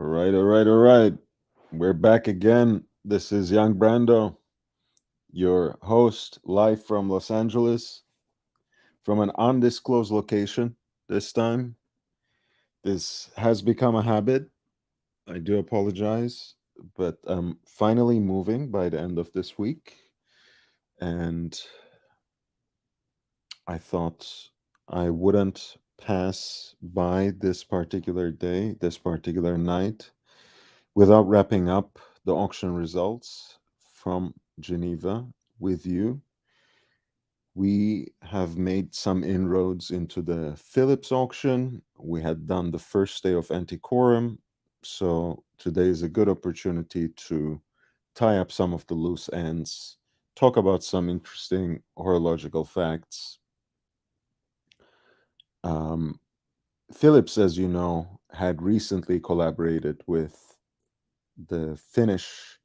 All right, all right, all right. We're back again. This is Young Brando, your host, live from Los Angeles, from an undisclosed location this time. This has become a habit. I do apologize, but I'm finally moving by the end of this week. And I thought I wouldn't pass by this particular day, this particular night, without wrapping up the auction results from Geneva with you. We have made some inroads into the Phillips auction. We had done the first day of Antiquorum, so today is a good opportunity to tie up some of the loose ends, talk about some interesting horological facts. Um, Phillips, as you know, had recently collaborated with the Finnish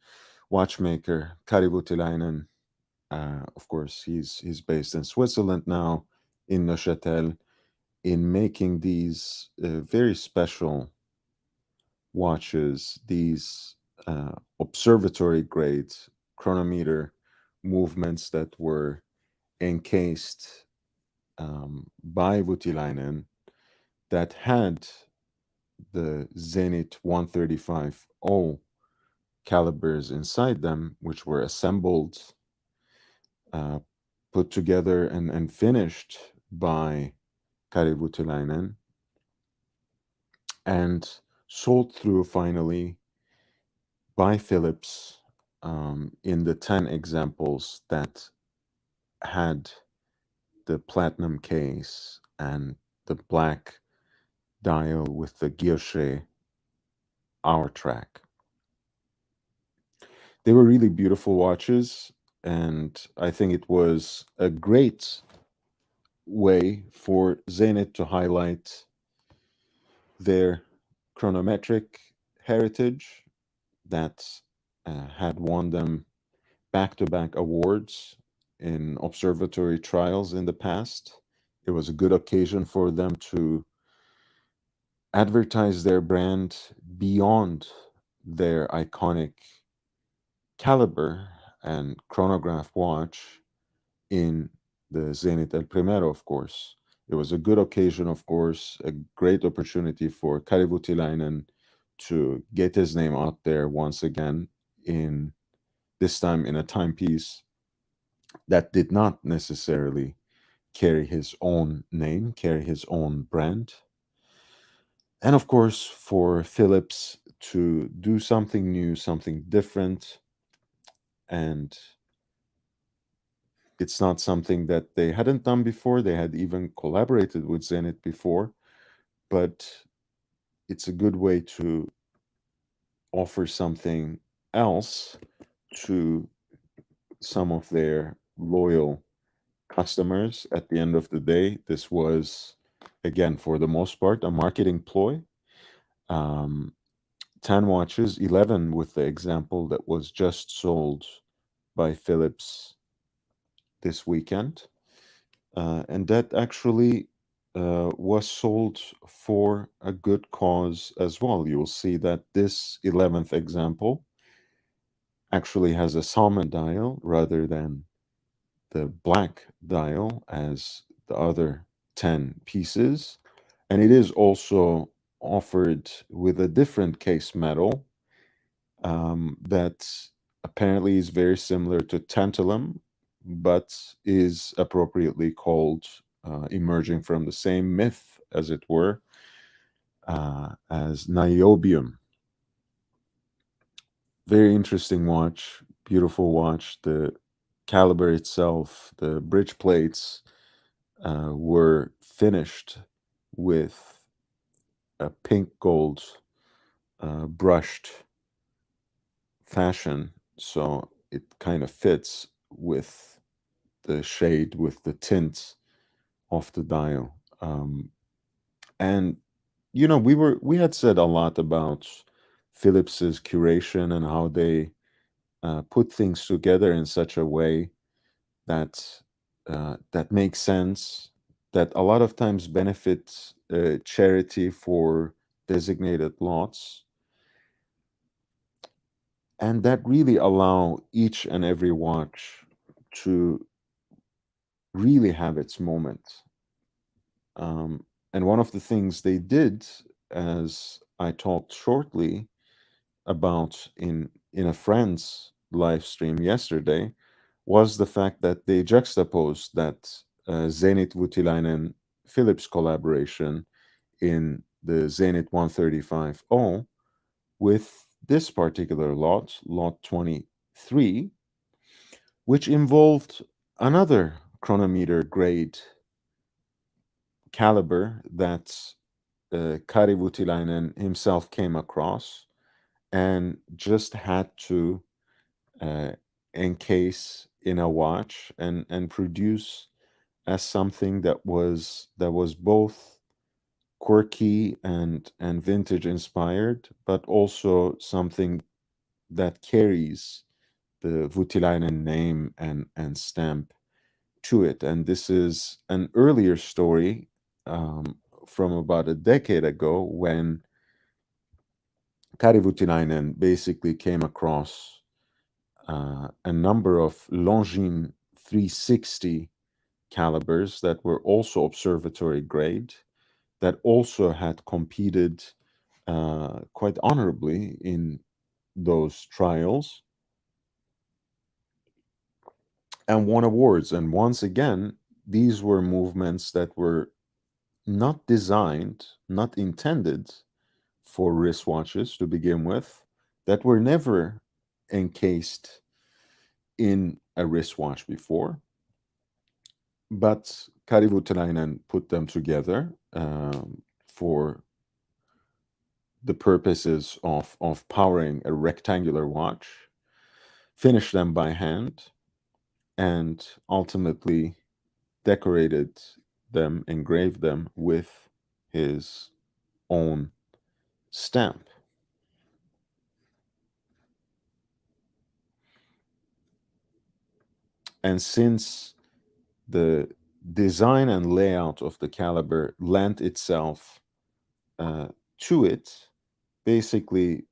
watchmaker Kari Voutilainen. Of course, he's based in Switzerland now, in Neuchâtel, in making these very special watches, these observatory grade chronometer movements that were encased by Voutilainen that had the Zenit 135O calibers inside them, which were assembled, uh, put together, and finished by Kari Voutilainen, and sold through finally by Philips in the 10 examples that had the platinum case and the black dial with the guilloche hour track. They were really beautiful watches, and I think it was a great way for Zenit to highlight their chronometric heritage that had won them back to back awards in observatory trials in the past. It was a good occasion for them to advertise their brand beyond their iconic caliber and chronograph watch in the Zenit El Primero, of course. It was a good occasion, of course, a great opportunity for Kari Voutilainen to get his name out there once again, in this time in a timepiece that did not necessarily carry his own name, carry his own brand. And of course, for Philips to do something new, something different, and it's not something that they hadn't done before. They had even collaborated with Zenit before, but it's a good way to offer something else to some of their loyal customers. At the end of the day, this was, again, for the most part, a marketing ploy. Um, 10 watches, 11 with the example that was just sold by Philips this weekend. And that actually was sold for a good cause as well. You'll see that this 11th example actually has a salmon dial rather than the black dial as the other 10 pieces. And it is also offered with a different case metal that apparently is very similar to tantalum, but is appropriately called, emerging from the same myth, as it were, as niobium. Very interesting watch, beautiful watch. The caliber itself, the bridge plates were finished with a pink gold brushed fashion, so it kind of fits with the shade, with the tint of the dial. And we had said a lot about Philips's curation and how they put things together in such a way that that makes sense, that a lot of times benefits charity for designated lots. and that really allow each and every watch to really have its moment. And one of the things they did, as I talked shortly about in a friend's live stream yesterday, was the fact that they juxtaposed that Zenit Voutilainen Phillips collaboration in the Zenit 135O with this particular lot, lot 23, which involved another chronometer grade caliber that Kari Voutilainen himself came across and just had to uh, encase in a watch and produce as something that was both quirky and vintage inspired, but also something that carries the Voutilainen name and stamp to it. And this is an earlier story um, from about a decade ago when Kari Voutilainen basically came across a number of Longines 360 calibers that were also observatory grade, that also had competed quite honorably in those trials and won awards. And once again, these were movements that were not designed, not intended for wristwatches to begin with, that were never encased in a wristwatch before. But Kari Voutilainen put them together for the purposes of powering a rectangular watch, finished them by hand, and ultimately decorated them, engraved them with his own stamp. And since the design and layout of the caliber lent itself uh, to it, basically,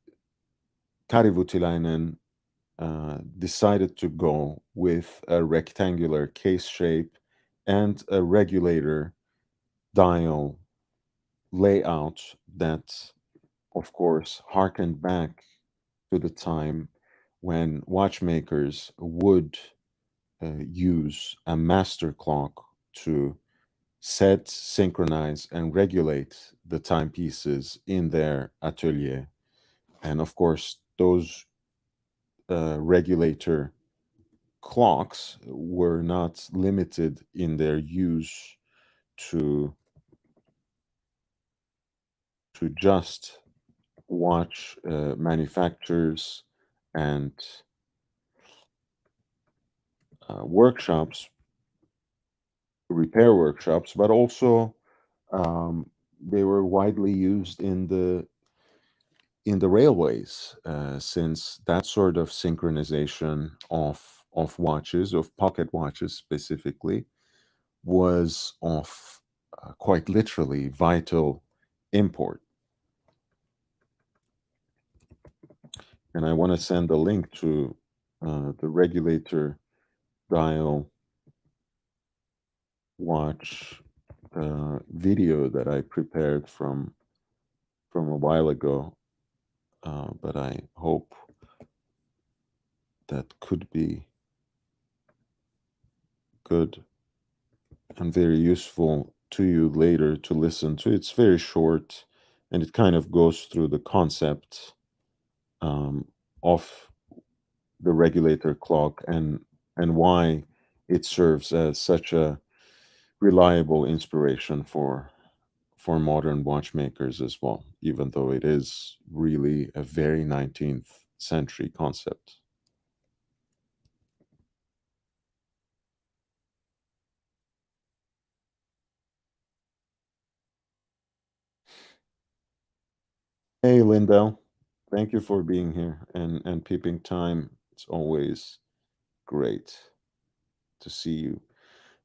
Kari Voutilainen decided to go with a rectangular case shape and a regulator dial layout that, of course, harkened back to the time when watchmakers would use a master clock to set, synchronize, and regulate the timepieces in their atelier. And of course, those regulator clocks were not limited in their use to just watch manufacturers and workshops, repair workshops, but also they were widely used in the railways, since that sort of synchronization of watches, of pocket watches specifically, was of quite literally vital import. And I want to send a link to the regulator dial watch video that I prepared from a while ago, but I hope that could be good and very useful to you later to listen to. It's very short, and it kind of goes through the concept um, of the regulator clock and why it serves as such a reliable inspiration for modern watchmakers as well, even though it is really a very 19th century concept. Hey, Lindell, thank you for being here and peeping time. It's always great to see you.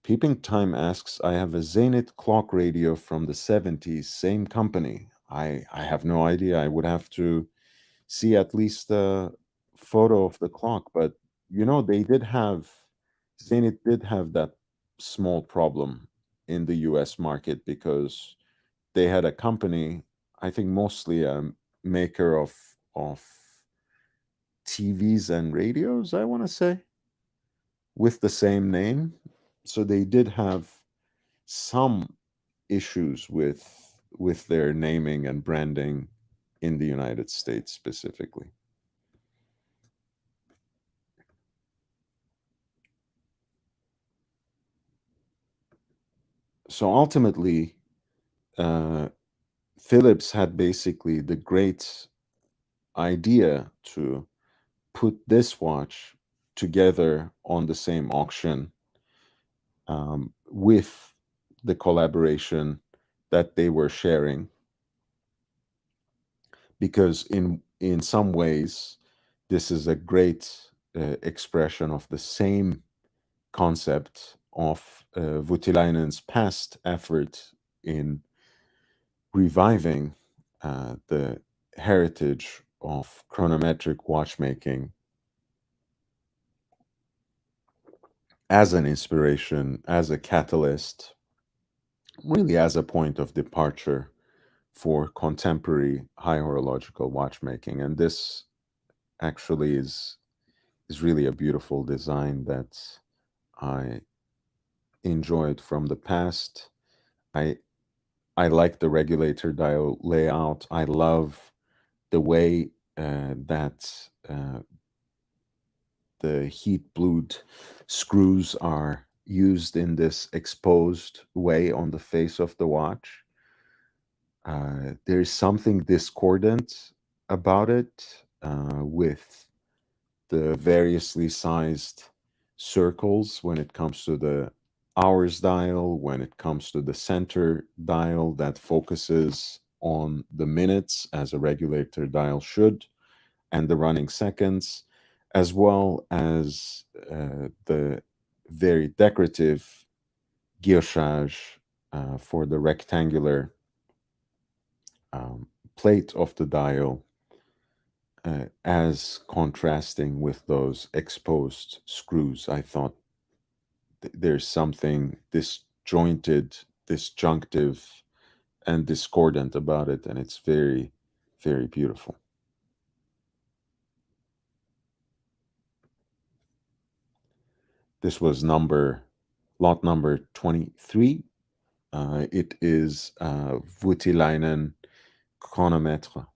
Peeping Time asks, I have a Zenit clock radio from the 70s, same company. I have no idea. I would have to see at least photo of the clock, but they did have Zenit did have that small problem in the US market because they had a company, I think mostly a maker of TVs and radios, I want to say, with the same name. So they did have some issues with their naming and branding in the United States specifically. So ultimately, uh, Phillips had basically the great idea to put this watch together on the same auction, with the collaboration that they were sharing, because in some ways this is a great expression of the same concept of Voutilainen's past effort in reviving the heritage of chronometric watchmaking as an inspiration, as a catalyst, really as a point of departure for contemporary high horological watchmaking. And this actually is really a beautiful design that I enjoyed from the past. I I like the regulator dial layout. I love the way that the heat blued screws are used in this exposed way on the face of the watch. There's something discordant about it, with the variously sized circles when it comes to the hours dial, when it comes to the center dial that focuses on the minutes as a regulator dial should, and the running seconds, as well as the very decorative guillochage for the rectangular um, plate of the dial, as contrasting with those exposed screws. I thought there's something disjointed, disjunctive, and discordant about it, and it's very, very beautiful. This was lot number 23. It is Voutilainen Chronometre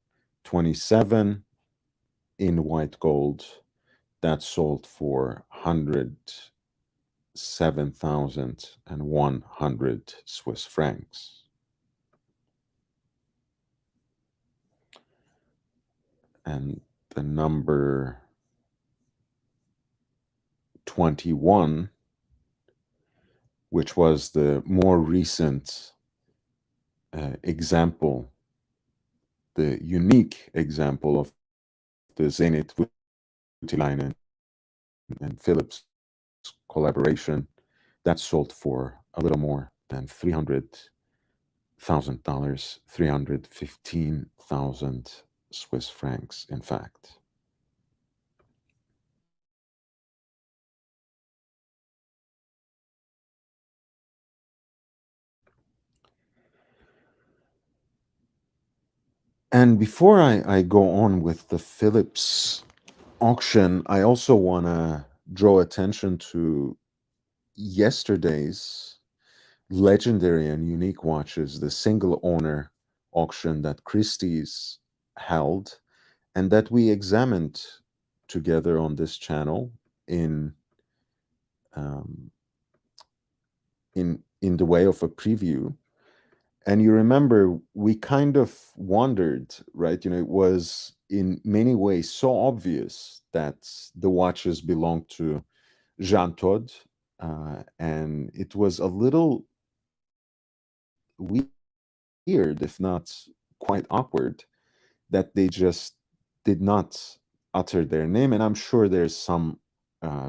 27 in white gold that sold for 107,100 Swiss francs. And the number 21, which was the more recent example, the unique example of the Zenit Voutilainen and Phillips collaboration, that sold for a little more than $300,000, 315,000 Swiss francs, in fact. And before I go on with the Phillips auction, I also want to draw attention to yesterday's legendary and unique watches, the single owner auction that Christie's held and that we examined together on this channel in um, in the way of a preview. And you remember we kind of wondered, right? It was in many ways so obvious that the watches belonged to Jean Todt, and it was a little weird, if not quite awkward, that they just did not utter their name. And I'm sure there's some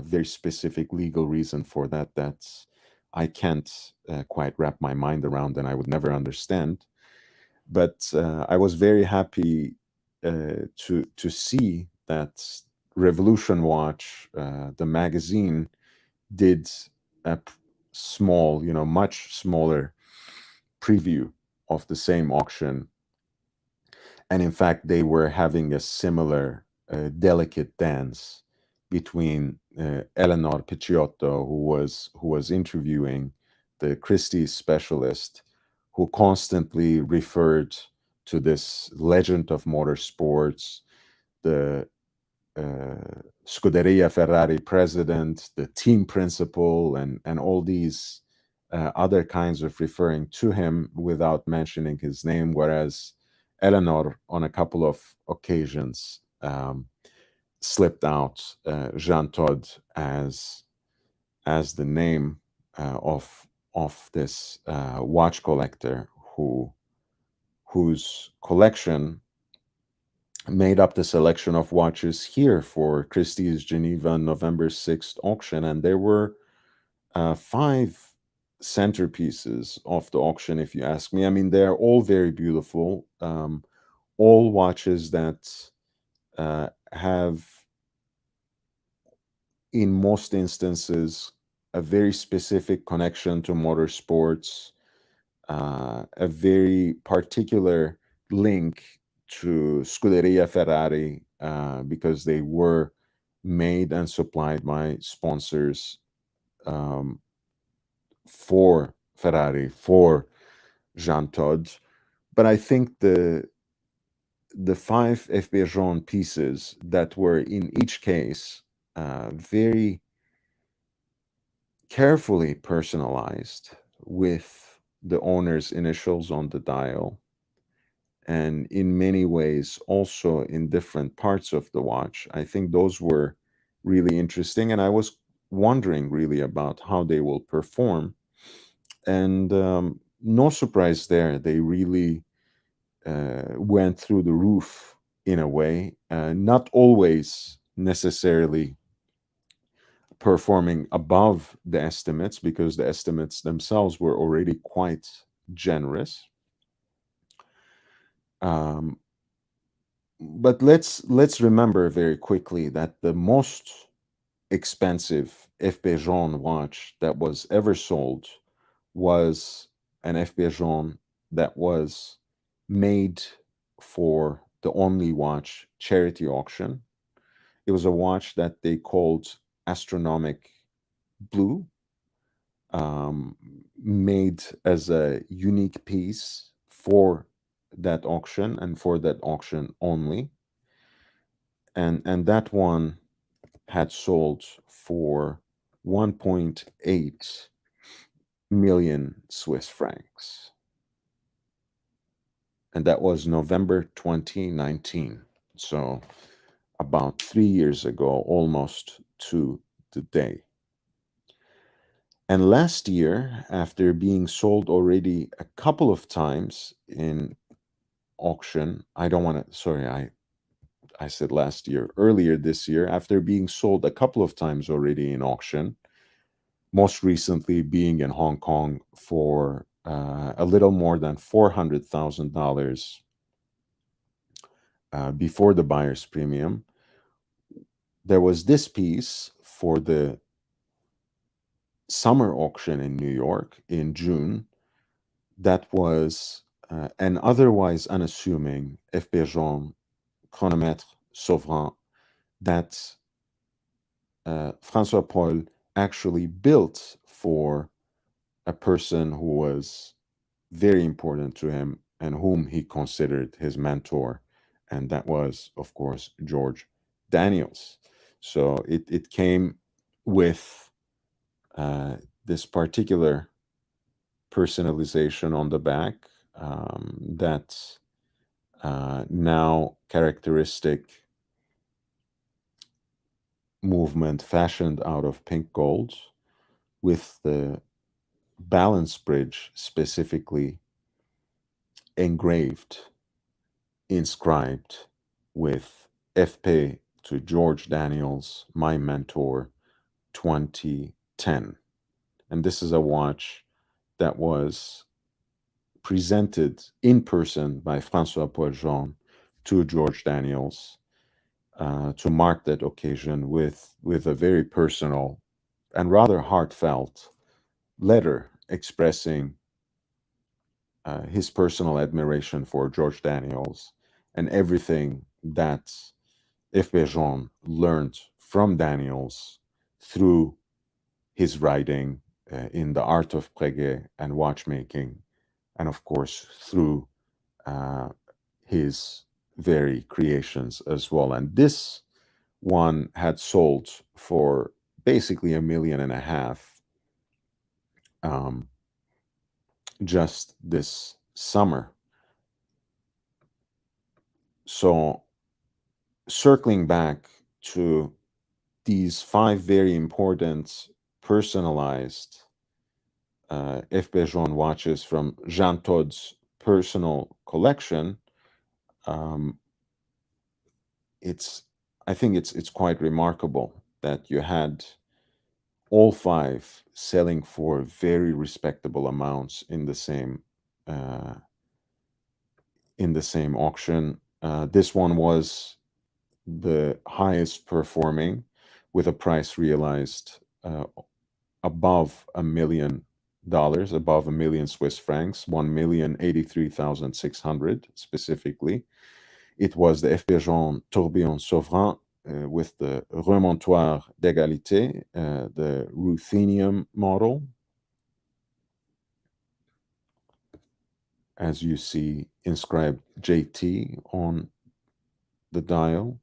very specific legal reason for that that I can't quite wrap my mind around and I would never understand. But I was very happy to see that Revolution Watch, the magazine, did a small, much smaller preview of the same auction. And in fact, they were having a similar delicate dance between Eleanor Picciotto, who was interviewing the Christie's specialist, who constantly referred to this legend of motorsports, the Scuderia Ferrari president, the team principal, and all these other kinds of referring to him without mentioning his name. Whereas Eleanor, on a couple of occasions, slipped out Jean Todt as the name of this watch collector whose collection made up the selection of watches here for Christie's Geneva November 6th auction. And there were five centerpieces of the auction, if you ask me. I mean, they're all very beautiful, all watches that have, in most instances, a very specific connection to motorsports, a very particular link to Scuderia Ferrari, because they were made and supplied by sponsors, um, for Ferrari, for Jean Todt. But I think the five FP Jean pieces that were in each case very carefully personalized with the owner's initials on the dial, and in many ways also in different parts of the watch. I think those were really interesting, and I was wondering really about how they will perform. And no surprise there, they really went through the roof in a way, not always necessarily performing above the estimates, because the estimates themselves were already quite generous. Um, but let's remember very quickly that the most expensive FP Jaune watch that was ever sold was an FP Jaune that was made for the Only Watch charity auction. It was a watch that they called Astronomic Blue, um, made as a unique piece for that auction and for that auction only. And that one had sold for 1.8 million Swiss francs. And that was November 2019. So about 3 years ago, almost to the day. And last year, after being sold already a couple of times in auction, I don't want to, sorry, I said last year, earlier this year, after being sold a couple of times already in auction, most recently being in Hong Kong for a little more than $400,000 before the buyer's premium. There was this piece for the summer auction in New York in June that was an otherwise unassuming FP Jaune chronomètre Sovereign that Francois Paul actually built for a person who was very important to him and whom he considered his mentor. And that was, of course, George Daniels. So it came with this particular personalization on the back, that now characteristic movement fashioned out of pink gold, with the balance bridge specifically engraved, inscribed with FP to George Daniels, my mentor, 2010. And this is a watch that was presented in person by Francois Paul Jean to George Daniels to mark that occasion with a very personal and rather heartfelt letter expressing his personal admiration for George Daniels and everything that F. Bejon learned from Daniels through his writing in the art of Breguet and watchmaking, and of course through uh, his very creations as well. And this one had sold for basically 1.5 million um, just this summer. So, circling back to these five very important personalized F. Bejon watches from Jean Todt's personal collection, um, it's I think it's quite remarkable that you had all five selling for very respectable amounts uh, in the same auction. This one was the highest performing, with a price realized above $1 million, above 1 million Swiss francs, 1,083,600 specifically. It was the F. Bejon Tourbillon Souverain with the remontoir d'égalité, the ruthenium model, as you see inscribed JT on the dial.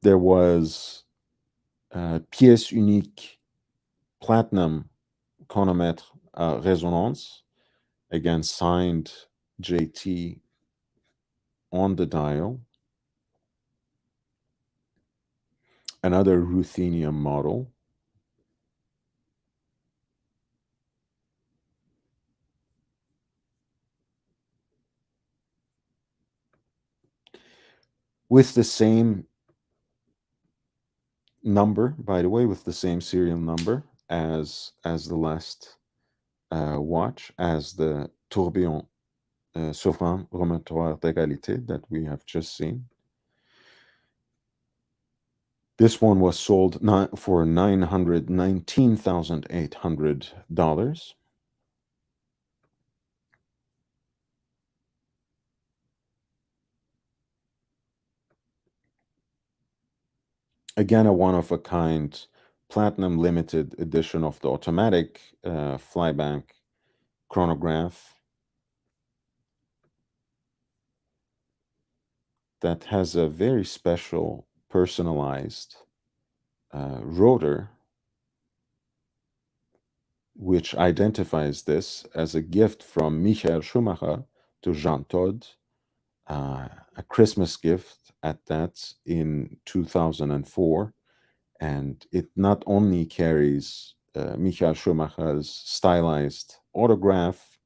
There was pièce unique platinum chronometre résonance, again signed JT on the dial. Another ruthenium model. With the same number, by the way, with the same serial number as the last watch, as the Tourbillon Souverain Remontoir d'égalité that we have just seen. This one was sold for $919,800. Again, a one-of-a-kind platinum limited edition of the automatic flyback chronograph that has a very special personalized rotor, which identifies this as a gift from Michael Schumacher to Jean Todt, a Christmas gift at that in 2004. And it not only carries Michael Schumacher's stylized autograph,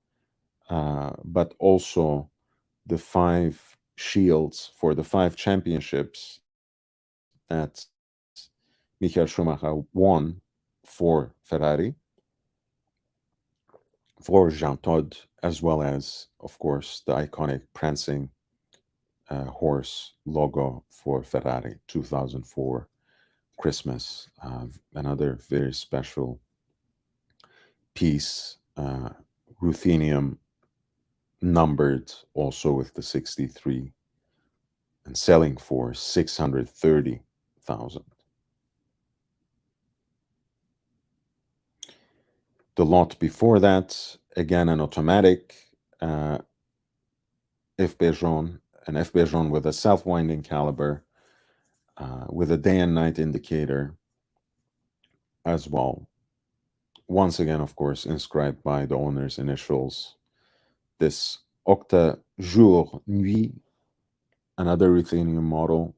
but also the five shields for the five championships that Michael Schumacher won for Ferrari, for Jean Todt, as well as, of course, the iconic prancing horse logo for Ferrari 2004 Christmas. Another very special piece, ruthenium numbered also with the 63 and selling for 630,000. The lot before that, again an automatic F. Bejon, an F. Bejon with a self-winding caliber, with a day and night indicator as well. Once again, of course, inscribed by the owner's initials. This Octa Jour Nuit, another ruthenium model,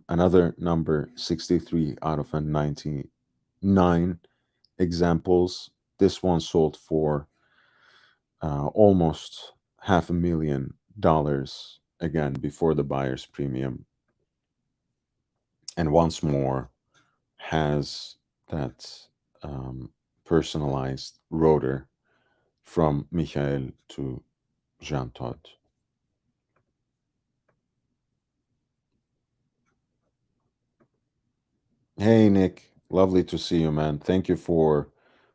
another number 63 out of a 99 examples. This one sold for almost $500,000 dollars again before the buyer's premium, and once more has that personalized rotor from Michael to Jean Todt. Hey Nick, lovely to see you, man. Thank you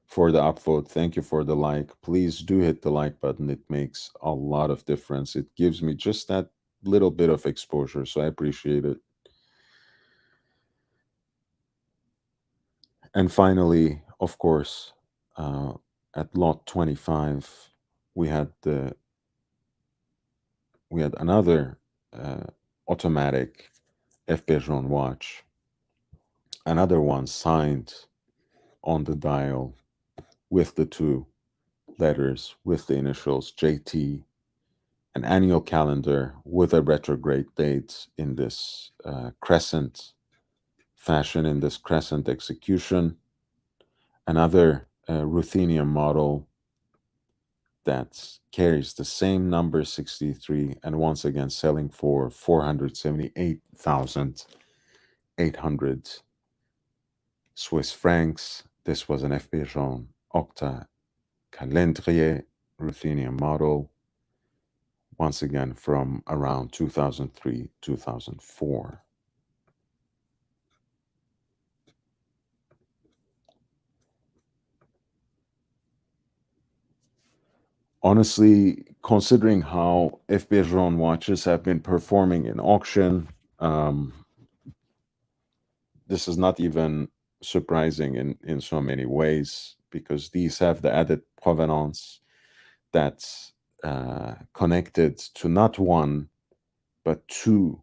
for the upvote. Thank you for the like. Please do hit the like button. It makes a lot of difference. It gives me just that little bit of exposure, so I appreciate it. And finally, of course, uh, at lot 25, we had the we had another uh, automatic F. Bergeron watch, another one signed on the dial with the two letters, with the initials JT, an annual calendar with a retrograde date in this crescent fashion, in this crescent execution, another ruthenium model that carries the same number 63 and once again selling for 478,800 Swiss francs. This was an F. Pigeon Octa Calendrier ruthenium model, once again from around 2003 2004. Honestly, considering how F. Pigeon watches have been performing in auction, this is not even surprising in so many ways, because these have the added provenance that's connected to not one but two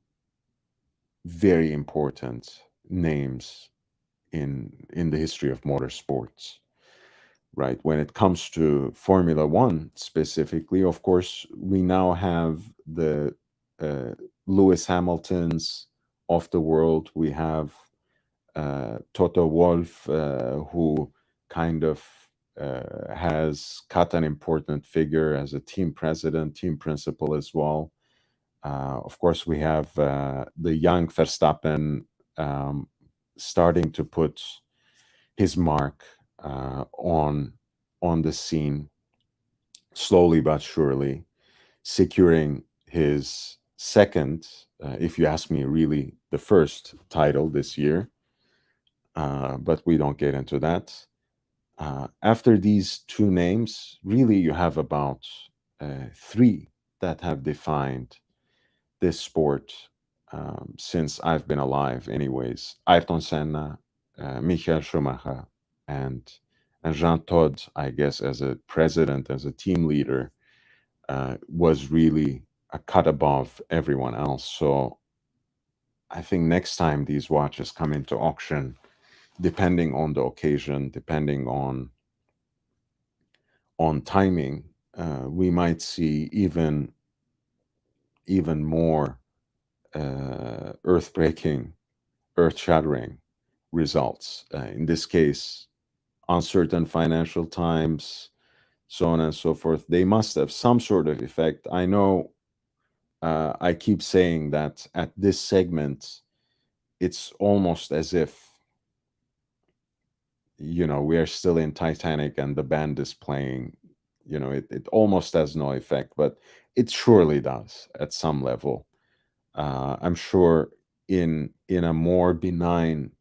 very important names in the history of motorsports. Right, when it comes to Formula One specifically, of course, we now have the uh, Lewis Hamiltons of the world. We have Toto Wolff, who kind of has cut an important figure as a team president, team principal as well. Of course, we have the young Verstappen um, starting to put his mark on the scene, slowly but surely, securing his second, if you ask me, really the first title this year. But we don't get into that. After these two names, really, you have about three that have defined this sport since I've been alive, anyways. Ayrton Senna, Michael Schumacher, and Jean Todt, I guess, as a president, as a team leader, was really a cut above everyone else. So I think next time these watches come into auction, depending on the occasion, depending on timing, we might see even more earth-breaking, earth-shattering results. In this case, uncertain financial times, so on and so forth. They must have some sort of effect. I know I keep saying that at this segment, it's almost as if, we are still in Titanic and the band is playing. It almost has no effect, but it surely does at some level. I'm sure in a more benign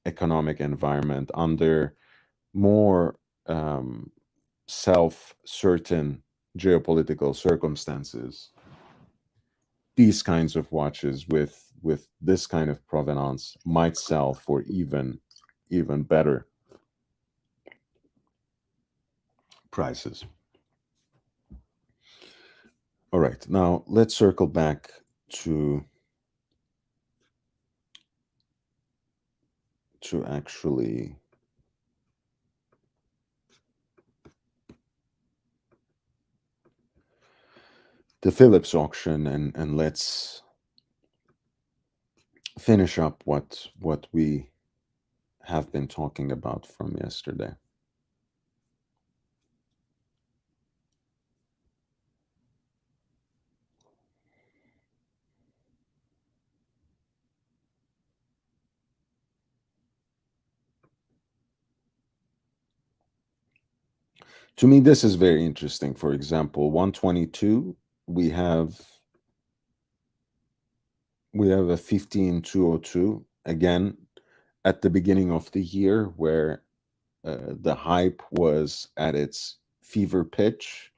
economic environment, under more self-certain geopolitical circumstances, these kinds of watches with this kind of provenance might sell for even better prices. All right, now let's circle back to actually the Phillips auction, and let's finish up what we have been talking about from yesterday. To me, this is very interesting. For example, 122, we have we have a 15202 again at the beginning of the year where the hype was at its fever pitch,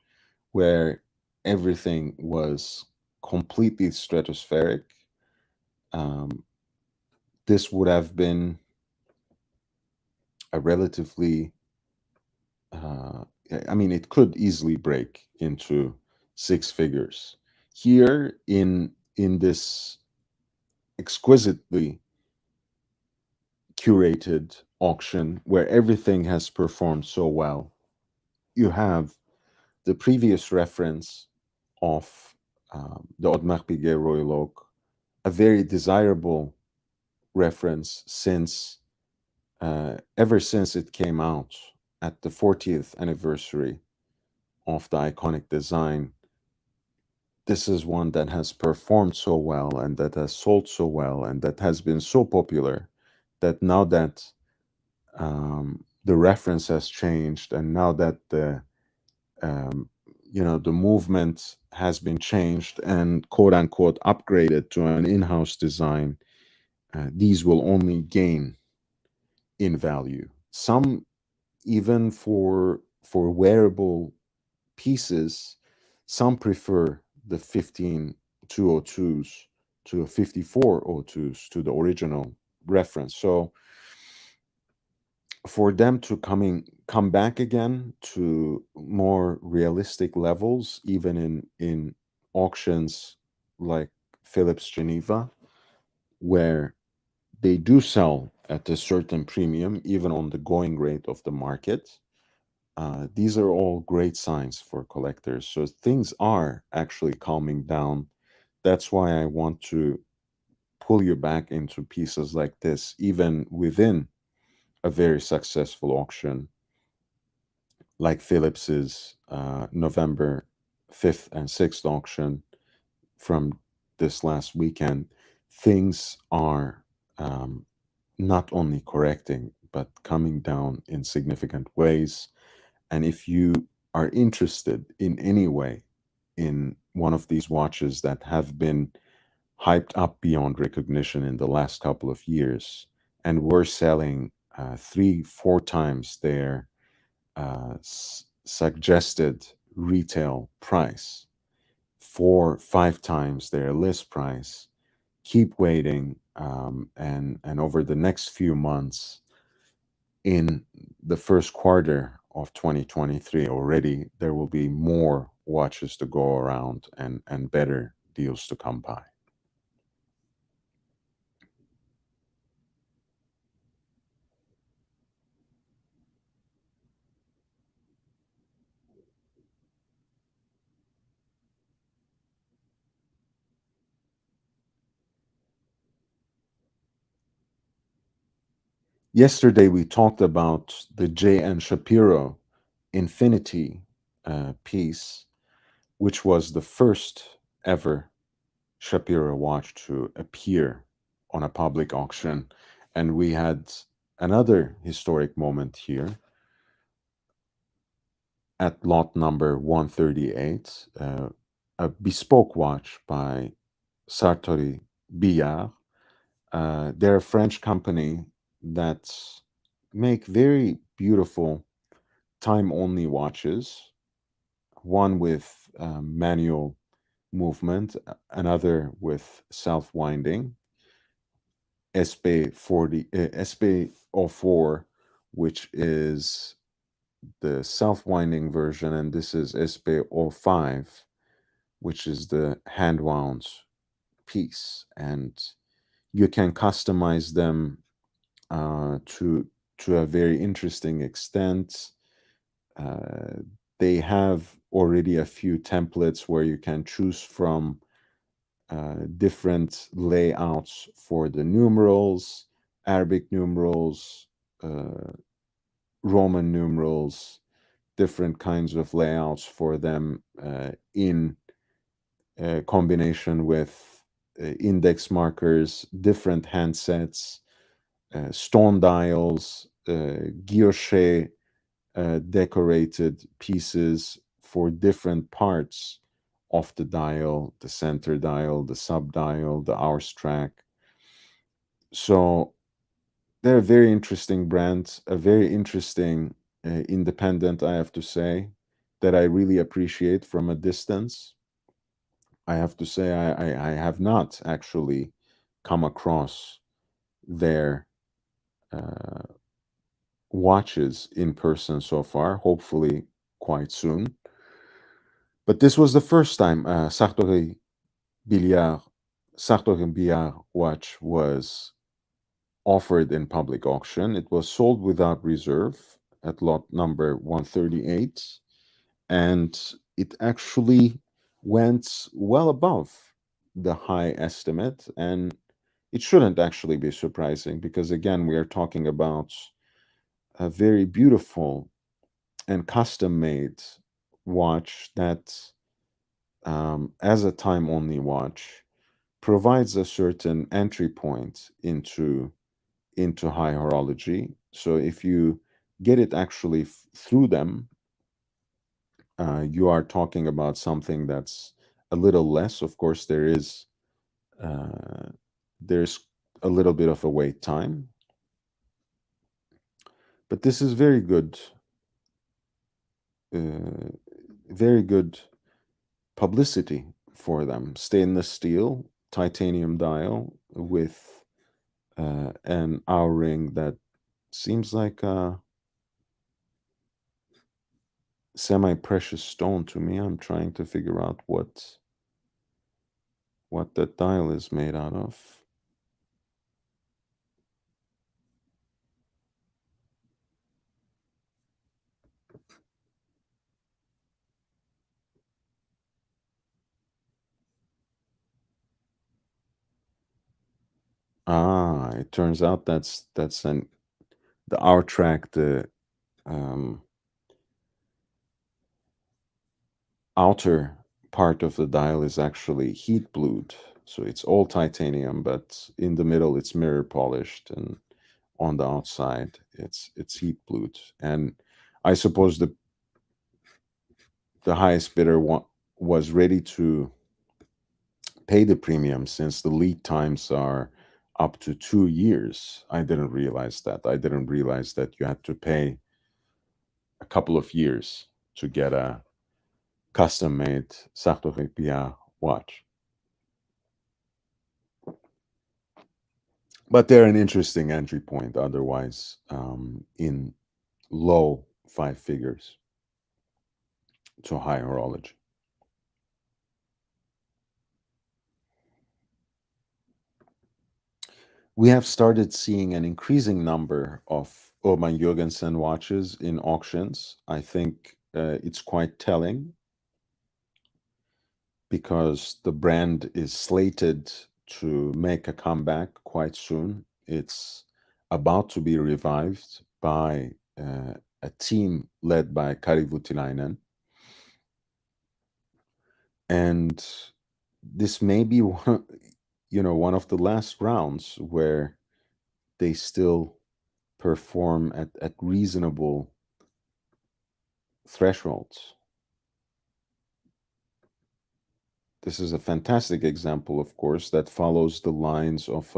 where everything was completely stratospheric. Um, this would have been a relatively, uh, I mean, it could easily break into six figures. Here in this exquisitely curated auction where everything has performed so well, you have the previous reference of the Audemars Piguet Royal Oak, a very desirable reference since ever since it came out at the 40th anniversary of the iconic design. This is one that has performed so well and that has sold so well and that has been so popular that now that the reference has changed and now that um, the movement has been changed and quote unquote upgraded to an in-house design, these will only gain in value. Some even for wearable pieces, some prefer the 15202s to 5402s to the original reference. So for them to come back again to more realistic levels, even in auctions like Phillips Geneva, where they do sell at a certain premium, even on the going rate of the market. These are all great signs for collectors. So things are actually calming down. That's why I want to pull you back into pieces like this, even within a very successful auction like Phillips's November 5th and 6th auction from this last weekend. Things are um, not only correcting, but coming down in significant ways. And if you are interested in any way in one of these watches that have been hyped up beyond recognition in the last couple of years, and were selling three, four times their suggested retail price, four, five times their list price, keep waiting, and over the next few months, in the first quarter of 2023 already, there will be more watches to go around and better deals to come by. Yesterday, we talked about the J.N. Shapiro Infinity piece, which was the first ever Shapiro watch to appear on a public auction. And we had another historic moment here at lot number 138, a bespoke watch by Sartori Billard. They're a French company that make very beautiful time-only watches, one with manual movement, another with self-winding, SP40, SP04, which is the self-winding version, and this is SP05, which is the hand-wound piece. And you can customize them to a very interesting extent. Uh, they have already a few templates where you can choose from different layouts for the numerals, Arabic numerals, uh, Roman numerals, different kinds of layouts for them in combination with index markers, different handsets, stone dials, guilloche decorated pieces for different parts of the dial, the center dial, the sub dial, the hours track. So they're a very interesting brand, a very interesting independent, I have to say, that I really appreciate from a distance. I have to say, I have not actually come across their uh, watches in person so far, hopefully quite soon. But this was the first time Billard, Sartori Billard watch was offered in public auction. It was sold without reserve at lot number 138, and it actually went well above the high estimate. And it shouldn't actually be surprising because, again, we are talking about a very beautiful and custom made watch that, as a time only watch, provides a certain entry point into high horology. So if you get it actually through them, you are talking about something that's a little less. Of course, uh, there's a little bit of a wait time, but this is uh, very good publicity for them. Stainless steel, titanium dial with an hour ring that seems like a semi-precious stone to me. I'm trying to figure out what that dial is made out of. Ah, it turns out that's an the hour track, the um, outer part of the dial is actually heat blued. So it's all titanium, but in the middle it's mirror polished, and on the outside it's heat blued. And I suppose the highest bidder was ready to pay the premium since the lead times are up to 2 years. I didn't realize that. I didn't realize that you had to pay a couple of years to get a custom made Sartori Pia watch. But they're an interesting entry point otherwise, in low five figures to high horology. We have started seeing an increasing number of Urban Jurgensen watches in auctions. I think it's quite telling because the brand is slated to make a comeback quite soon. It's about to be revived by a team led by Kari Voutilainen. And this may be one, one of the last rounds where they still perform at reasonable thresholds. This is a fantastic example, of course, that follows the lines of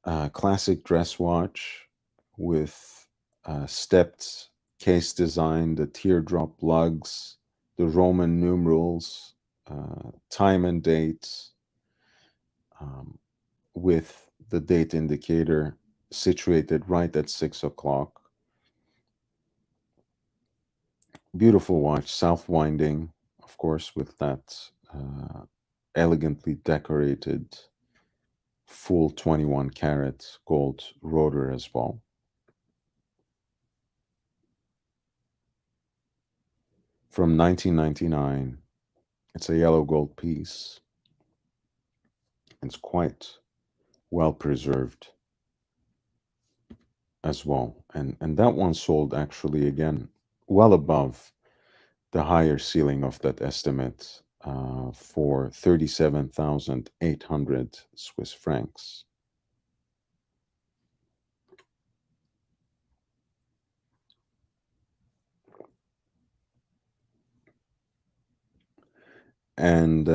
a classic dress watch with stepped case design, the teardrop lugs, the Roman numerals, time and dates, um, with the date indicator situated right at 6 o'clock. Beautiful watch, self winding, of course, with that elegantly decorated full 21 karat gold rotor as well. From 1999, it's a yellow gold piece. It's quite well preserved as well. And that one sold actually again well above the higher ceiling of that estimate, for 37,800 Swiss francs. And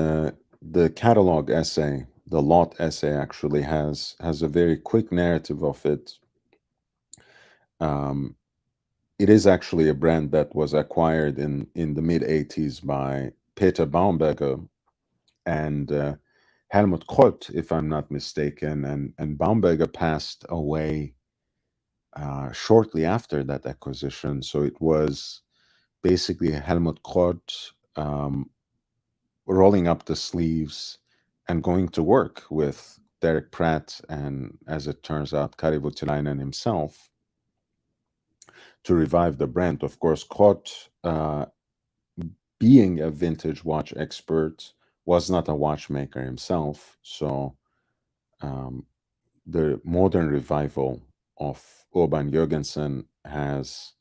the catalog essay, the lot essay, actually has a very quick narrative of it. Um, it is actually a brand that was acquired in the mid 80s by Peter Baumberger and Helmut Kolt, if I'm not mistaken. And Baumberger passed away shortly after that acquisition. So it was basically Helmut Kolt rolling up the sleeves and going to work with Derek Pratt and, as it turns out, Kari Voutilainen himself to revive the brand. Of course, Kolt, being a vintage watch expert, was not a watchmaker himself. So um, the modern revival of Urban Jürgensen has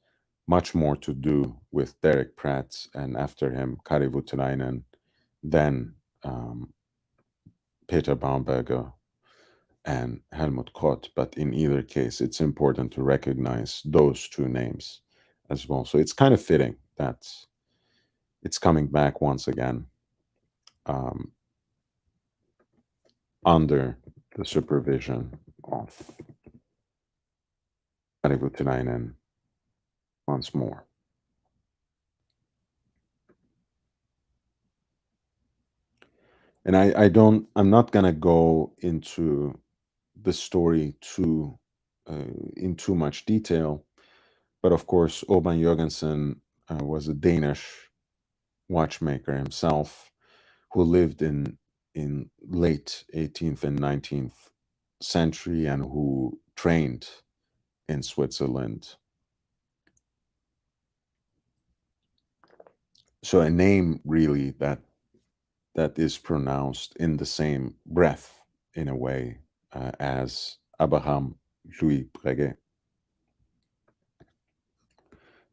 much more to do with Derek Pratt and after him Kari Voutilainen than Peter Baumberger and Helmut Koch. But in either case, it's important to recognize those two names as well. So it's kind of fitting that it's coming back once again um, under the supervision of Kari Voutilainen once more. And I'm not gonna go into the story in too much detail, but of course, Urban Jørgensen was a Danish watchmaker himself who lived in late 18th and 19th century and who trained in Switzerland. So a name really that is pronounced in the same breath in a way as Abraham Louis Breguet.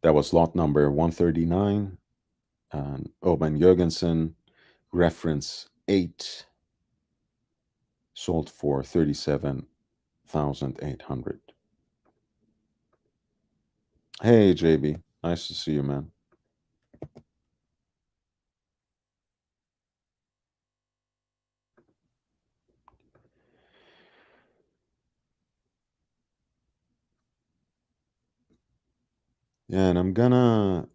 That was lot number 139, Urban Jørgensen, reference 8, sold for 37,800. Hey, JB, nice to see you, man. Yeah, and I'm gonna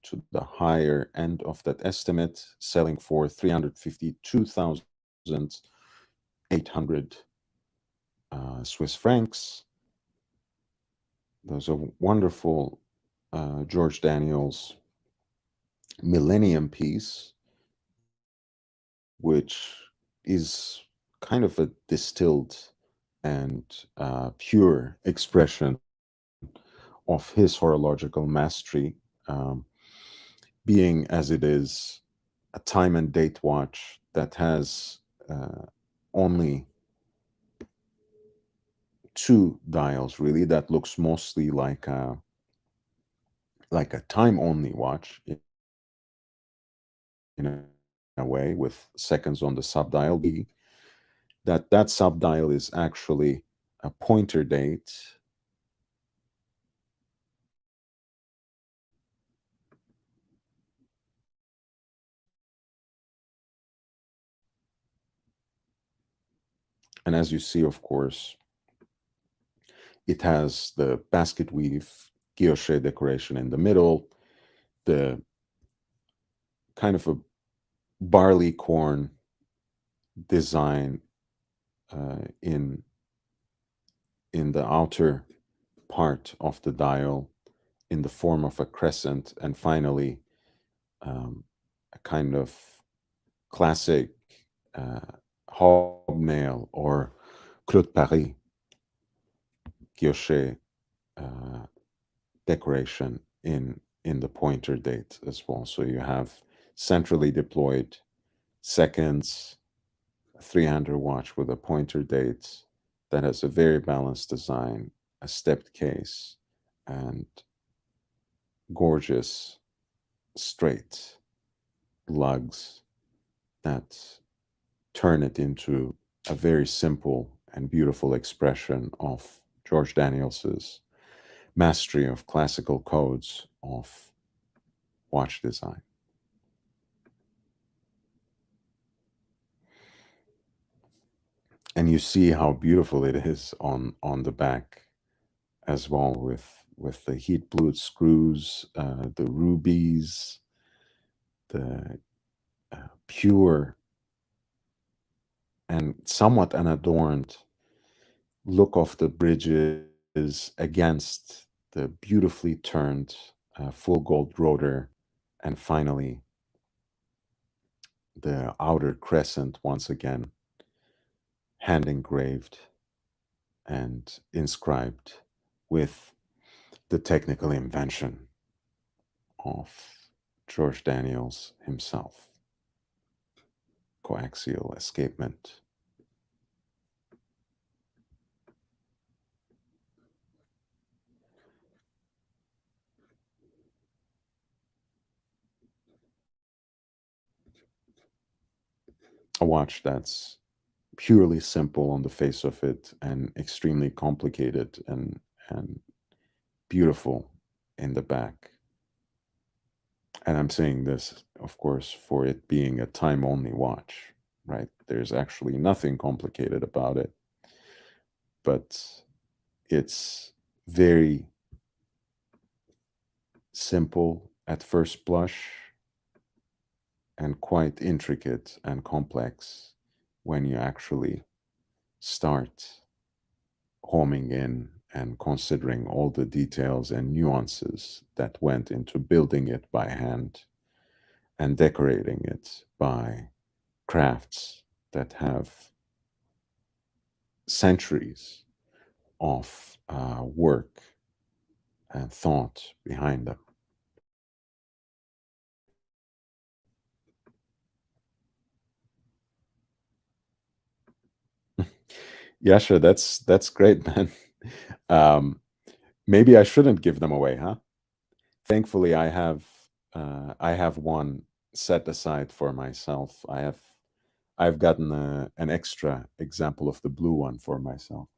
to the higher end of that estimate, selling for 352,800 Swiss francs. Those are wonderful George Daniels' Millennium piece, which is kind of a distilled and pure expression of his horological mastery, um, being as it is a time and date watch that has only two dials, really, that looks mostly like a time only watch in a way, with seconds on the subdial B, that subdial is actually a pointer date, and as you see, of course, it has the basket weave guilloche decoration in the middle, the kind of a barley corn design in the outer part of the dial in the form of a crescent, and finally a kind of classic uh, hobnail or clou de Paris guilloche uh, decoration in the pointer date as well. So you have centrally deployed seconds, a three-hander watch with a pointer date that has a very balanced design, a stepped case, and gorgeous straight lugs that turn it into a very simple and beautiful expression of George Daniels's mastery of classical codes of watch design. And you see how beautiful it is on the back as well, with the heat blued screws, the rubies, the pure and somewhat unadorned look of the bridges against the beautifully turned full gold rotor, and finally the outer crescent once again hand engraved and inscribed with the technical invention of George Daniels himself, coaxial escapement. A watch that's purely simple on the face of it and extremely complicated and beautiful in the back. And I'm saying this, of course, for it being a time only watch, right? There's actually nothing complicated about it, but it's very simple at first blush and quite intricate and complex when you actually start homing in and considering all the details and nuances that went into building it by hand and decorating it by crafts that have centuries of work and thought behind them. Yeah, sure. That's great, man. Um, maybe I shouldn't give them away, huh? Thankfully, I have one set aside for myself. I've gotten an extra example of the blue one for myself.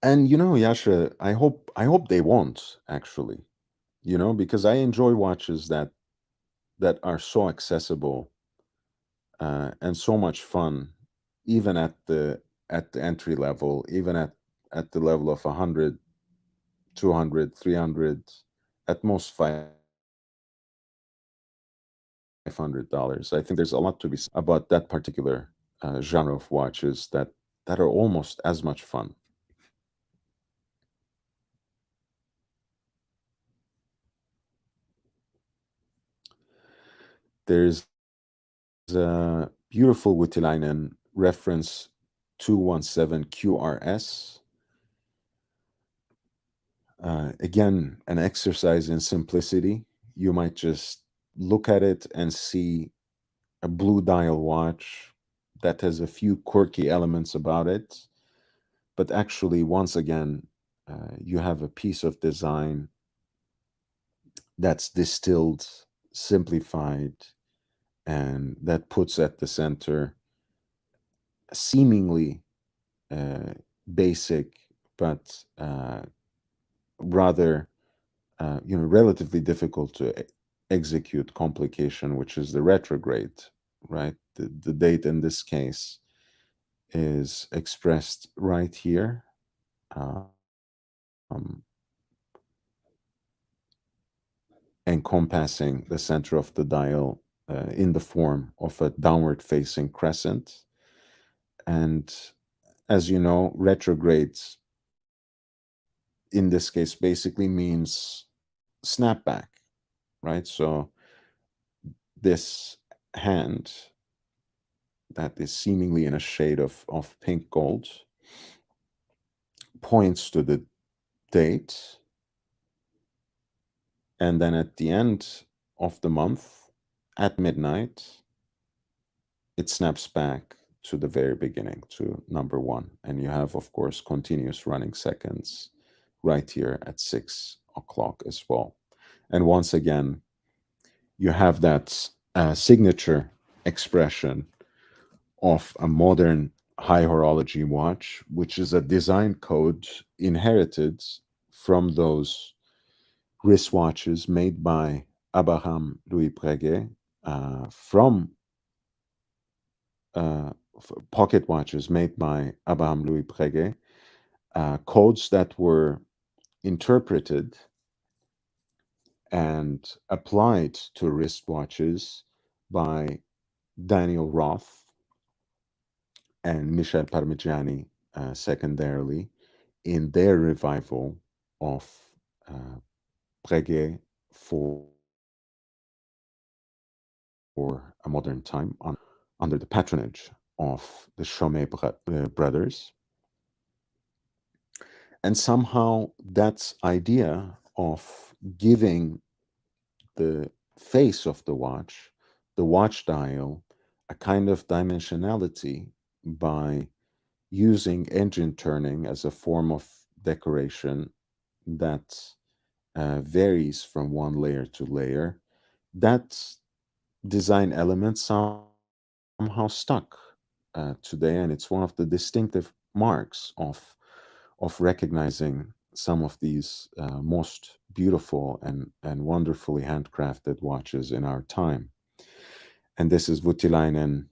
And Yasha, I hope they won't actually. Because I enjoy watches that are so accessible and so much fun, even at the entry level, even at the level of 100, 200, 300, at most $500. I think there's a lot to be said about that particular genre of watches that are almost as much fun. There's a beautiful Wittileinen reference 217 QRS. Again, an exercise in simplicity. You might just look at it and see a blue dial watch that has a few quirky elements about it. But actually, once again, you have a piece of design that's distilled, simplified, and that puts at the center a seemingly uh, basic but rather relatively difficult to execute complication, which is the retrograde, right? The date in this case is expressed right here, um, encompassing the center of the dial in the form of a downward facing crescent. And as you know, retrogrades in this case basically means snapback, right? So this hand that is seemingly in a shade of pink gold points to the date. And then at the end of the month, at midnight, it snaps back to the very beginning, to number one. And you have, of course, continuous running seconds right here at 6 o'clock as well. And once again, you have that signature expression of a modern high horology watch, which is a design code inherited from those wristwatches made by Abraham Louis Breguet, from uh, pocket watches made by Abraham Louis Breguet, codes that were interpreted and applied to wristwatches by Daniel Roth and Michel Parmigiani, secondarily, in their revival of uh, Breguet for a modern time under the patronage of the Chomet brothers. And somehow that idea of giving the face of the watch dial, a kind of dimensionality by using engine turning as a form of decoration that varies from one layer to layer, that design element somehow stuck today, and it's one of the distinctive marks of recognizing some of these most beautiful and wonderfully handcrafted watches in our time. And this is Voutilainen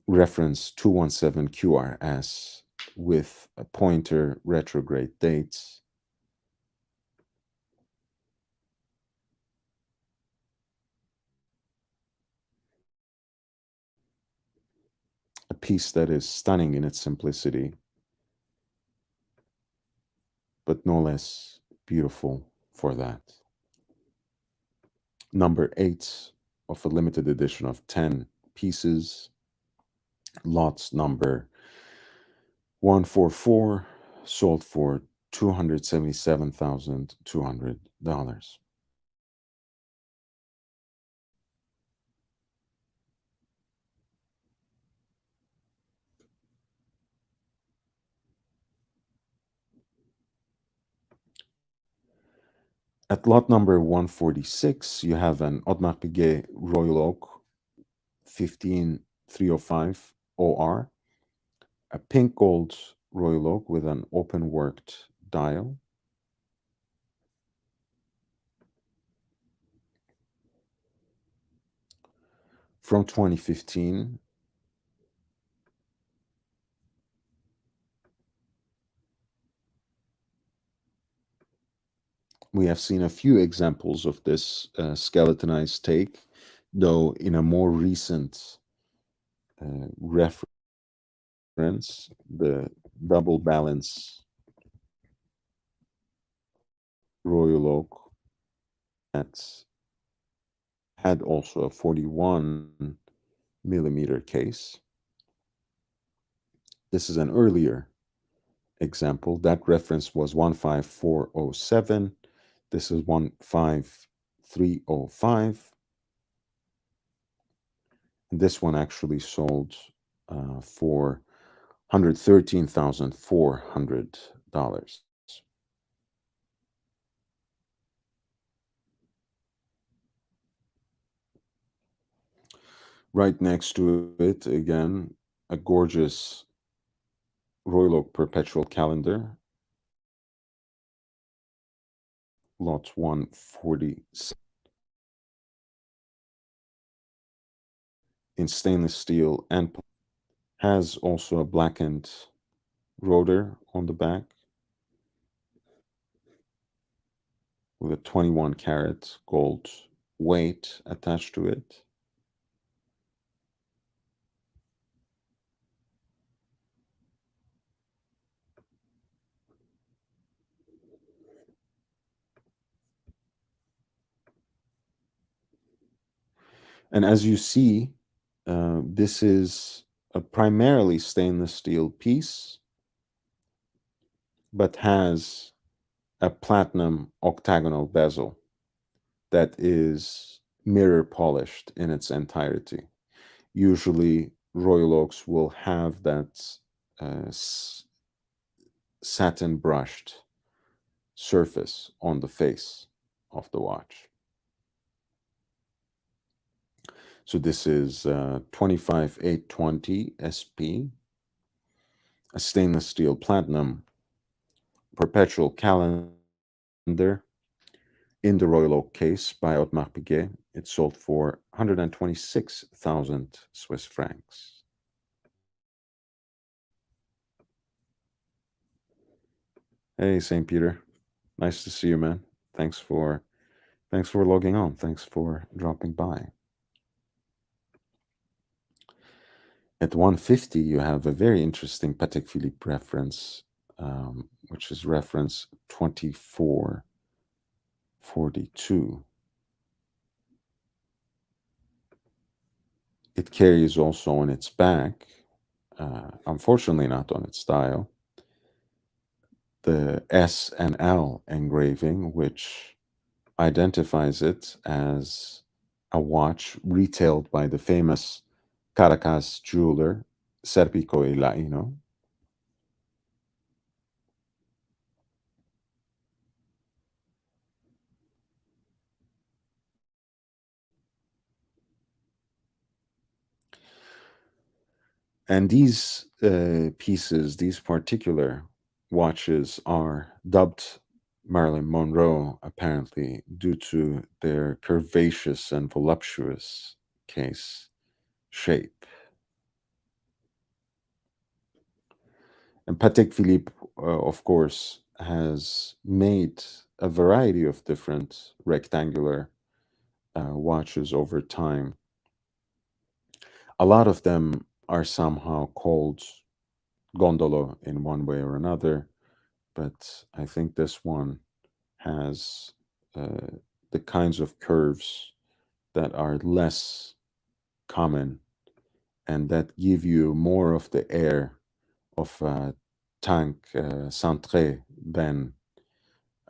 reference 217 QRS with a pointer retrograde dates. A piece that is stunning in its simplicity, but no less beautiful for that. Number 8 of a limited edition of 10 pieces, lots number 144, sold for $277,200. At lot number 146, you have an Audemars Piguet Royal Oak 15305 OR, a pink gold Royal Oak with an open worked dial. From 2015, we have seen a few examples of this skeletonized take, though in a more recent reference, the double balance Royal Oak that had also a 41 millimeter case. This is an earlier example. That reference was 15407. This is 15305. And this one actually sold for $113,400. Right next to it, again, a gorgeous Royal Oak Perpetual Calendar, lot 147, in stainless steel and has also a blackened rotor on the back with a 21 karat gold weight attached to it. And as you see, this is a primarily stainless steel piece, but has a platinum octagonal bezel that is mirror polished in its entirety. Usually, Royal Oaks will have that uh, satin brushed surface on the face of the watch. So this is 25820 SP, a stainless steel platinum perpetual calendar in the Royal Oak case by Audemars Piguet. It sold for 126,000 Swiss francs. Hey, St. Peter. Nice to see you, man. Thanks for logging on. Thanks for dropping by. At 150, you have a very interesting Patek Philippe reference, which is reference 2442. It carries also on its back, unfortunately not on its dial, the S and L engraving, which identifies it as a watch retailed by the famous Caracas jeweler Serpico y Laino. And these pieces, these particular watches, are dubbed Marilyn Monroe, apparently, due to their curvaceous and voluptuous case shape. And Patek Philippe, of course, has made a variety of different rectangular watches over time. A lot of them are somehow called gondolo in one way or another, but I think this one has the kinds of curves that are less common and that give you more of the air of a tank centré than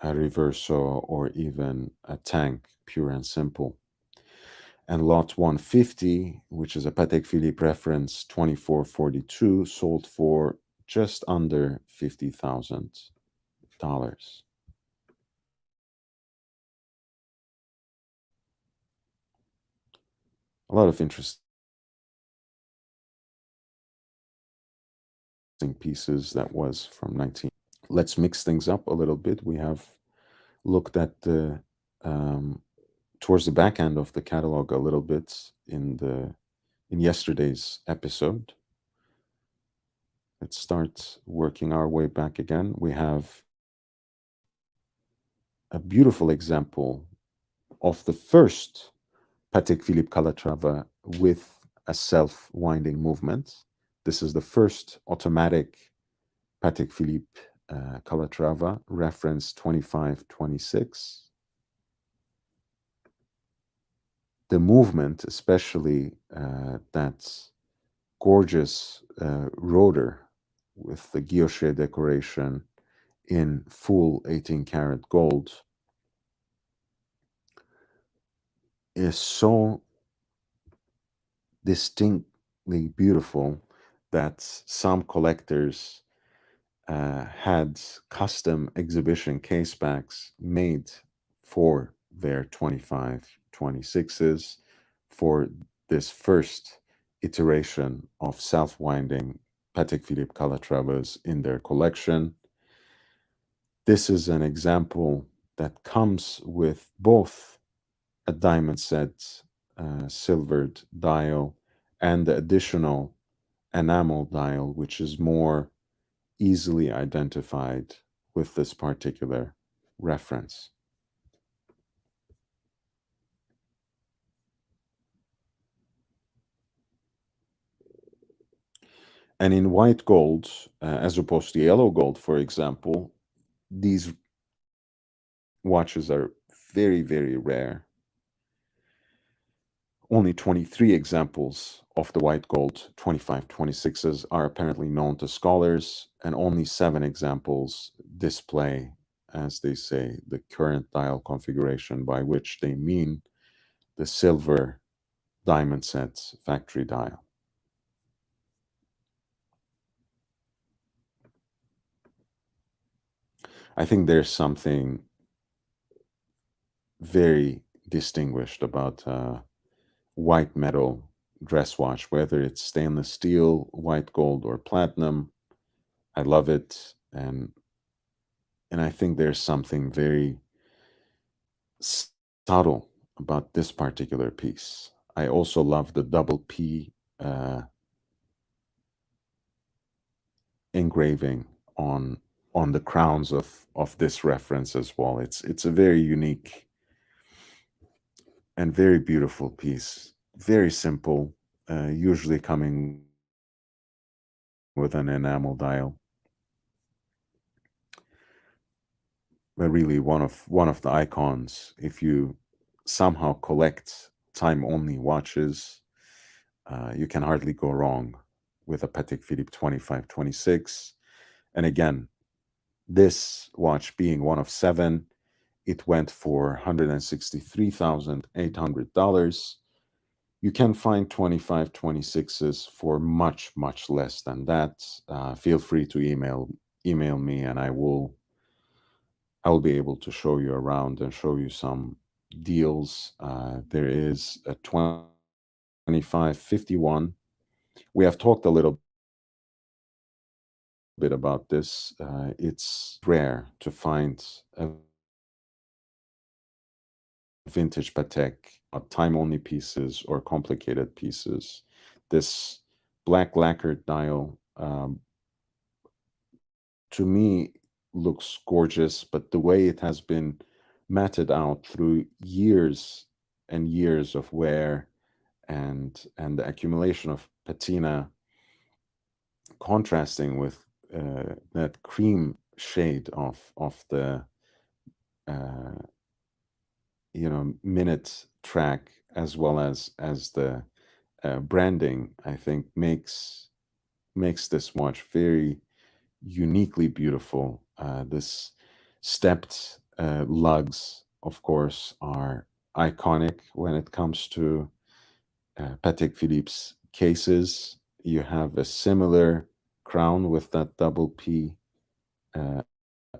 a reverso or even a tank pure and simple. And lot 150, which is a Patek Philippe reference 2442, sold for just under $50,000. A lot of interesting pieces that was from 19. Let's mix things up a little bit. We have looked at the towards the back end of the catalog a little bit in yesterday's episode. Let's start working our way back again. We have a beautiful example of the first Patek Philippe Calatrava with a self-winding movement. This is the first automatic Patek Philippe Calatrava, reference 2526. The movement, especially that gorgeous rotor with the guilloche decoration in full 18 karat gold, is so distinctly beautiful that some collectors had custom exhibition case backs made for their 2526s for this first iteration of self-winding Patek Philippe Calatravas in their collection. This is an example that comes with both a diamond set, silvered dial, and the additional enamel dial, which is more easily identified with this particular reference. And in white gold, as opposed to yellow gold, for example, these watches are very, very rare. Only 23 examples of the white gold 2526s are apparently known to scholars, and only 7 examples display, as they say, the current dial configuration, by which they mean the silver diamond set factory dial. I think there's something very distinguished about white metal dress watch, whether it's stainless steel, white gold, or platinum. I love it, and I think there's something very subtle about this particular piece. I also love the double P engraving on the crowns of this reference as well. It's a very unique and very beautiful piece. Very simple, usually coming with an enamel dial. But really one of the icons. If you somehow collect time only watches, you can hardly go wrong with a Patek Philippe 2526. And again, this watch being one of 7, it went for $163,800. You can find 2526s for much, much less than that. Feel free to email me, and I'll be able to show you around and show you some deals. There is a 2551. We have talked a little bit about this. It's rare to find a vintage Patek, time only pieces or complicated pieces. This black lacquered dial, to me, looks gorgeous, but the way it has been matted out through years and years of wear and the accumulation of patina contrasting with that cream shade of the uh, minute track, as well as the branding, I think makes this watch very uniquely beautiful. This stepped lugs, of course, are iconic when it comes to Patek Philippe's cases. You have a similar crown with that double P,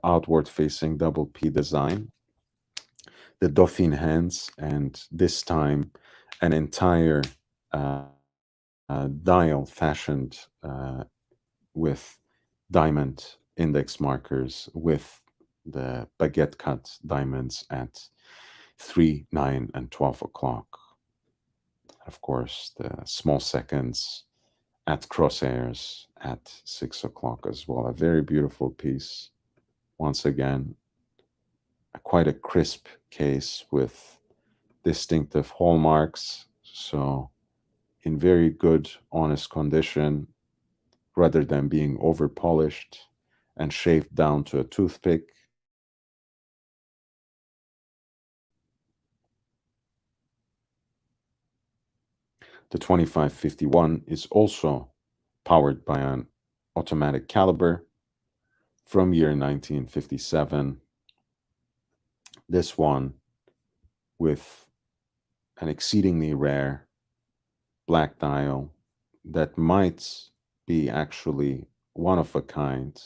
outward facing double P design, the Dauphine hands, and this time an entire uh, dial fashioned with diamond index markers with the baguette cut diamonds at 3, 9, and 12 o'clock. Of course, the small seconds at crosshairs at 6 o'clock as well. A very beautiful piece. Once again, quite a crisp case with distinctive hallmarks. So in very good, honest condition rather than being over polished and shaved down to a toothpick. The 2551 is also powered by an automatic caliber from year 1957. This one with an exceedingly rare black dial that might be actually one of a kind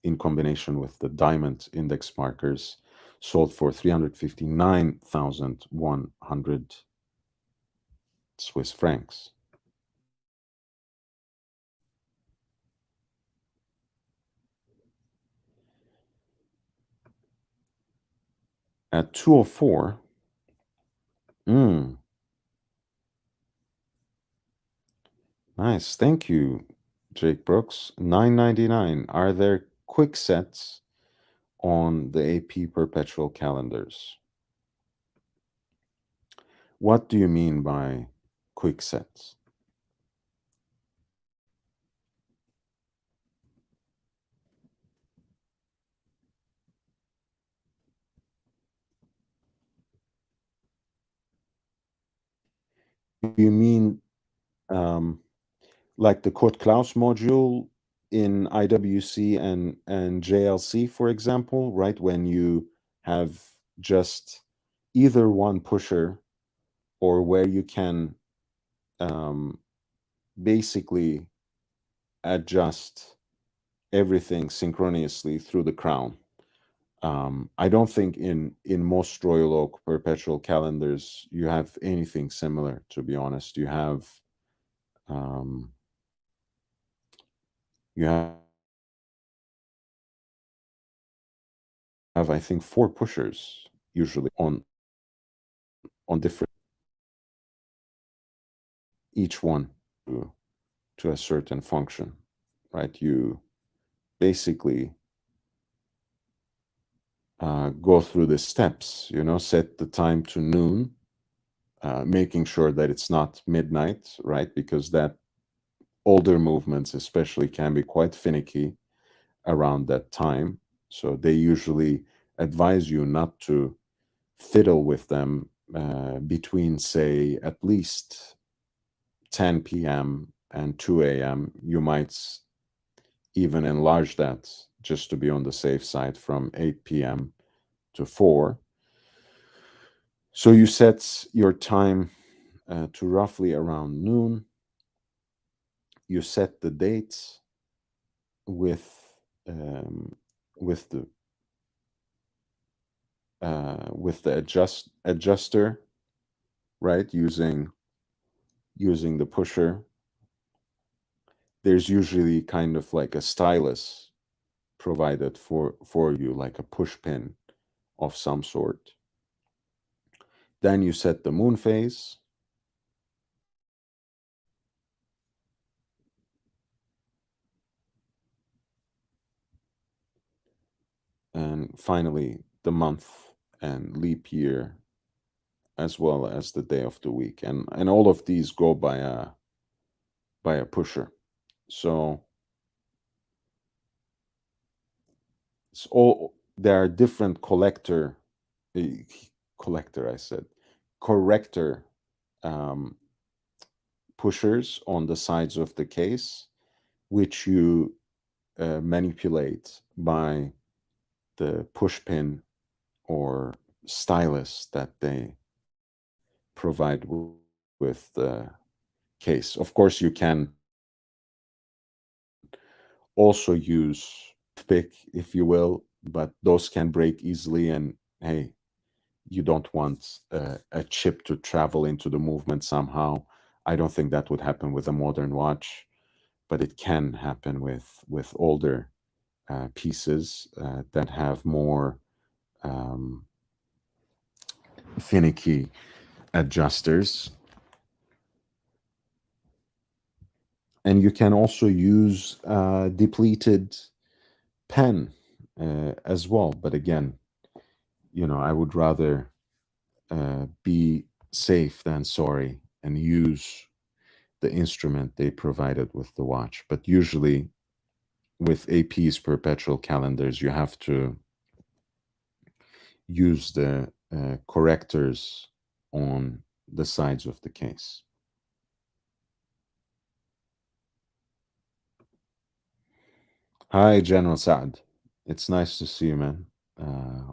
in combination with the diamond index markers, sold for 359,100 Swiss francs. At 204, mm, nice. Thank you, Jake Brooks. 999. Are there quick sets on the AP perpetual calendars? What do you mean by quick sets? You mean um, like the Kurt Klaus module in IWC and JLC, for example, right? When you have just either one pusher or where you can um, basically adjust everything synchronously through the crown. I don't think in most Royal Oak perpetual calendars you have anything similar. To be honest, um, you have I think four pushers usually on different each one to, to a certain function, right? You basically go through the steps, set the time to noon, making sure that it's not midnight, right? Because that older movements especially can be quite finicky around that time. So they usually advise you not to fiddle with them between, say, at least 10 p.m. and 2 a.m. You might even enlarge that just to be on the safe side from 8 p.m. to 4. So you set your time to roughly around noon. You set the dates with um, with the adjuster, right? Using the pusher. There's usually kind of like a stylus provided for you, like a push pin of some sort. Then you set the moon phase. And finally, the month and leap year, as well as the day of the week. And all of these go by a pusher. So it's all there are different eh, collector, I said, corrector um, pushers on the sides of the case, which you manipulate by the push pin or stylus that they provide with the case. Of course, you can also use pick, if you will, but those can break easily. And hey, you don't want a chip to travel into the movement somehow. I don't think that would happen with a modern watch, but it can happen with older pieces that have more um, finicky adjusters. And you can also use depleted pen as well. But again, I would rather be safe than sorry and use the instrument they provided with the watch. But usually with AP's perpetual calendars, you have to use the correctors on the sides of the case. Hi, General Saad. It's nice to see you, man.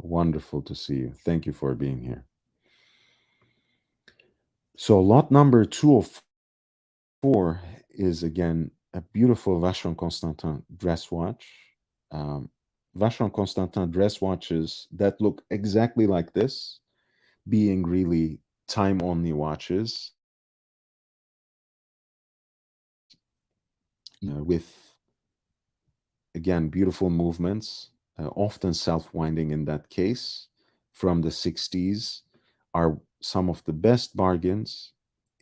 Wonderful to see you. Thank you for being here. So, lot number 204 is again a beautiful Vacheron Constantin dress watch. Um, Vacheron Constantin dress watches that look exactly like this, being really time only watches with, again, beautiful movements, often self winding in that case, from the 60s, are some of the best bargains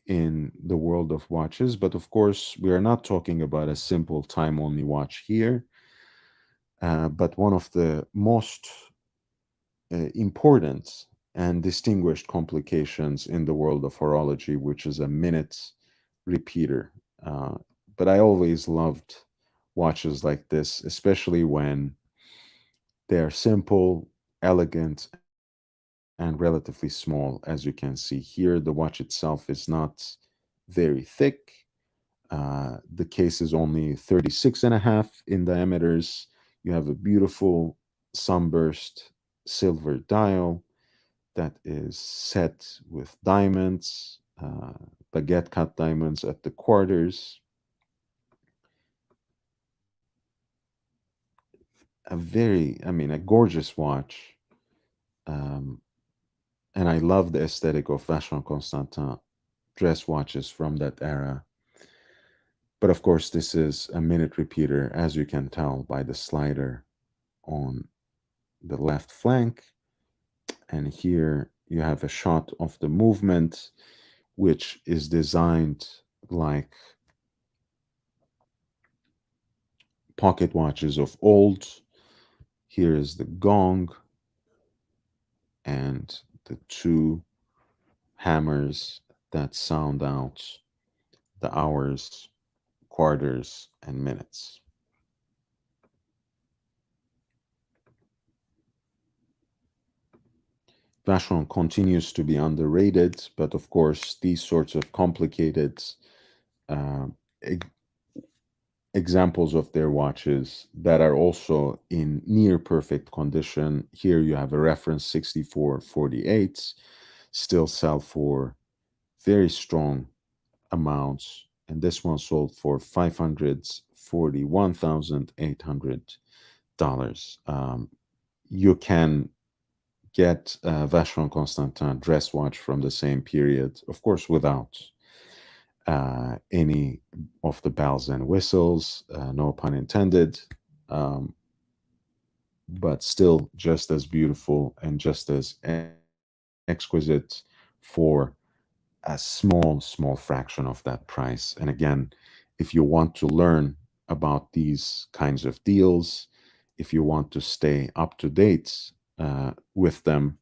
in the world of watches. But of course, we are not talking about a simple time only watch here, but one of the most important and distinguished complications in the world of horology, which is a minute repeater. Uh, but I always loved watches like this, especially when they are simple, elegant, and relatively small. As you can see here, the watch itself is not very thick. The case is only 36 and a half in diameters. You have a beautiful sunburst silver dial that is set with diamonds, baguette cut diamonds at the quarters. A gorgeous watch. Um, and I love the aesthetic of Vacheron Constantin dress watches from that era. But of course, this is a minute repeater, as you can tell by the slider on the left flank. And here you have a shot of the movement, which is designed like pocket watches of old. Here is the gong and the two hammers that sound out the hours, quarters, and minutes. Vacheron continues to be underrated, but of course, these sorts of complicated uh, e- examples of their watches that are also in near perfect condition. Here you have a reference 6448, still sell for very strong amounts, and this one sold for $541,800. You can get a Vacheron Constantin dress watch from the same period, of course, without any of the bells and whistles, no pun intended, um, but still just as beautiful and just as exquisite for a small fraction of that price. And again, if you want to learn about these kinds of deals, if you want to stay up to date with them,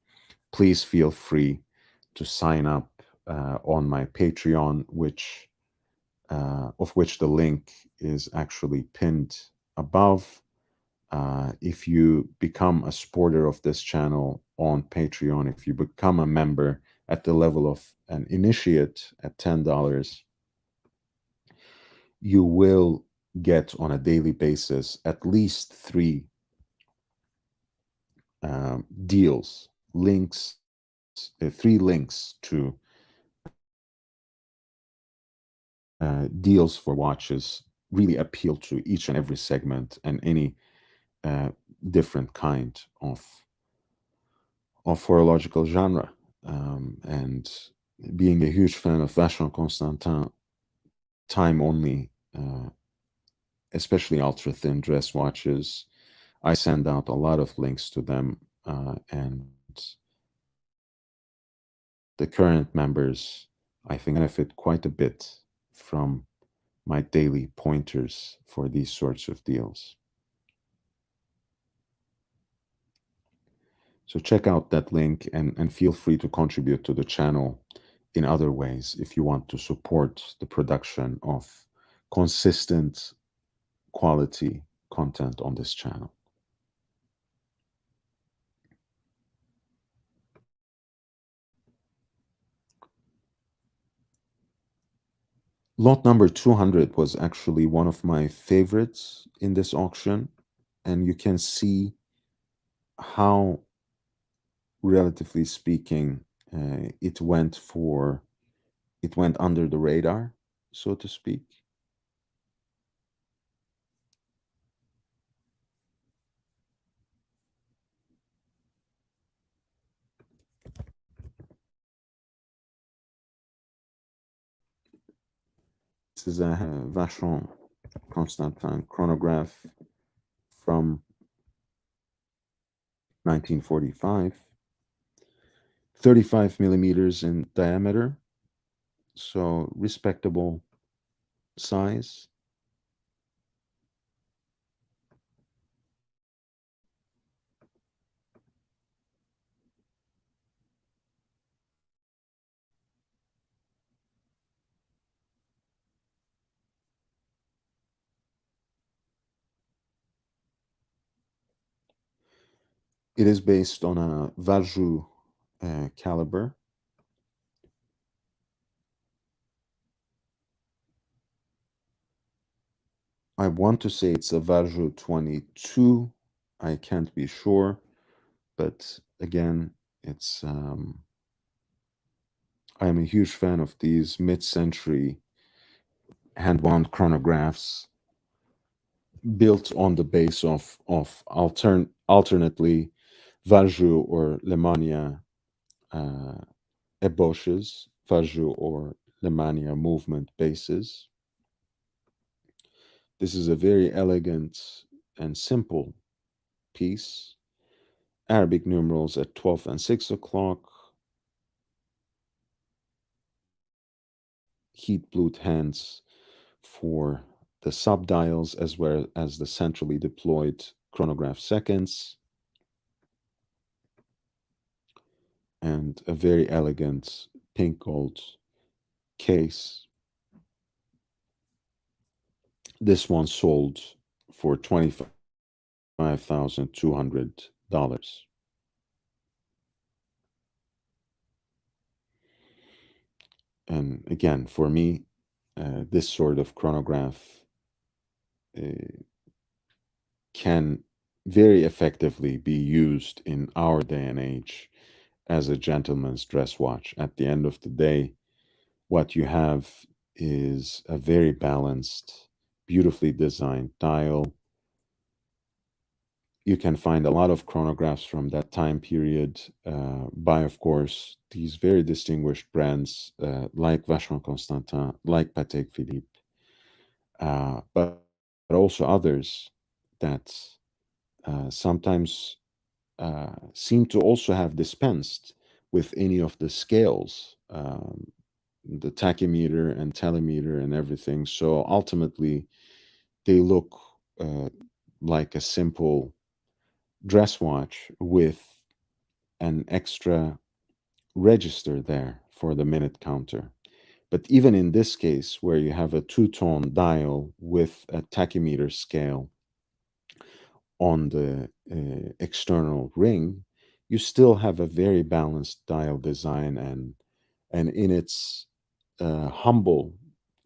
please feel free to sign up on my Patreon, of which the link is actually pinned above. If you become a supporter of this channel on Patreon, if you become a member at the level of an initiate at $10, you will get on a daily basis at least three deals, links, three links to deals for watches really appeal to each and every segment and any uh, different kind of horological genre. And being a huge fan of Vacheron Constantin, time only, especially ultra thin dress watches, I send out a lot of links to them. And the current members, I think, benefit quite a bit from my daily pointers for these sorts of deals. So check out that link and feel free to contribute to the channel in other ways if you want to support the production of consistent quality content on this channel. Lot number 200 was actually one of my favorites in this auction, and you can see how, relatively speaking, it went under the radar, so to speak. This is a Vacheron Constantin chronograph from 1945, 35 millimeters in diameter, so respectable size. It is based on a Valjoux caliber. I want to say it's a Valjoux 22. I can't be sure, but again, it's I'm a huge fan of these mid-century hand-wound chronographs built on the base of alternately Valjoux or Lemania ébauches, Valjoux or Lemania movement bases. This is a very elegant and simple piece. Arabic numerals at 12 and 6 o'clock. Heat blued hands for the subdials as well as the centrally deployed chronograph seconds. And a very elegant pink gold case. This one sold for $25,200. And again, for me, this sort of chronograph can very effectively be used in our day and age as a gentleman's dress watch. At the end of the day, what you have is a very balanced, beautifully designed dial. You can find a lot of chronographs from that time period by, of course, these very distinguished brands like Vacheron Constantin, like Patek Philippe, but also others that sometimes seem to also have dispensed with any of the scales, the tachymeter and telemeter and everything. So ultimately, they look like a simple dress watch with an extra register there for the minute counter. But even in this case, where you have a two-tone dial with a tachymeter scale on the external ring, you still have a very balanced dial design, and in its humble,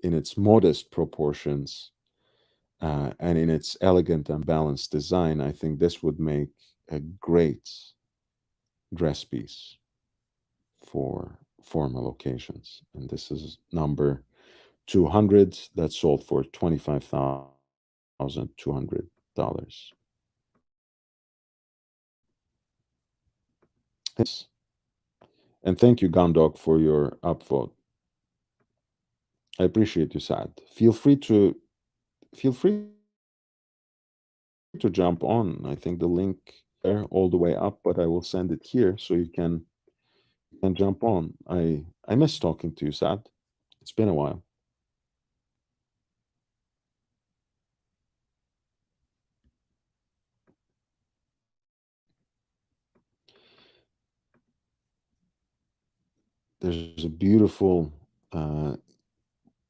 in its modest proportions, and in its elegant and balanced design, I think this would make a great dress piece for formal occasions. And this is number 200 that sold for $25,200. Yes. And thank you, Gandog, for your upvote. I appreciate you, Saad. Feel free to jump on. I think the link there all the way up, but I will send it here so you can jump on. I miss talking to you, Saad. It's been a while. there's a beautiful uh,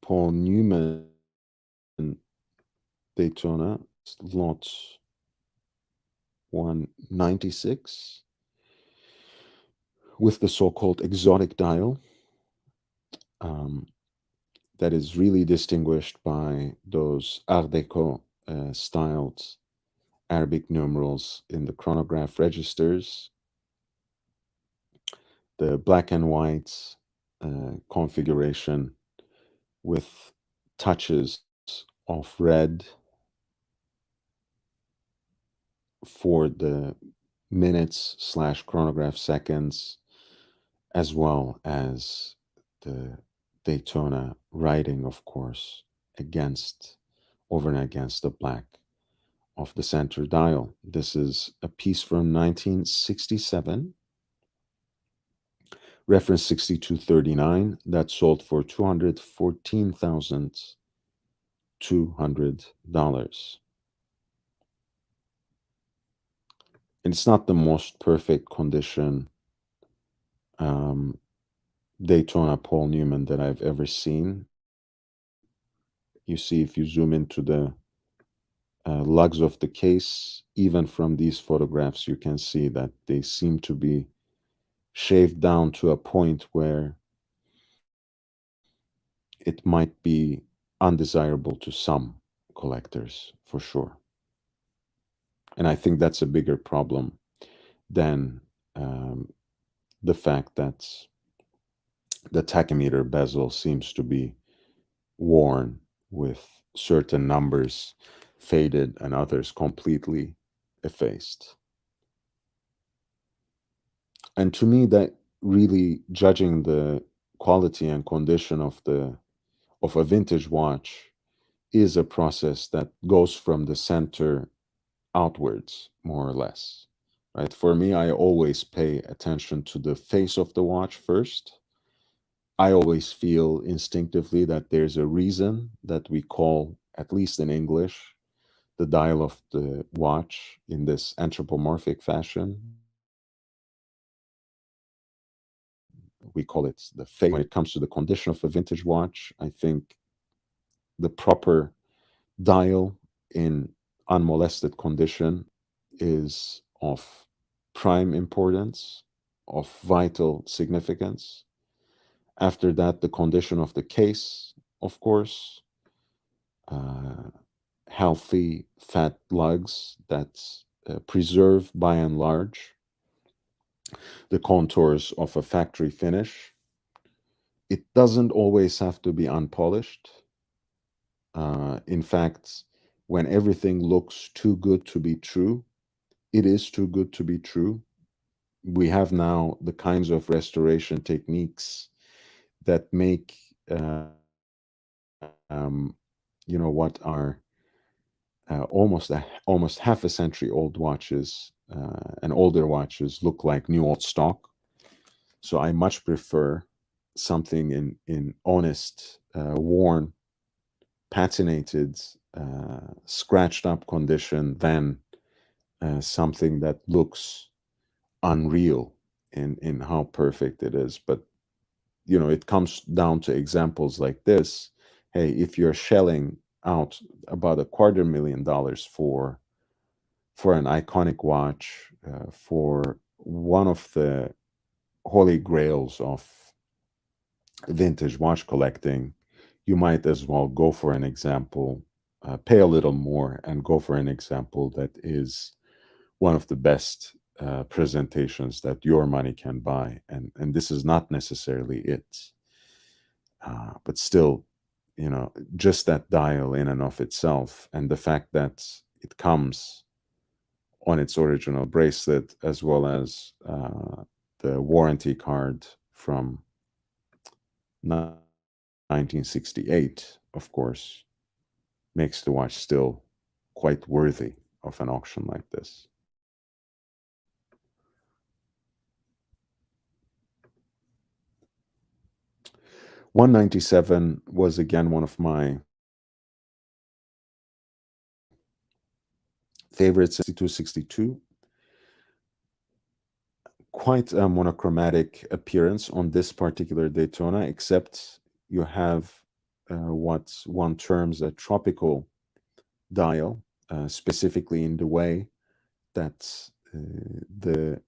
Paul Newman Daytona, lot 196, with the so-called exotic dial, um, that is really distinguished by those Art Deco styled Arabic numerals in the chronograph registers, the black and white configuration with touches of red for the minutes slash chronograph seconds, as well as the Daytona writing, of course, against over and against the black of the center dial. This is a piece from 1967, reference 6239, that sold for $214,200. And it's not the most perfect condition um, Daytona Paul Newman that I've ever seen. You see, if you zoom into the lugs of the case, even from these photographs, you can see that they seem to be shaved down to a point where it might be undesirable to some collectors for sure. And I think that's a bigger problem than the fact that the tachymeter bezel seems to be worn, with certain numbers faded and others completely effaced. And to me, that really judging the quality and condition of a vintage watch is a process that goes from the center outwards, more or less. Right? For me, I always pay attention to the face of the watch first. I always feel instinctively that there's a reason that we call, at least in English, the dial of the watch in this anthropomorphic fashion. We call it the face. When it comes to the condition of a vintage watch, I think the proper dial in unmolested condition is of prime importance, of vital significance. After that, the condition of the case, of course, uh, healthy fat lugs that preserve by and large the contours of a factory finish. It doesn't always have to be unpolished. In fact, when everything looks too good to be true, it is too good to be true. We have now the kinds of restoration techniques that make, what are almost half a century old watches and older watches look like new old stock. So I much prefer something in honest, worn, patinated, scratched up condition than something that looks unreal in how perfect it is. But it comes down to examples like this. Hey, if you're shelling out about $250,000 for an iconic watch, for one of the holy grails of vintage watch collecting, you might as well go for an example, pay a little more, and go for an example that is one of the best presentations that your money can buy. And this is not necessarily it, but still, just that dial in and of itself, and the fact that it comes on its original bracelet, as well as the warranty card from 1968, of course, makes the watch still quite worthy of an auction like this. 197 was again one of my favorites. 6262, quite a monochromatic appearance on this particular Daytona, except you have what one terms a tropical dial, specifically in the way that the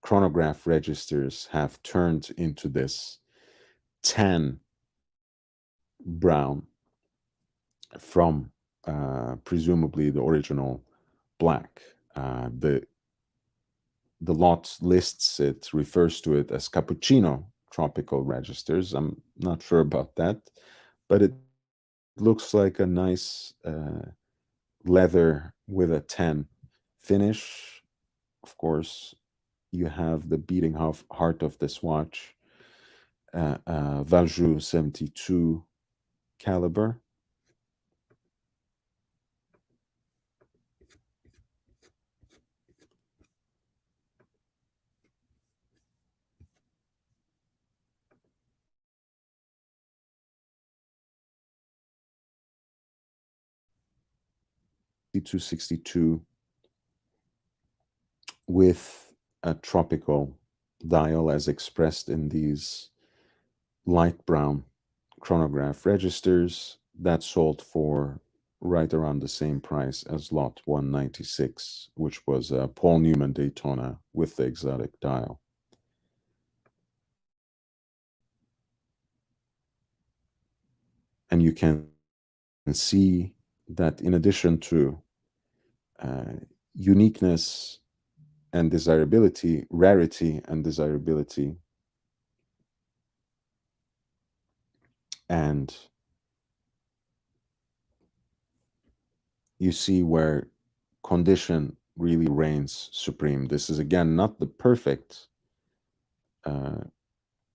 chronograph registers have turned into this tan brown from presumably the original black. The lot lists it, refers to it as cappuccino tropical registers. I'm not sure about that, but it looks like a nice leather with a tan finish. Of course, you have the beating heart of this watch, Valjoux 72 caliber. C262 with a tropical dial as expressed in these light brown chronograph registers that sold for right around the same price as lot 196, which was a Paul Newman Daytona with the exotic dial. And you can see that in addition to uniqueness and desirability, rarity and desirability, and you see where condition really reigns supreme. This is again not the perfect uh,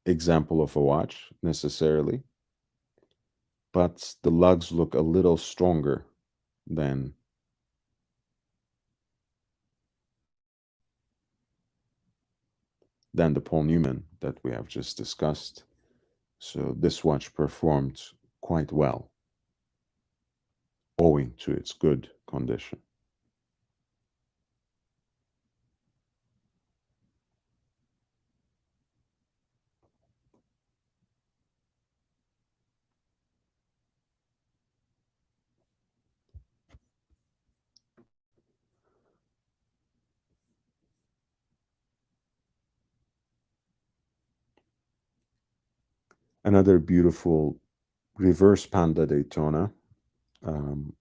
example of a watch necessarily, but the lugs look a little stronger than the Paul Newman that we have just discussed. So this watch performed quite well owing to its good condition. Another beautiful reverse Panda Daytona, um,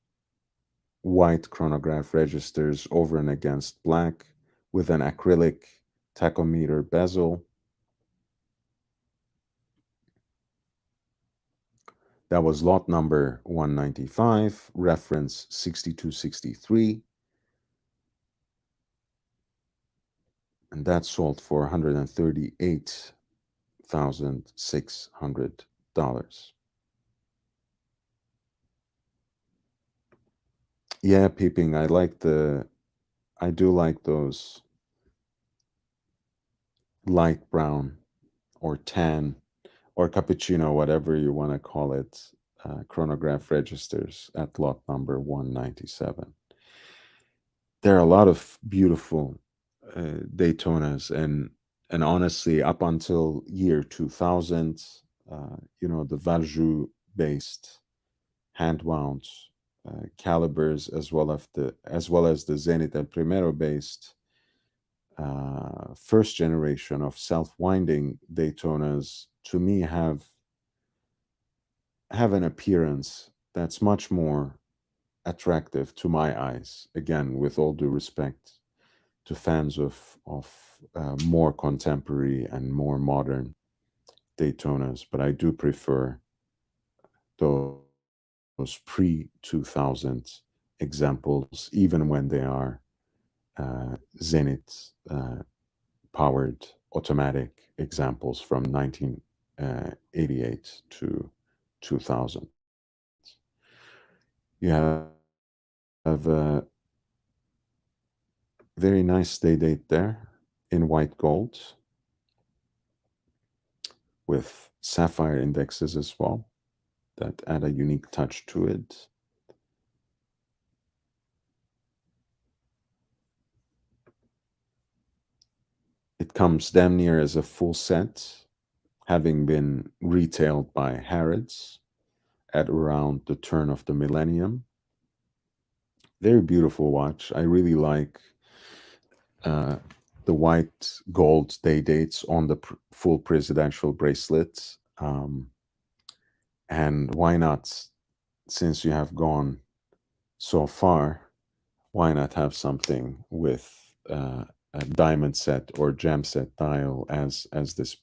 white chronograph registers over and against black with an acrylic tachometer bezel. That was lot number 195, reference 6263, and that sold for $138,600. Yeah, peeping. I do like those light brown or tan or cappuccino, whatever you want to call it, chronograph registers at lot number 197. There are a lot of beautiful Daytonas, and honestly, up until year 2000, the Valjoux based hand wound calibers, as well as the Zenit El Primero based first generation of self-winding Daytonas, to me have an appearance that's much more attractive to my eyes. Again, with all due respect to fans of more contemporary and more modern Daytonas, but I do prefer those pre 2000 examples, even when they are Zenit powered automatic examples from 1988 to 2000. You have a very nice day date there in white gold with sapphire indexes as well that add a unique touch to it. It comes damn near as a full set, having been retailed by Harrods at around the turn of the millennium. Very beautiful watch. I really like uh, the white gold day dates on the full presidential bracelet. And why not, since you have gone so far, why not have something with a diamond set or gem set dial as this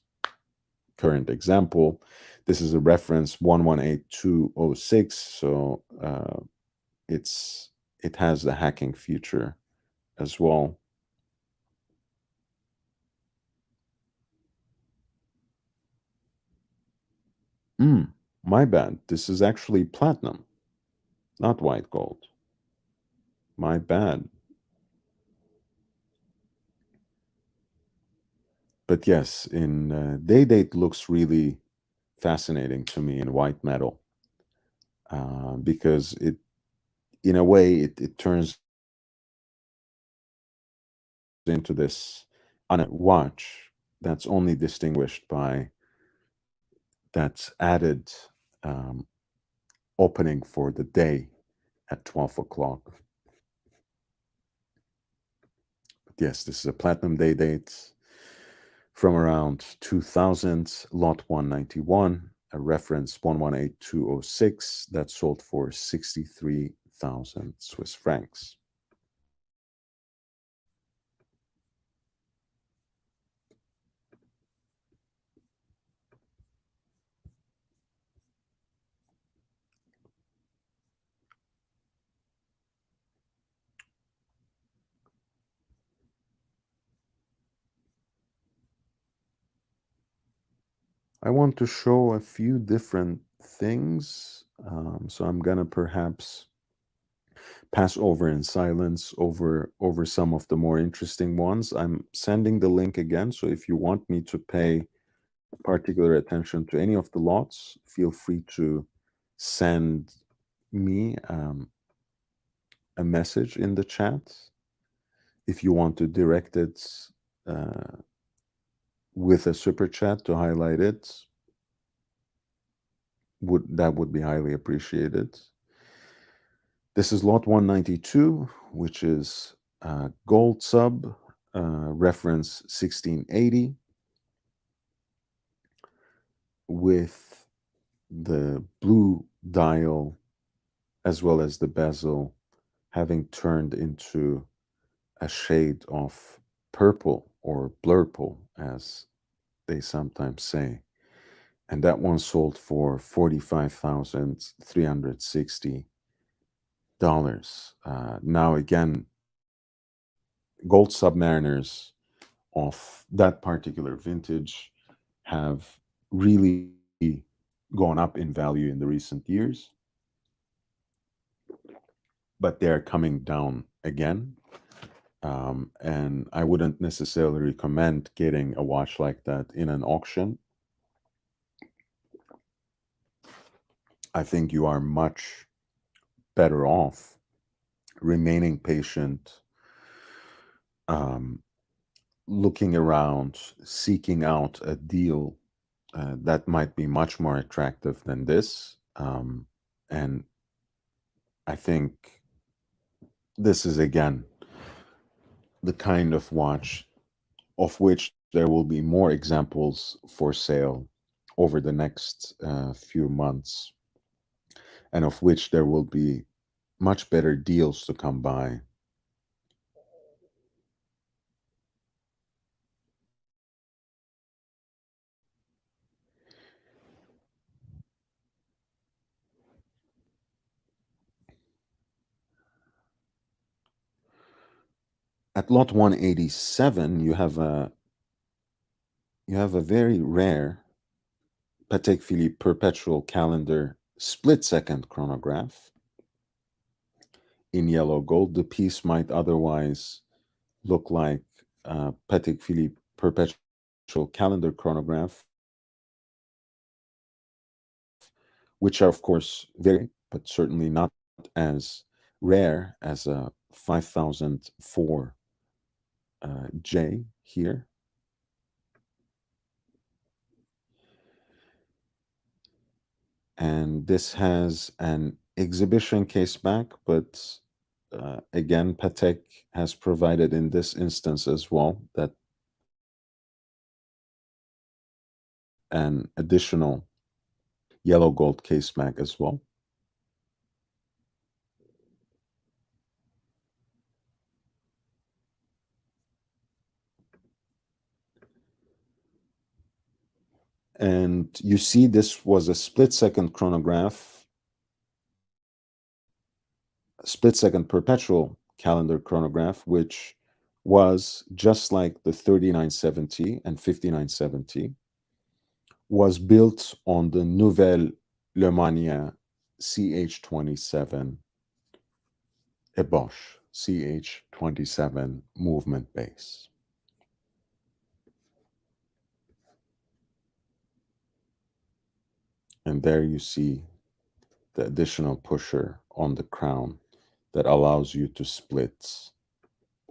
current example? This is a reference 118206, so it has the hacking feature as well. Mm, my bad. This is actually platinum, not white gold. My bad. But yes, in day date looks really fascinating to me in white metal because in a way, it turns into this on a watch that's only distinguished by that added um, opening for the day at 12 o'clock. But yes, this is a platinum day date from around 2000, lot 191, a reference 118206 that sold for 63,000 Swiss francs. I want to show a few different things, so I'm gonna perhaps pass over in silence over some of the more interesting ones. I'm sending the link again, so if you want me to pay particular attention to any of the lots, feel free to send me a message in the chat. If you want to direct it uh, with a super chat to highlight it, would be highly appreciated. This is lot 192, which is gold sub, reference 1680, with the blue dial as well as the bezel having turned into a shade of purple or blurple, as they sometimes say. And that one sold for $45,360. Now, again, gold submariners of that particular vintage have really gone up in value in the recent years, but they're coming down again. And I wouldn't necessarily recommend getting a watch like that in an auction. I think you are much better off remaining patient, um, looking around, seeking out a deal that might be much more attractive than this. And I think this is, again, the kind of watch of which there will be more examples for sale over the next few months, and of which there will be much better deals to come by. At lot 187, you have a very rare Patek Philippe perpetual calendar split second chronograph in yellow gold. The piece might otherwise look like Patek Philippe perpetual calendar chronograph, which are of course very, but certainly not as rare as a 5004 J here. And this has an exhibition case back, but again, Patek has provided in this instance as well that an additional yellow gold case back as well. And you see this was a split-second chronograph, split-second perpetual calendar chronograph, which was just like the 3970 and 5970, was built on the Nouvelle Lemania CH27, a Bosch CH27 movement base. And there you see the additional pusher on the crown that allows you to split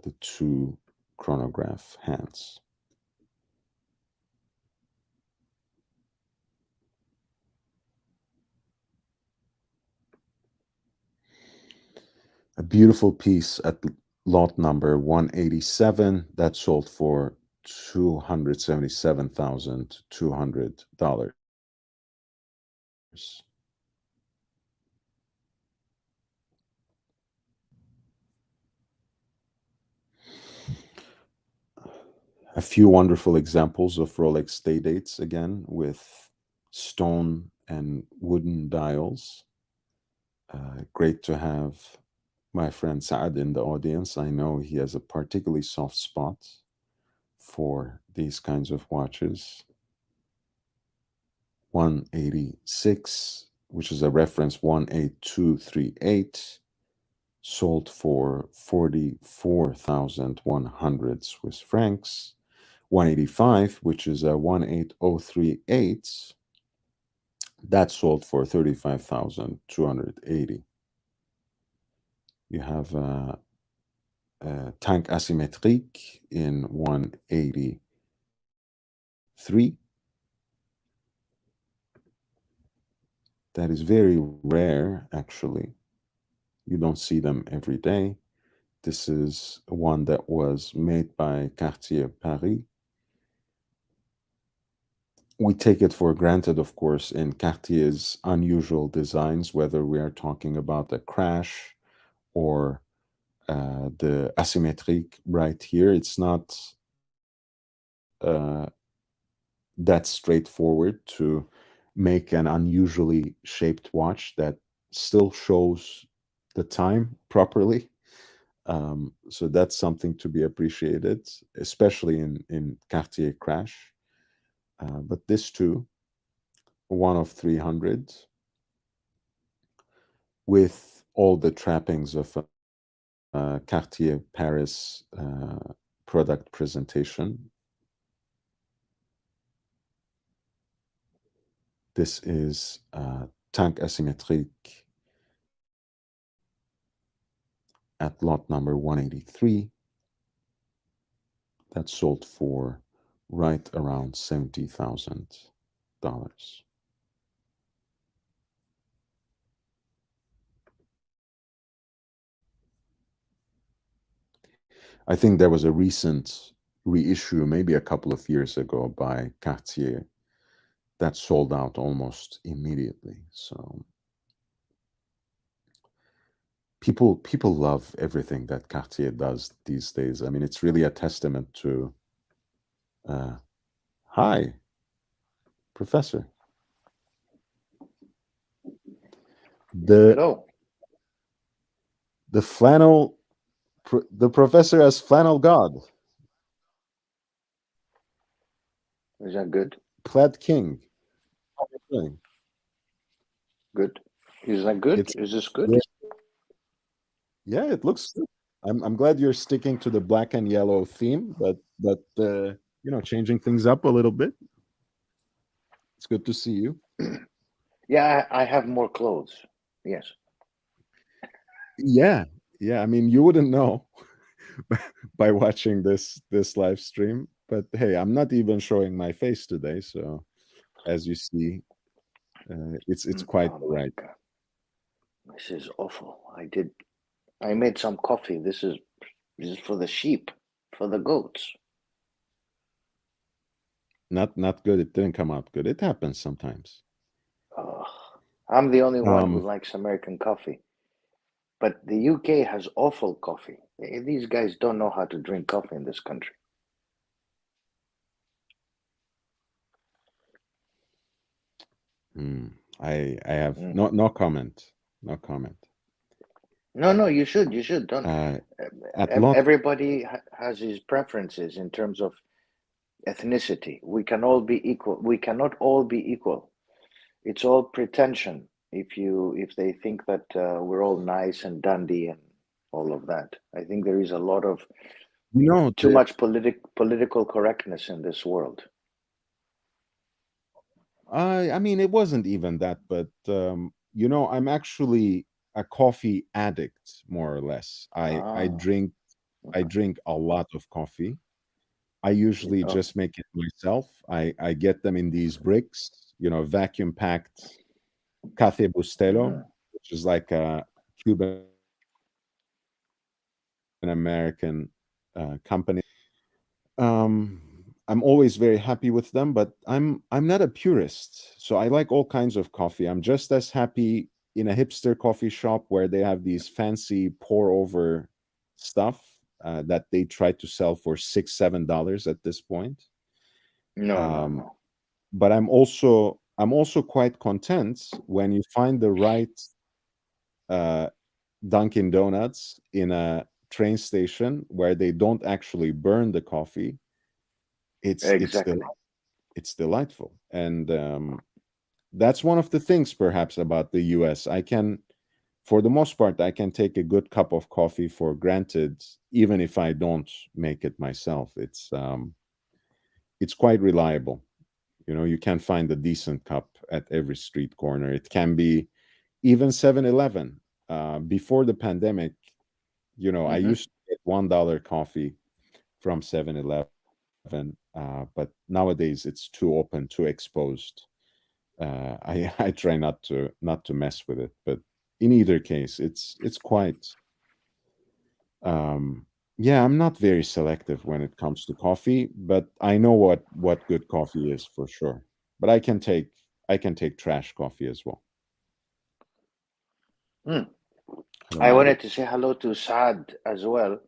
the two chronograph hands. A beautiful piece at lot number 187 that sold for $277,200. A few wonderful examples of Rolex day dates again with stone and wooden dials. Great to have my friend Saad in the audience. I know he has a particularly soft spot for these kinds of watches. 186, which is a reference 18238, sold for 44,100 Swiss francs. 185, which is a 18038, that sold for 35,280. You have a tank asymétrique in 183. That is very rare, actually. You don't see them every day. This is one that was made by Cartier Paris. We take it for granted, of course, in Cartier's unusual designs, whether we are talking about a crash or the asymmetric right here. It's not that straightforward to make an unusually shaped watch that still shows the time properly. So that's something to be appreciated, especially in Cartier crash. But this too, one of 300, with all the trappings of Cartier Paris product presentation. This is tank asymétrique at lot number 183. That sold for right around $70,000. I think there was a recent reissue, maybe a couple of years ago, by Cartier that sold out almost immediately. So people love everything that Cartier does these days. I mean, it's really a testament to hi, professor. The Hello. the flannel the professor as flannel god, Is that good? plaid king. How are you doing? Good. Is that good? It's Is this good? yeah, yeah, it looks good. I'm glad you're sticking to the black and yellow theme, but changing things up a little bit. It's good to see you. Yeah, I have more clothes. Yes. Yeah, yeah. I mean, you wouldn't know by watching this live stream, but hey, I'm not even showing my face today, so as you see, It's quite Oh all my right. God, this is awful. I made some coffee. This is for the sheep, for the goats. Not good. It didn't come out good. It happens sometimes. Oh, I'm the only one who Um, likes American coffee. But the UK has awful coffee. These guys don't know how to drink coffee in this country. hmm, I have Mm. no comment. No comment. No, no, you should. You should. Don't. Uh, at lot. Everybody has his preferences in terms of ethnicity. We can all be equal. We cannot all be equal. It's all pretension. If they think that we're all nice and dandy and all of that, I think there is a lot of too The much political correctness in this world. I mean, it wasn't even that, but I'm actually a coffee addict, more or less. Ah, I okay. drink a lot of coffee. I usually Oh, just make it myself. I get them in these bricks, vacuum packed Cafe Bustelo, mm, which is like a Cuban American company. I'm always very happy with them, but I'm not a purist. So I like all kinds of coffee. I'm just as happy in a hipster coffee shop where they have these fancy pour over stuff that they try to sell for $6, $7 at this point. no, no, Um, no. but I'm also quite content when you find the right uh, Dunkin' Donuts in a train station where they don't actually burn the coffee. It's Exactly. it's delightful, and that's one of the things perhaps about the US. For the most part, I can take a good cup of coffee for granted, even if I don't make it myself. It's quite reliable. You can find a decent cup at every street corner. It can be even 7-Eleven. Before the pandemic, I Hmm. used to get $1 coffee from 7-Eleven, but nowadays it's too open, too exposed. I I try not to mess with it, but in either case, it's quite. Um, yeah, I'm not very selective when it comes to coffee, but I know what good coffee is for sure. But I can take trash coffee as well. Mm. I don't I mind it. wanted to say hello to Saad as well.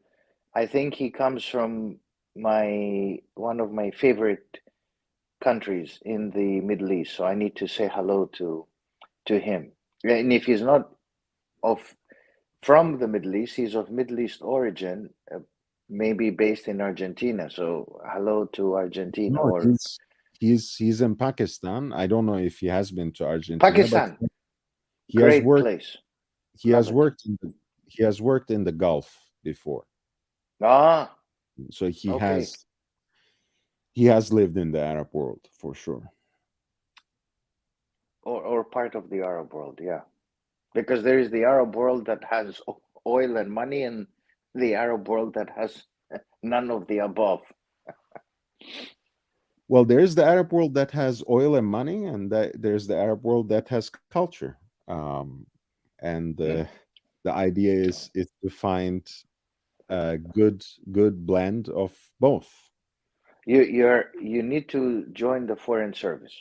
I think he comes from my one of my favorite countries in the Middle East, so I need to say hello to him. And if he's not of from the Middle East, he's of Middle East origin, maybe based in Argentina. So hello to Argentina No, or he's in Pakistan. I don't know if he has been to Argentina, but Pakistan. he has Great worked place. he Love has it. worked in the Gulf before. Ah, So okay. he has lived in the Arab world for sure. Or part of the Arab world, yeah. Because there is the Arab world that has oil and money, and the Arab world that has none of the above. Well, there's the Arab world that has oil and money, and there's the Arab world that has culture. Um, and Mm. the idea is to find a good blend of both. You need to join the foreign service.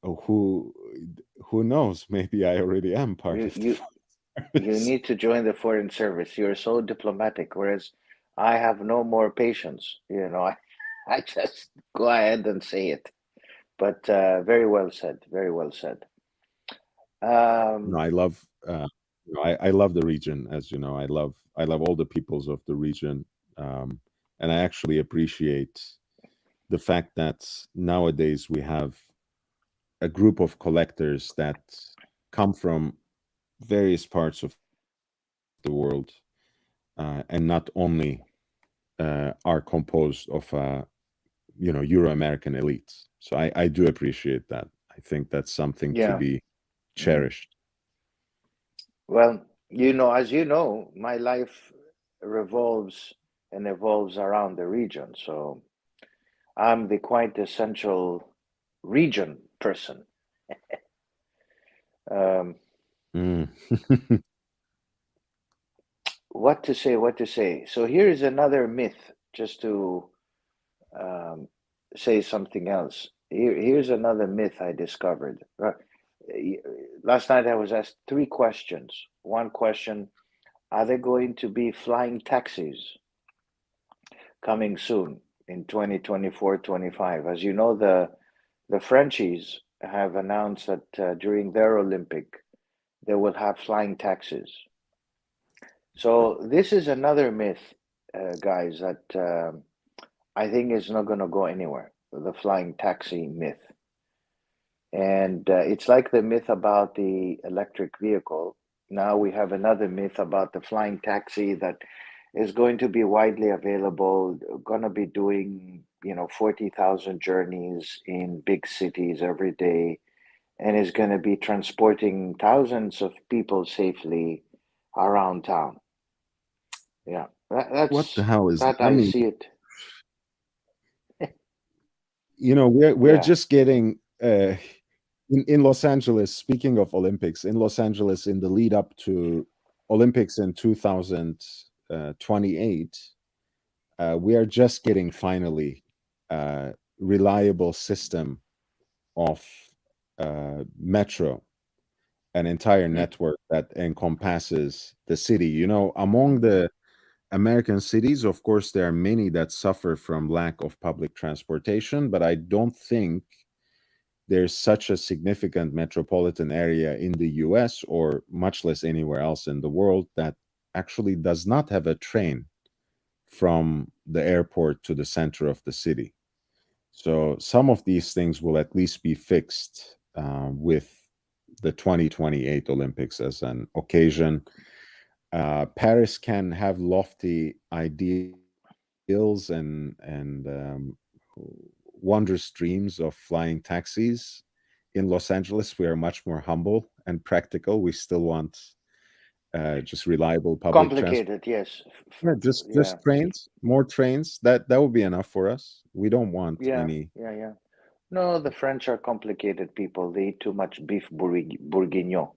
Oh, who knows? Maybe I already am part You of the you you service. need to join the foreign service. You're so diplomatic, whereas I have no more patience. I just go ahead and say it. But very well said. Very well said. No, Um, I love I love the region, as you know. I love all the peoples of the region, and I actually appreciate the fact that nowadays we have a group of collectors that come from various parts of the world, and not only are composed of Euro-American elites. So I do appreciate that. I think that's something to yeah. be Mhm. cherished. Well, as you know, my life revolves and evolves around the region. So I'm the quintessential region person. Um, Mm. what to say? What to say? So here is another myth, just to um, say something else. Here's another myth I discovered. Last night I was asked three questions. One question: are there going to be flying taxis coming soon in 2024-25? As you know, the Frenchies have announced that during their Olympic, they will have flying taxis. So this is another myth, guys, that I think is not going to go anywhere. The flying taxi myth, and it's like the myth about the electric vehicle. Now we have another myth about the flying taxi that is going to be widely available, going to be doing, 40,000 journeys in big cities every day, and is going to be transporting thousands of people safely around town. Yeah, What the that's hell is? that I I mean, see it. we're Yeah. just getting in Los Angeles. Speaking of Olympics, in Los Angeles, in the lead up to Olympics in 2028, we are just getting finally reliable system of metro, an entire Mm. network that encompasses the city. Among the American cities, of course, there are many that suffer from lack of public transportation, but I don't think there's such a significant metropolitan area in the US or much less anywhere else in the world that actually does not have a train from the airport to the center of the city. So some of these things will at least be fixed with the 2028 Olympics as an occasion. Paris can have lofty ideals and wondrous dreams of flying taxis. In Los Angeles, we are much more humble and practical. We still want just reliable public transport. Complicated, yes. Yeah, just Yeah, trains, more trains. That would be enough for us. We don't want yeah, any. yeah, yeah. No, the French are complicated people. They eat too much beef bourguignon,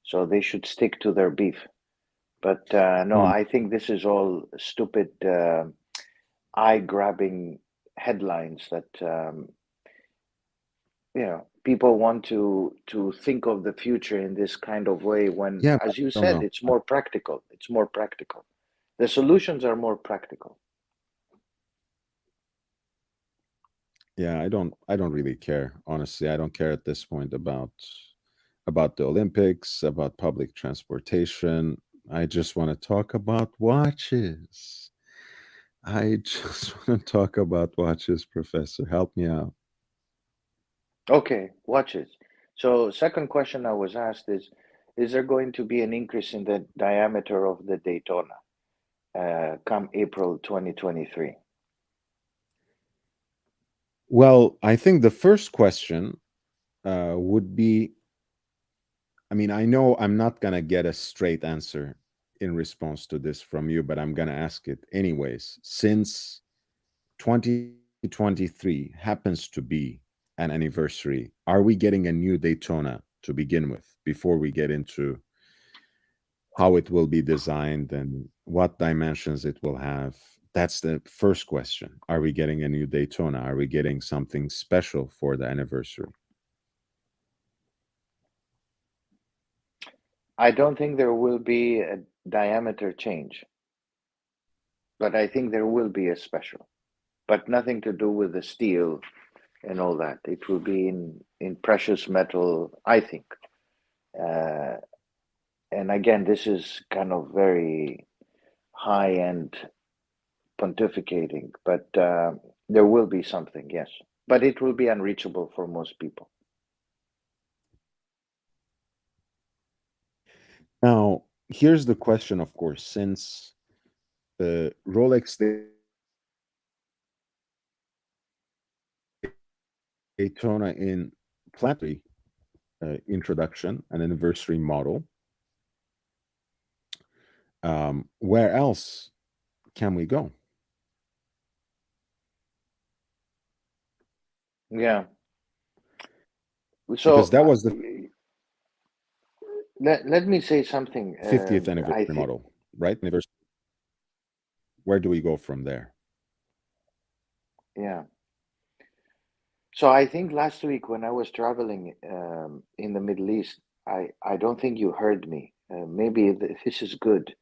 so they should stick to their beef. But no, Hmm. I think this is all stupid, eye-grabbing headlines that people want to think of the future in this kind of way. When, Yeah, but as you I don't said, know. it's more practical. It's more practical. The solutions are more practical. Yeah, I don't really care. Honestly, I don't care at this point about the Olympics, about public transportation. I just want to talk about watches. I just want to talk about watches, Professor. Help me out. Okay, watch it. So, second question I was asked is there going to be an increase in the diameter of the Daytona come April 2023? Well, I think the first question would be, I mean, I know I'm not going to get a straight answer in response to this from you, but I'm going to ask it anyways. Since 2023 happens to be an anniversary, are we getting a new Daytona to begin with before we get into how it will be designed and what dimensions it will have? That's the first question. Are we getting a new Daytona? Are we getting something special for the anniversary? I don't think there will be a diameter change, but I think there will be a special, but nothing to do with the steel and all that. It will be in precious metal, I think. Uh, and again, this is kind of very high end pontificating, but there will be something, yes. But it will be unreachable for most people. Now, here's the question, of course, since the Rolex Daytona in Platinum introduction, an anniversary model, where else can we go? Yeah. Because So that was the let me say something. 50th I anniversary think, model, right? Where do we go from there? yeah. So I think last week when I was traveling in the Middle East, I don't think you heard me. Maybe this is good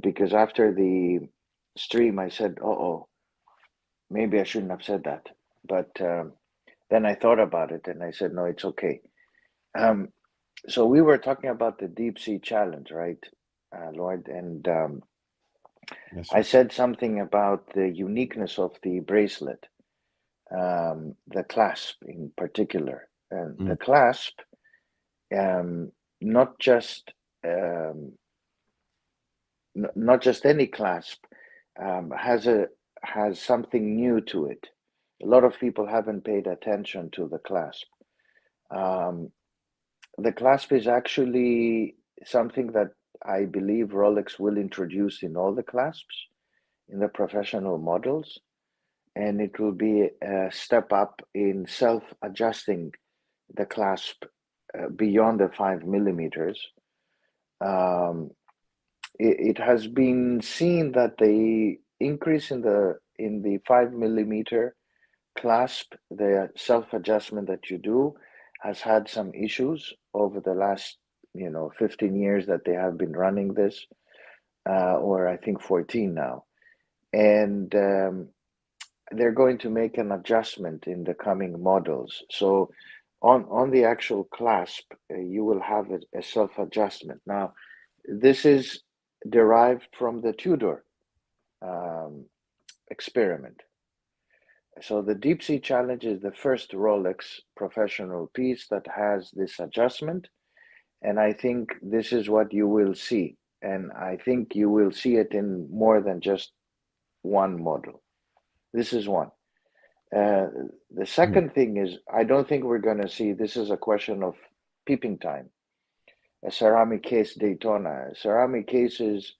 because after the stream, I said, "Oh, maybe I shouldn't have said that." But then I thought about it and I said, "No, it's okay." Um, so we were talking about the deep sea challenge, right, Lloyd? And Yes, I sir. said something about the uniqueness of the bracelet, the clasp in particular. And Mm. the clasp, um, not just um, not just any clasp, has something new to it. A lot of people haven't paid attention to the clasp. Um, the clasp is actually something that I believe Rolex will introduce in all the clasps in the professional models, and it will be a step up in self-adjusting the clasp beyond the 5 millimeters. Um, it has been seen that the increase in the 5 millimeter clasp, the self-adjustment that you do, has had some issues over the last 15 years that they have been running this, or I think 14 now. And they're going to make an adjustment in the coming models. So on the actual clasp, you will have a self-adjustment. Now, this is derived from the Tudor um, experiment. So the Deep Sea Challenge is the first Rolex professional piece that has this adjustment, and I think this is what you will see. And I think you will see it in more than just one model. This is one. Uh, the Mm. second thing is, I don't think we're going to see, this is a question of peeping time, a ceramic case Daytona. Ceramic cases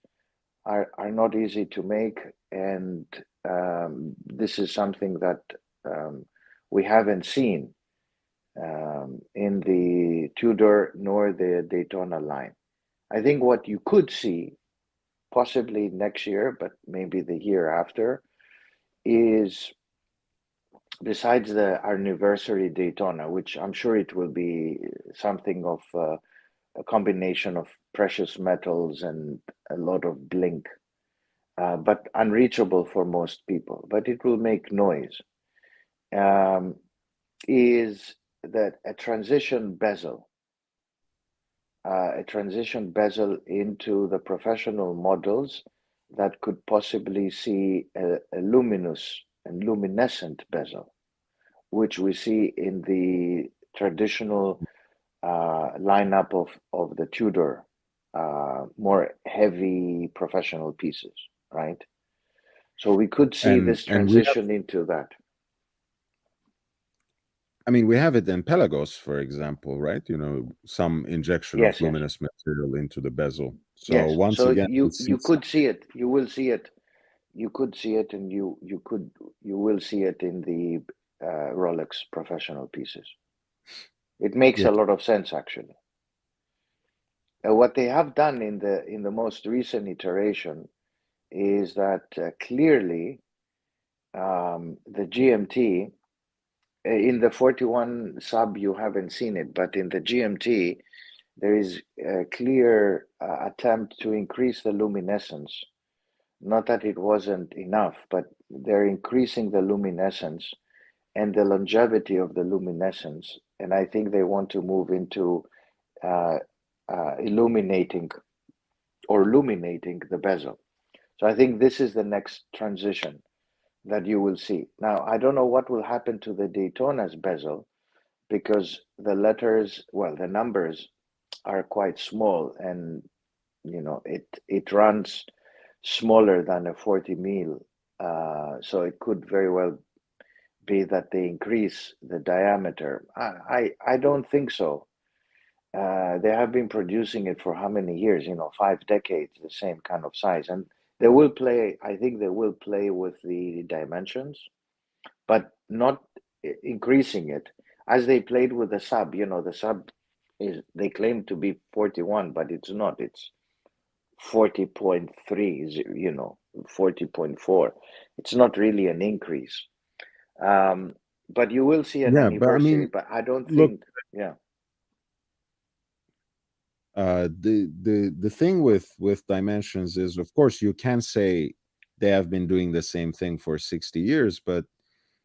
are not easy to make, and this is something that um, we haven't seen in the Tudor nor the Daytona line. I think what you could see, possibly next year, but maybe the year after, is besides the anniversary Daytona, which I'm sure it will be something of a combination of precious metals and a lot of blink, but unreachable for most people, but it will make noise, um, is that a transition bezel into the professional models that could possibly see a luminous and luminescent bezel, which we see in the traditional lineup of the Tudor, more heavy professional pieces, right? So we could see this And we have, transition into that. I mean, we have it in Pelagos, for example, right? Some injection of Yes, yes, luminous material into the bezel. So yes. once So again, we see you could see it. You will see it. You could see it, and you will see it in the Rolex professional pieces. It makes yeah, a lot of sense, actually. What they have done in the most recent iteration is that clearly the GMT in the 41 sub you haven't seen it, but in the GMT there is a clear attempt to increase the luminescence. Not that it wasn't enough, but they're increasing the luminescence and the longevity of the luminescence. And I think they want to move into uh, illuminating or illuminating the bezel. So I think this is the next transition that you will see. Now, I don't know what will happen to the Daytona's bezel because the letters, well, the numbers are quite small, and it runs smaller than a 40 mil. So it could very well be that they increase the diameter. I don't think so. They have been producing it for how many years? 5 decades, the same kind of size. And they will play, I think they will play with the dimensions, but not increasing it. as they played with the sub. The sub is, they claim to be 41, but it's not. It's 40.3, 40.4. It's not really an increase. Um, but you will see an Yeah, but I anniversary, mean, but I don't look, think, yeah. the thing with dimensions is, of course, you can say they have been doing the same thing for 60 years, but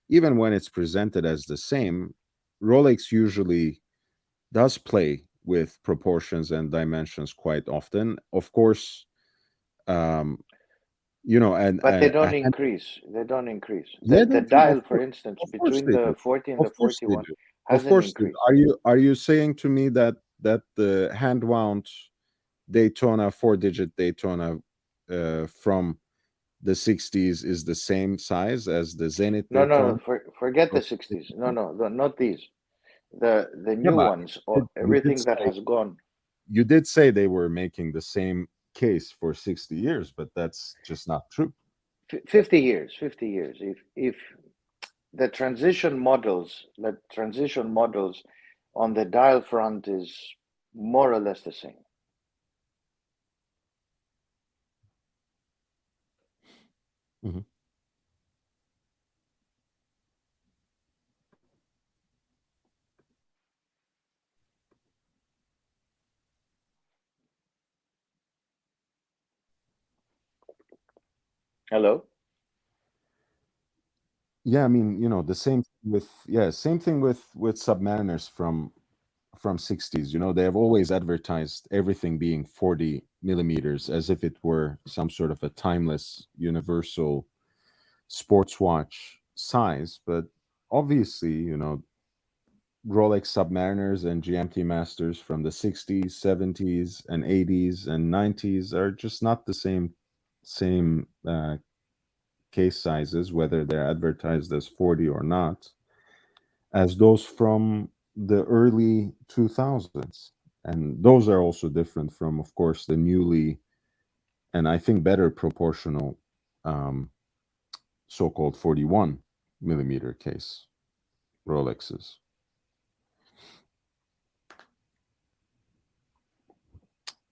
even when it's presented as the same, Rolex usually does play with proportions and dimensions quite often. Of course, um, and But they don't increase. They don't increase. yeah, The they do. dial, for instance, Of course between they the do. 40 and Of the course they 41 do. Of hasn't course they do. increased. Are you saying to me that the hand wound Daytona 4-digit Daytona from the 60s is the same size as the Zenith No, no, Daytona no, forget the of 60s. No, 62? no, not these. The Yeah, new but ones, or you did everything that say has gone. they were making the same case for 60 years, but that's just not true. 50 years, 50 years. If the transition models on the dial front is more or less the same. Mhm. Hello? Yeah, I mean, the same with yeah, same thing with Submariners from 60s. They have always advertised everything being 40 millimeters as if it were some sort of a timeless universal sports watch size. But obviously, Rolex Submariners and GMT Masters from the 60s, 70s, and 80s and 90s are just not the same case sizes, whether they're advertised as 40 or not, as those from the early 2000s. And those are also different from, of course, the newly and I think better proportional um, so-called 41 millimeter case Rolexes.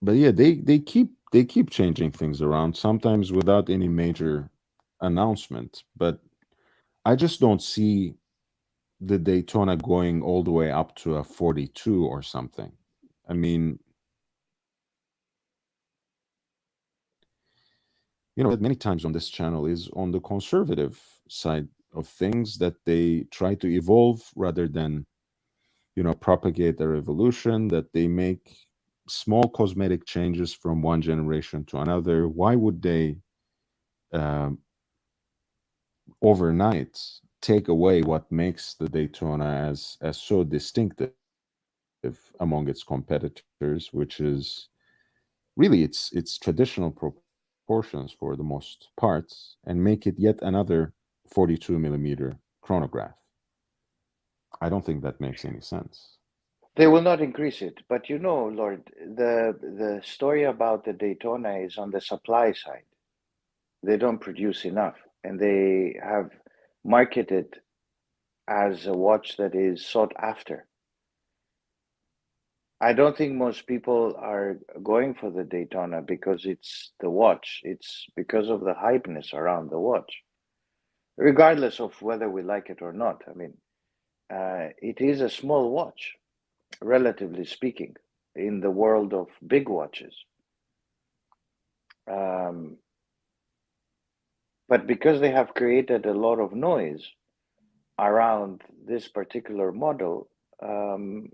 But yeah, they keep changing things around, sometimes without any major announcement. But I just don't see the Daytona going all the way up to a 42 or something. I mean, what I've said many times on this channel is on the conservative side of things, that they try to evolve rather than, propagate a revolution, that they make small cosmetic changes from one generation to another. Why would they um, overnight take away what makes the Daytona as so distinctive among its competitors, which is really its traditional proportions for the most parts, and make it yet another 42 millimeter chronograph? I don't think that makes any sense. They will not increase it, but Lord, the story about the Daytona is on the supply side. They don't produce enough, and they have marketed as a watch that is sought after. I don't think most people are going for the Daytona because it's the watch. It's because of the hypeness around the watch, regardless of whether we like it or not. I mean, it is a small watch, relatively speaking, in the world of big watches. Um, but because they have created a lot of noise around this particular model, um,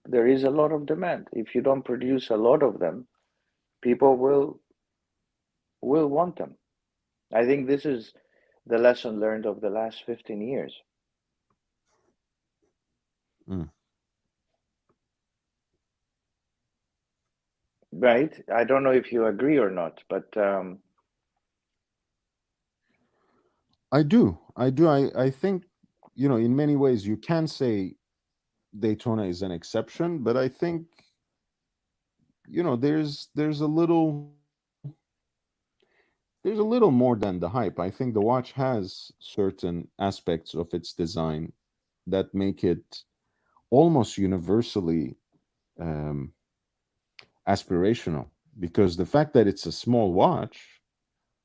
there is a lot of demand. If you don't produce a lot of them, people will want them. I think this is the lesson learned of the last 15 years, Mm. right? I don't know if you agree or not, but I do. I think, in many ways you can say Daytona is an exception, but I think, there's a little more than the hype. I think the watch has certain aspects of its design that make it almost universally um, aspirational, because the fact that it's a small watch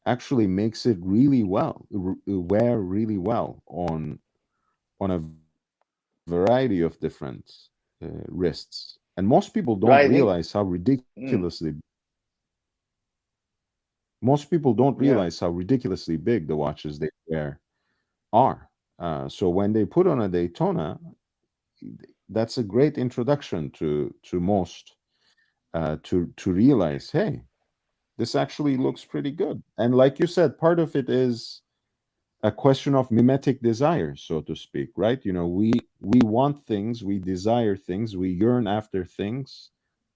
actually makes it really well wear really well on a variety of different wrists. And most people don't Well, realize I how think, ridiculously mm, yeah. big the watches they wear are. So when they put on a Daytona, that's a great introduction to most to realize, hey, this actually looks pretty good. And like you said, part of it is a question of mimetic desire, so to speak, right? We want things, we desire things, we yearn after things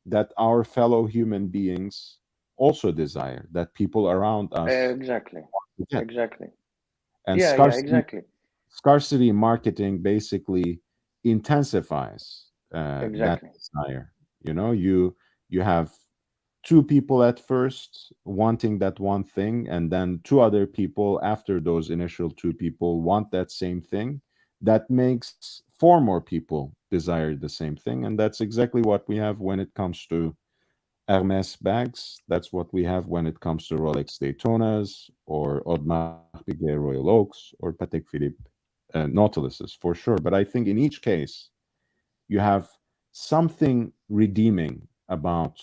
that our fellow human beings also desire, that people around us Exactly. get. Exactly. And Yeah, yeah, exactly. scarcity marketing basically intensifies that Exactly. desire. You have two people at first wanting that one thing, and then two other people after those initial two people want that same thing. That makes four more people desire the same thing, and that's exactly what we have when it comes to Hermes bags. That's what we have when it comes to Rolex Daytonas or Audemars Piguet Royal Oaks or Patek Philippe Nautiluses, for sure. But I think in each case, you have something redeeming about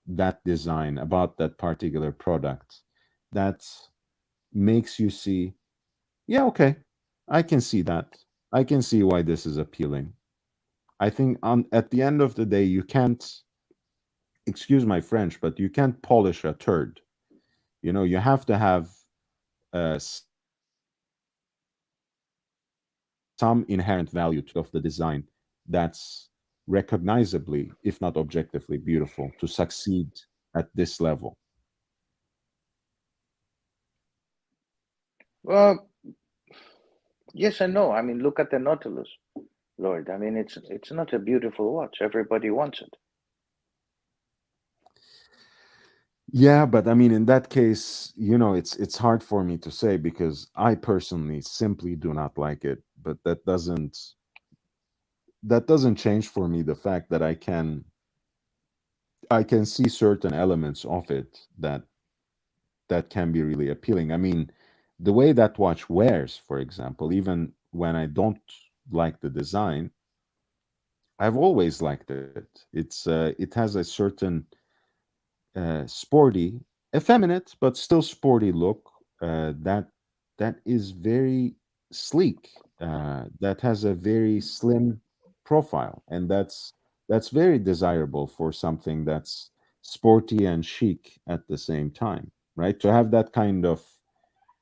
that design, about that particular product that makes you see, yeah, okay, I can see that. I can see why this is appealing. I think at the end of the day, you can't, excuse my French, but you can't polish a turd. You have to have some inherent value to the design that's recognizably, if not objectively, beautiful to succeed at this level. Well, yes and no. I mean, look at the Nautilus, Lord. I mean, it's not a beautiful watch. Everybody wants it. Yeah, but I mean, in that case, it's hard for me to say because I personally simply do not like it. But that doesn't change for me the fact that I can see certain elements of it that can be really appealing. I mean, the way that watch wears, for example, even when I don't like the design, I've always liked it. It has a certain sporty, effeminate, but still sporty look that is very sleek. That has a very slim profile, and that's very desirable for something that's sporty and chic at the same time, right? To have that kind of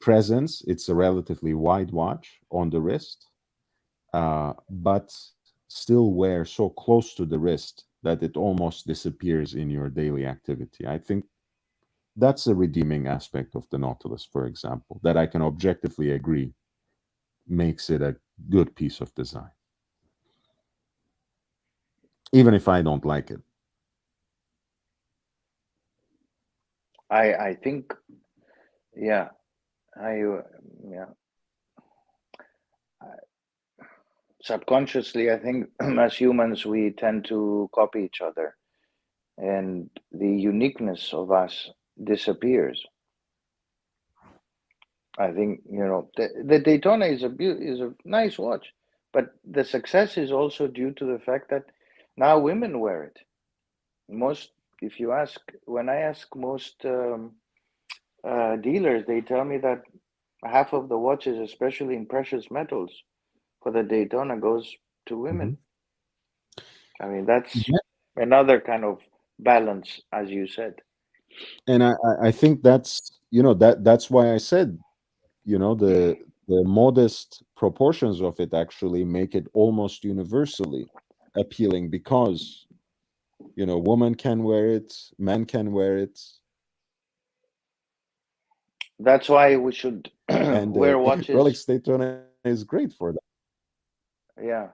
presence, it's a relatively wide watch on the wrist, but still wear so close to the wrist that it almost disappears in your daily activity. I think that's a redeeming aspect of the Nautilus, for example, that I can objectively agree makes it a good piece of design, even if I don't like it. I think, yeah, yeah. Subconsciously, I think as humans, we tend to copy each other, and the uniqueness of us disappears. I think the Daytona is a nice watch, but the success is also due to the fact that now women wear it. Most, if you ask, when I ask most dealers, they tell me that half of the watches, especially in precious metals, for the Daytona goes to women. Mhm. I mean, that's Yeah. another kind of balance, as you said. And I think that's why I said, the modest proportions of it actually make it almost universally appealing because women can wear it, men can wear it, That's why we should and wear watches. Rolex Daytona is great for that. Yeah,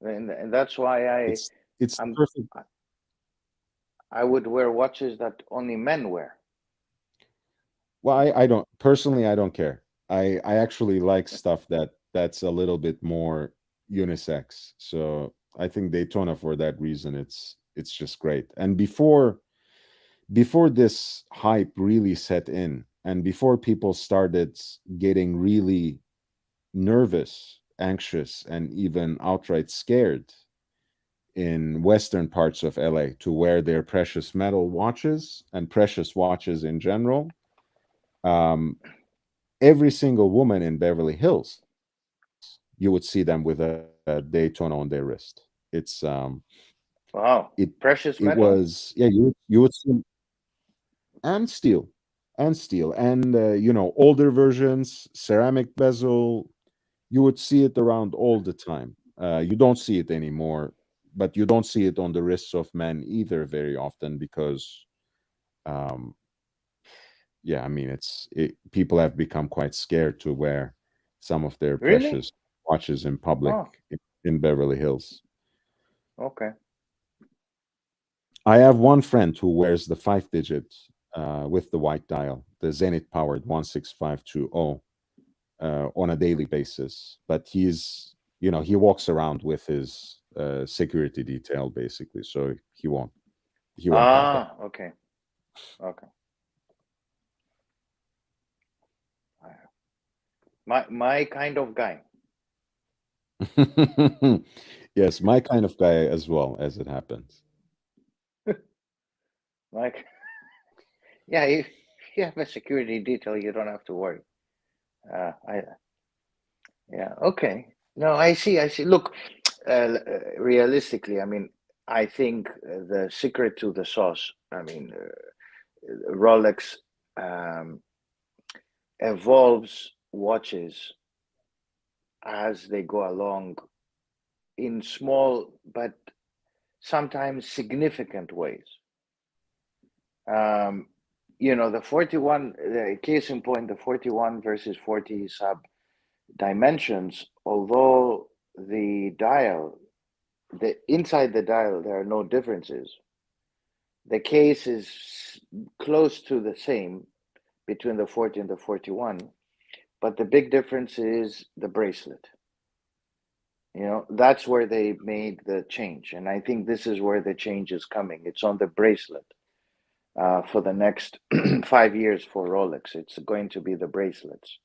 and that's why It's the I'm perfect. I would wear watches that only men wear. Well, I don't personally. I don't care. I actually like stuff that's a little bit more. unisex. So I think Daytona, for that reason, it's just great. And before this hype really set in, and before people started getting really nervous, anxious, and even outright scared in western parts of LA to wear their precious metal watches and precious watches in general, um, every single woman in Beverly Hills, you would see them with a Daytona on their wrist. It Wow. it Precious was, metal? yeah, you would see, and steel, and older versions, ceramic bezel. You would see it around all the time. You don't see it anymore, but you don't see it on the wrists of men either very often because, um, yeah, I mean, people have become quite scared to wear some of their Really? precious watches in public Oh, in Beverly Hills. okay. I have one friend who wears the 5 digit with the white dial, the Zenith powered 16520, on a daily basis. But he walks around with his security detail basically, so he won't have that. Ah, okay. Okay. My kind of guy. Yes, my kind of guy as well, as it happens. Like, yeah, if you have a security detail, you don't have to worry. I Yeah, okay. No, I see. I see. Look, realistically, I mean, I think the secret to the sauce, I mean, Rolex um, evolves watches as they go along in small but sometimes significant ways. Um, the 41, the case in point, the 41 versus 40 sub dimensions, although the inside the dial, there are no differences. The case is close to the same between the 40 and the 41, but the big difference is the bracelet. That's where they made the change. And I think this is where the change is coming. It's on the bracelet for the next 5 years for Rolex. It's going to be the bracelets.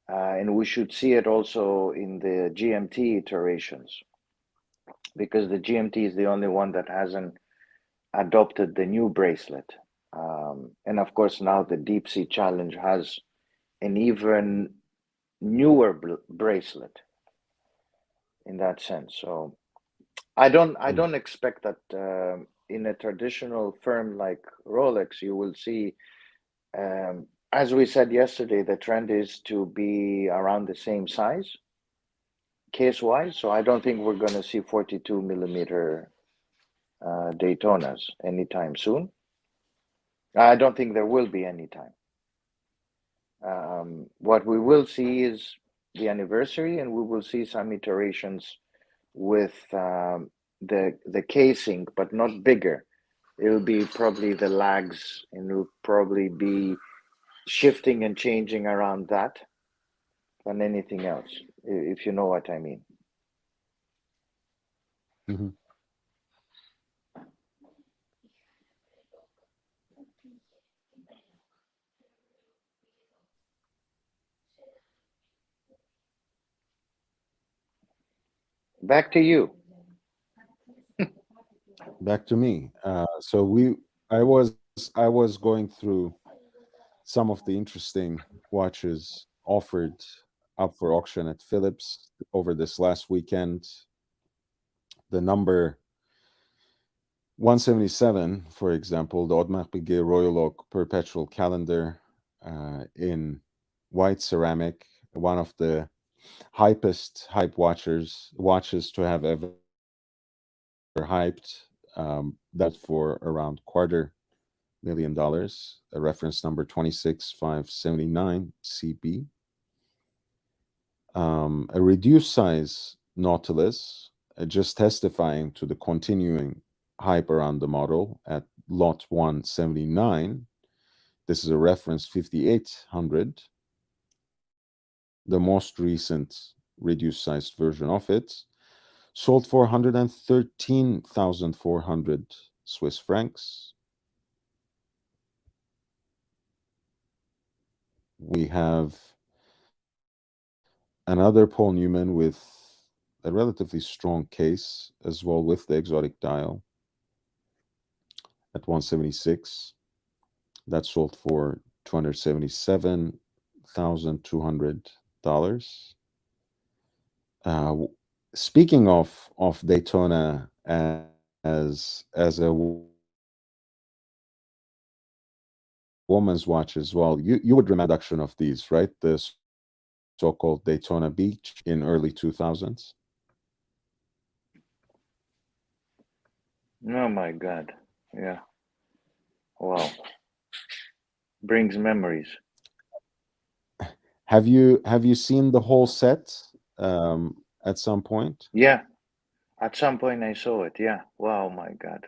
And we should see it also in the GMT iterations because the GMT is the only one that hasn't adopted the new bracelet. And of course, now the Deep Sea Challenge has an even newer bracelet in that sense. So I don't expect that in a traditional firm like Rolex, you will see, as we said yesterday, the trend is to be around the same size case wise. So I don't think we're going to see 42 millimeter Daytonas anytime soon. I don't think there will be any time. What we will see is the anniversary, and we will see some iterations with the casing, but not bigger. It'll be probably the lags, and it'll probably be shifting and changing around that than anything else, if you know what I mean. Mhm. Back to you. Back to me. I was going through some of the interesting watches offered up for auction at Phillips over this last weekend. The number 177, for example, the Audemars Piguet Royal Oak Perpetual Calendar in white ceramic, one of the hype watches to have ever hyped. That sold for around $250,000, a reference number 26579 CB. A reduced size Nautilus, just testifying to the continuing hype around the model at lot 179. This is a reference 5800, the most recent reduced sized version of it. sold for 113,400 Swiss francs. We have another Paul Newman with a relatively strong case as well with the exotic dial at 176. That sold for $277,200. Speaking of Daytona as a woman's watch as well, you would remember the introduction of these, right? The so-called Daytona Beach in early 2000s. Oh my God. Yeah. Wow. Brings memories. Have you seen the whole set at some point? Yeah. At some point I saw it. Yeah. Wow, my God.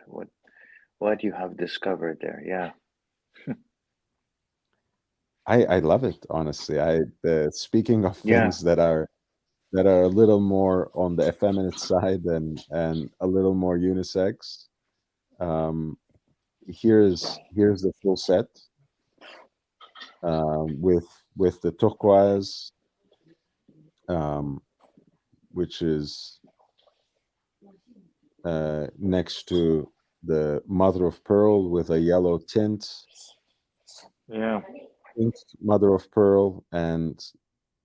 What you have discovered there. Yeah. I love it, honestly. Speaking of Yeah. things that are a little more on the effeminate side and a little more unisex, um, here's the full set, with the turquoise, um, which is next to the mother of pearl with a yellow tint, Yeah. pink mother of pearl, and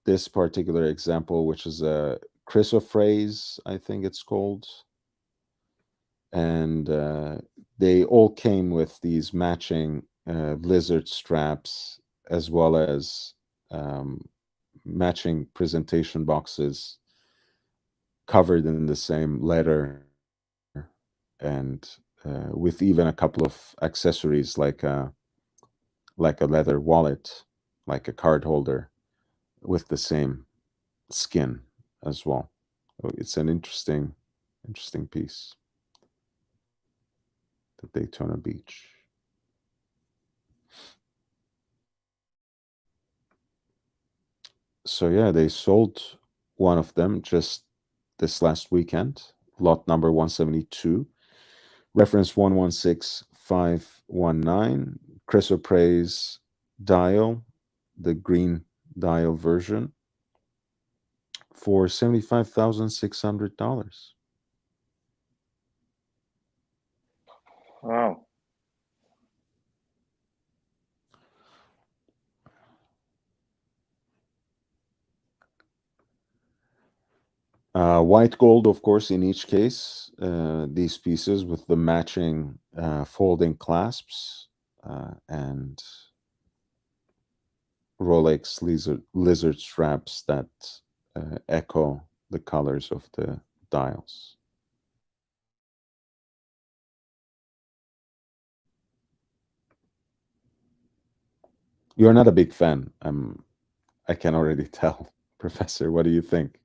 this particular example, which is a chrysoprase, I think it's called, and they all came with these matching lizard straps as well as matching presentation boxes covered in the same leather, and with even a couple of accessories like a leather wallet, like a card holder with the same skin as well. So it's an interesting piece, the Daytona Beach. So yeah, they sold one of them just this last weekend, lot number 172, reference 116519, chrysoprase dial, the green dial version, for $75,600. Wow. White gold, of course, in each case, these pieces with the matching folding clasps, and Rolex lizard straps that echo the colors of the dials. You're not a big fan. I can already tell, Professor. What do you think?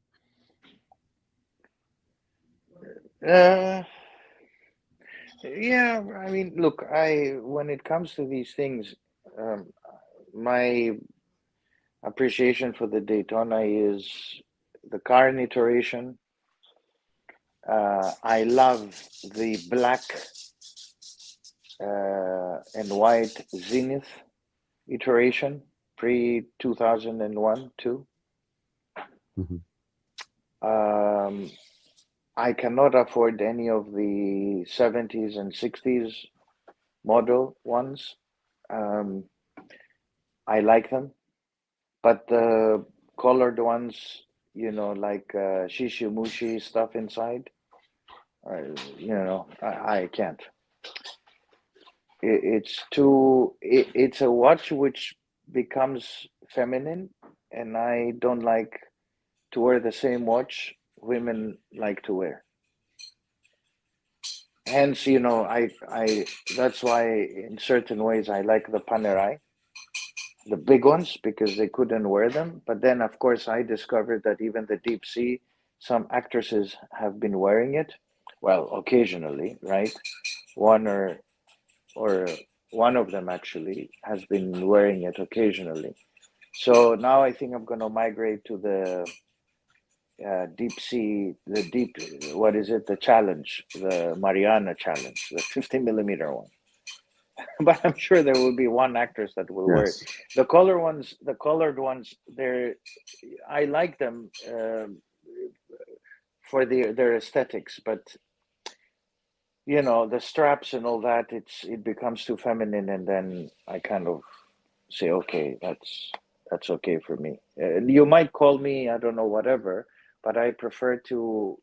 Uh, yeah, I mean, look, I when it comes to these things, um, my appreciation for the Daytona is the car iteration. I love the black and white Zenith iteration, pre 2001 too. Mhm. Um, I cannot afford any of the 70s and 60s model ones. Um, I like them, but the colored ones, like Shishimushi stuff inside, I can't. It's a watch which becomes feminine, and I don't like to wear the same watch women like to wear. Hence, I that's why in certain ways I like the Panerai, the big ones, because they couldn't wear them. But then, of course, I discovered that even the deep sea, some actresses have been wearing it. Well, occasionally, right? One or one of them actually has been wearing it occasionally. So now I think I'm going to migrate to deep sea, the deep, what is it? The challenge, the Mariana challenge, the 50 millimeter one. But I'm sure there will be one actress that will wear it. Yes. The colored ones, they're, I like them for their aesthetics, but the straps and all that, it becomes too feminine, and then I kind of say, okay, that's okay for me. You might call me, I don't know, whatever, but I prefer to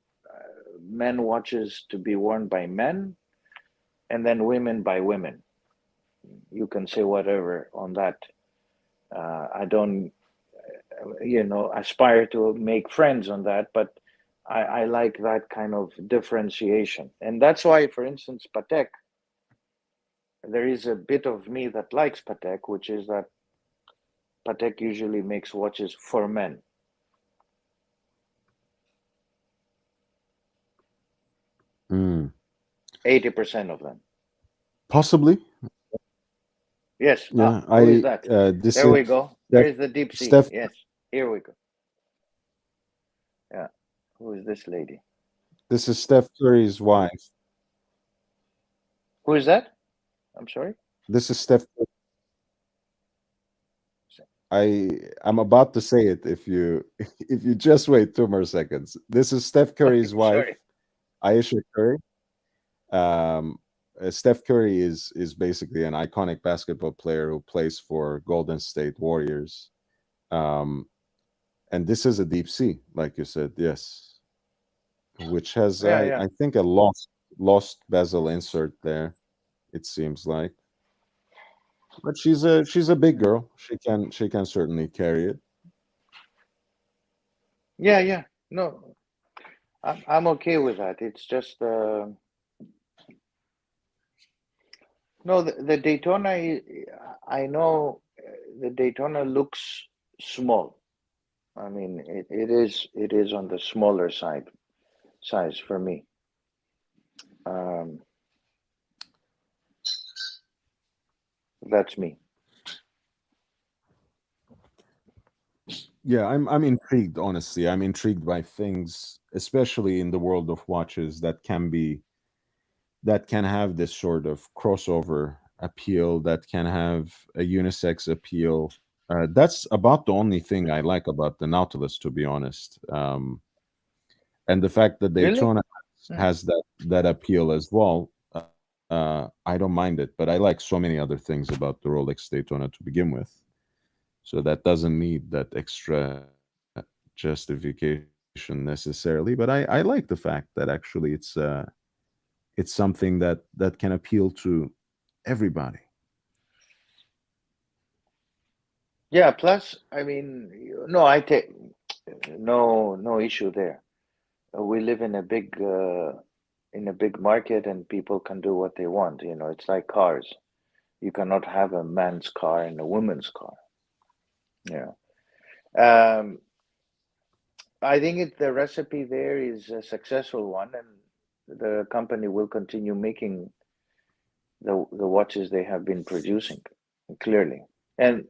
men watches to be worn by men, and then women by women. You can say whatever on that. I don't, aspire to make friends on that, but I like that kind of differentiation, and that's why, for instance, Patek, there is a bit of me that likes Patek, which is that Patek usually makes watches for men, Mm. 80% of them. Possibly. Yes. Yeah. Who is I that? This There is we go. There Steph. is the deep sea. Steph. Yes. Here we go. Yeah. Who is this lady? This is Steph Curry's wife. Who is that? I'm sorry. This is Steph. I'm about to say it if you if you just wait 2 more seconds. This is Steph Curry's wife, Sorry. Aisha Curry. Um, Steph Curry is basically an iconic basketball player who plays for Golden State Warriors. Um, and this is a deep sea, like you said, yes, which has Yeah, yeah. I think a lost bezel insert there. It seems like, but she's a big Hmm. girl. She can certainly carry it. Yeah, yeah. No, I'm okay with that. It's just no, the Daytona. I know the Daytona looks small. I mean, it is on the smaller side size for me. Um, that's me. Yeah, I'm intrigued. Honestly, I'm intrigued by things, especially in the world of watches that can have this sort of crossover appeal, that can have a unisex appeal. That's about the only thing I like about the Nautilus, to be honest. And the fact that Really? Daytona Hmm. has that appeal as well. I don't mind it, but I like so many other things about the Rolex Daytona to begin with. So that doesn't need that extra justification necessarily. But I like the fact that actually it's something that can appeal to everybody. Yeah. Plus, I mean, no, I take no issue there. We live in a big market, and people can do what they want. It's like cars. You cannot have a man's car and a woman's car. Yeah. Um, I think the recipe there is a successful one, and the company will continue making the watches they have been producing, clearly. And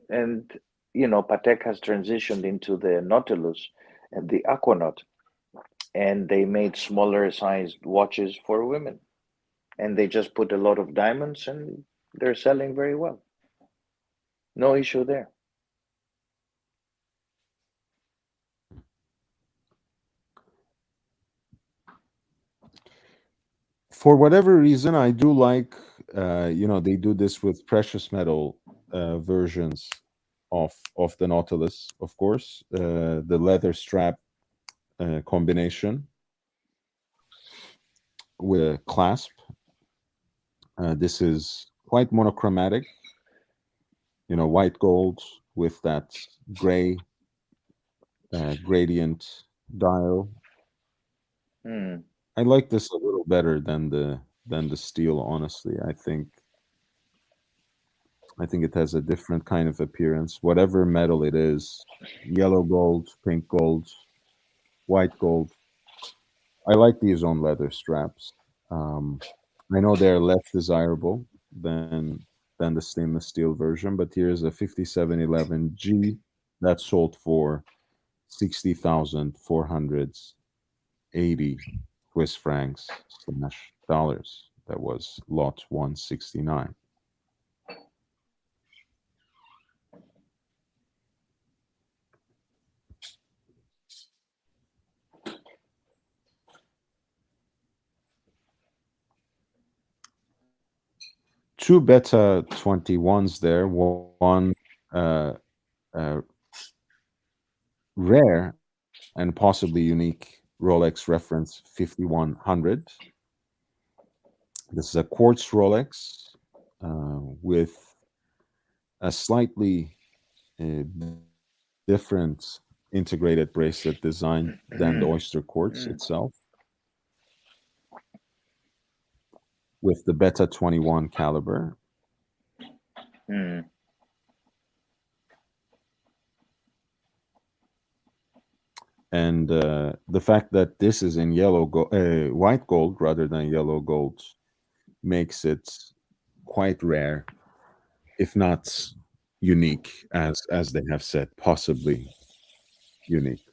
Patek has transitioned into the Nautilus and the Aquanaut, and they made smaller sized watches for women, and they just put a lot of diamonds, and they're selling very well. No issue there. For whatever reason, I do like, they do this with precious metal versions of the Nautilus, of course, the leather strap combination with a clasp. This is quite monochromatic, white gold with that gray gradient dial. Hmm. I like this a little better than the steel. Honestly, I think it has a different kind of appearance. Whatever metal it is, yellow gold, pink gold, white gold. I like these on leather straps. Um, I know they're less desirable than the stainless steel version, but here's a 5711G that sold for 60,480 Swiss francs slash dollars. That was lot 169. Two Beta 21s there, one uh, uh, rare and possibly unique Rolex reference 5100. This is a quartz Rolex with a slightly different integrated bracelet design than the Oyster Quartz Mm, itself, with the Beta 21 caliber. mm, And the fact that this is in white gold rather than yellow gold makes it quite rare, if not unique, as they have said, possibly unique,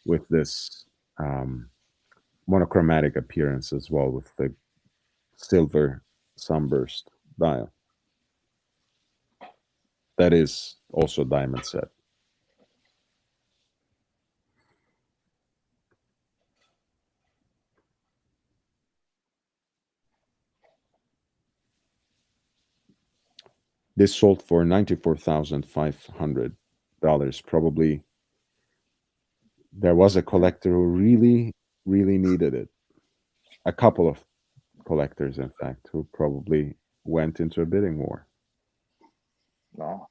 with this um, monochromatic appearance as well, with the silver sunburst dial. That is also diamond set. This sold for $94,500. Probably there was a mm. collector who really, really needed it. A couple of collectors, in fact, who probably went into a bidding war. No.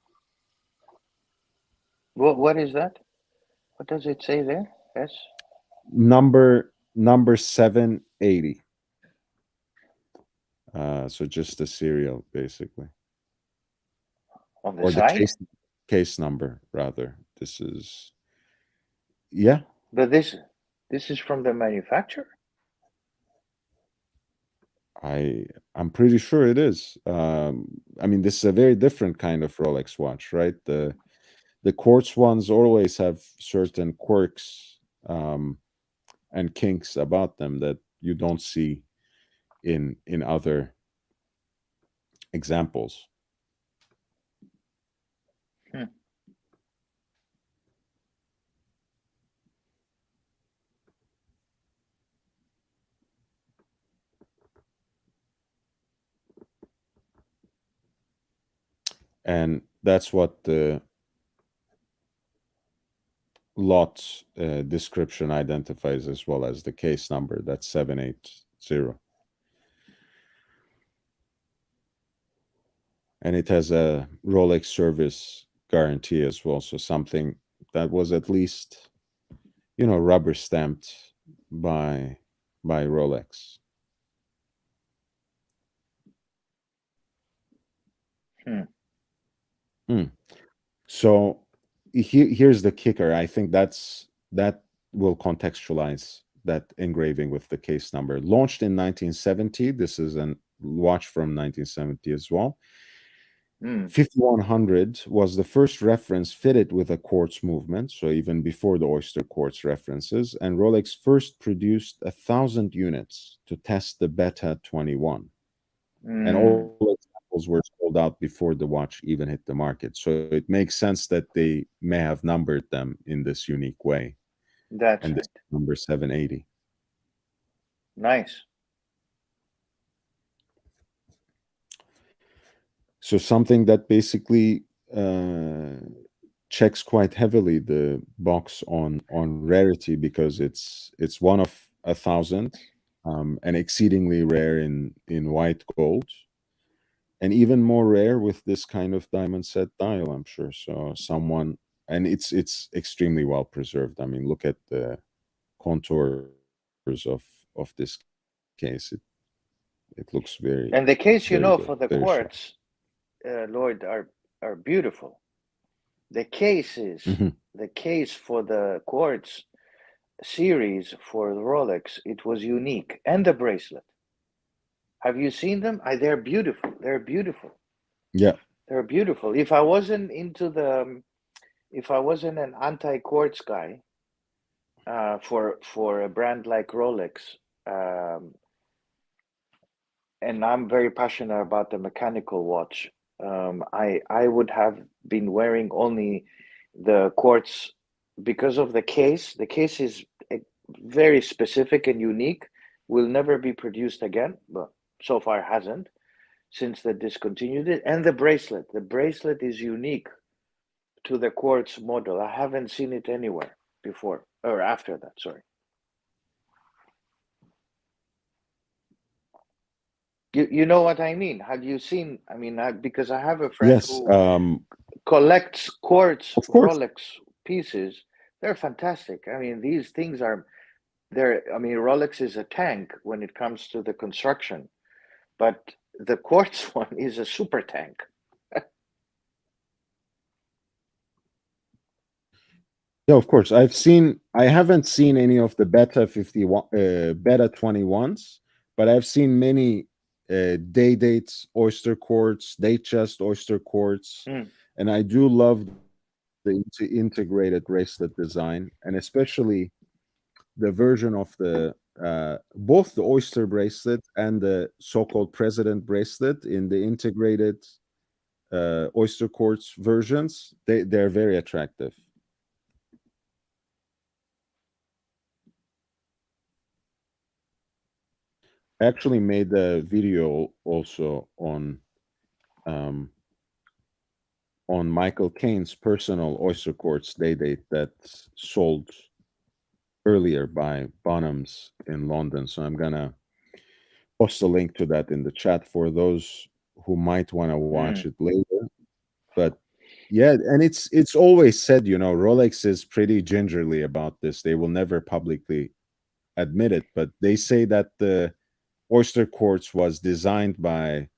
What is that? What does it say there? Yes, Number 780. So just the serial, basically, on the or the side. case number rather. This is, yeah. But this is from the manufacturer. I I'm pretty sure it is. I mean, this is a very different kind of Rolex watch, right? The quartz ones always have certain quirks and kinks about them that you don't see in other examples. Hmm. And that's what the lot description identifies, as well as the case number. That's 780. And it has a Rolex service guarantee as well. So something that was at least, rubber stamped by Rolex. Hmm. Hmm. So here's the kicker. I think that will contextualize that engraving with the case number. Launched in 1970. This is a watch from 1970 as well. Hmm. 5100 was the first reference fitted with a quartz movement, so even before the Oyster Quartz references, and Rolex first produced 1,000 units to test the Beta 21. And Hmm. all examples were sold out before the watch even hit the market. So it makes sense that they may have numbered them in this unique way. That's And this right. is number 780. Nice. So something that basically uh, checks quite heavily the box on rarity, because it's one of 1,000, and exceedingly rare in white gold, and even more rare with this kind of diamond set dial, I'm sure. So someone, and it's extremely well preserved. I mean, look at the contours of this case. It looks And the very case, good, for very the sharp. quartz, Lloyd, are beautiful. The cases, Mhm. the case for the quartz series for the Rolex, it was unique, and the bracelet. Have you seen them? They're beautiful. They're beautiful. Yeah. They're beautiful. If I wasn't if I wasn't an anti-quartz guy, for a brand like Rolex, um, and I'm very passionate about the mechanical watch, I would have been wearing only the quartz because of the case. The case is very specific and unique. Will never be produced again, but so far hasn't since they discontinued it. And the bracelet. The bracelet is unique to the quartz model. I haven't seen it anywhere before or after that. Sorry. You know what I mean? Have you seen? I mean, because I have a friend Yes, who collects quartz of course. Rolex pieces. They're fantastic. I mean, these things are there. I mean, Rolex is a tank when it comes to the construction, but the quartz one is a super tank. Yeah, of course. I haven't seen any of the Beta 51, Beta 21s, but I've seen many day dates, oyster quartz, day chest, oyster quartz, Mm, and I do love the integrated bracelet design, and especially the version of the both the oyster bracelet and the so-called president bracelet in the integrated oyster quartz versions. They're very attractive. I actually made a video also um, on Michael Caine's personal oyster quartz day date that's sold earlier by Bonhams in London. So I'm gonna post a link to that in the chat for those who might want to watch mm. it later. But yeah, and it's always said, Rolex is pretty gingerly about this. They will never publicly admit it, but they say that the oyster quartz was designed by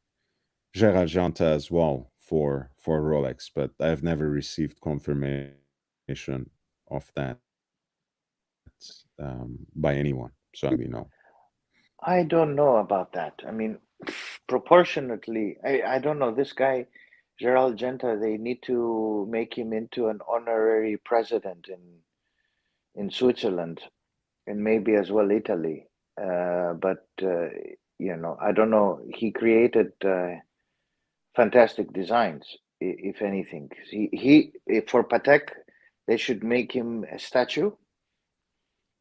Gerald Janta as well for Rolex, but I've never received confirmation of that by anyone, so I don't really know. I don't know about that. I mean, proportionately, I don't know. This guy, Gerald Genta, they need to make him into an honorary president in Switzerland and maybe as well Italy. But I don't know. He created fantastic designs, if anything. For Patek, they should make him a statue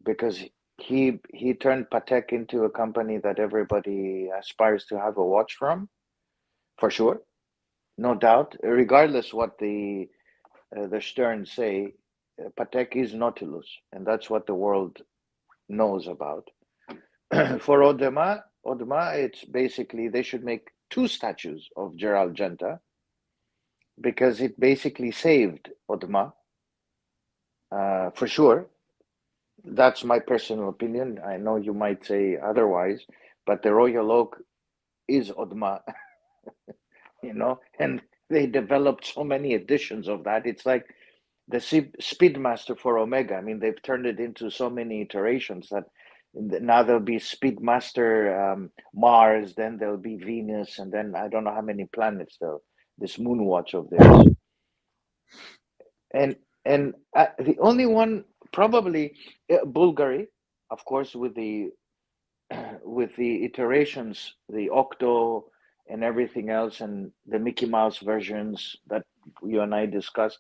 because he turned Patek into a company that everybody aspires to have a watch from, for sure, no doubt. Regardless what the Stern say, Patek is Nautilus, and that's what the world knows about. For Audemars, it's basically they should make two statues of Gerald Genta because it basically saved Audemars, for sure. That's my personal opinion. I know you might say otherwise, but the Royal Oak is Audemars, and they developed so many editions of that. It's like the Speedmaster for Omega. I mean, they've turned it into so many iterations that now there'll be Speedmaster Mars, then there'll be Venus, and then I don't know how many planets though. This moon watch of theirs, and the only one probably Bulgari, of course, with the with the iterations, the Octo and everything else, and the Mickey Mouse versions that you and I discussed,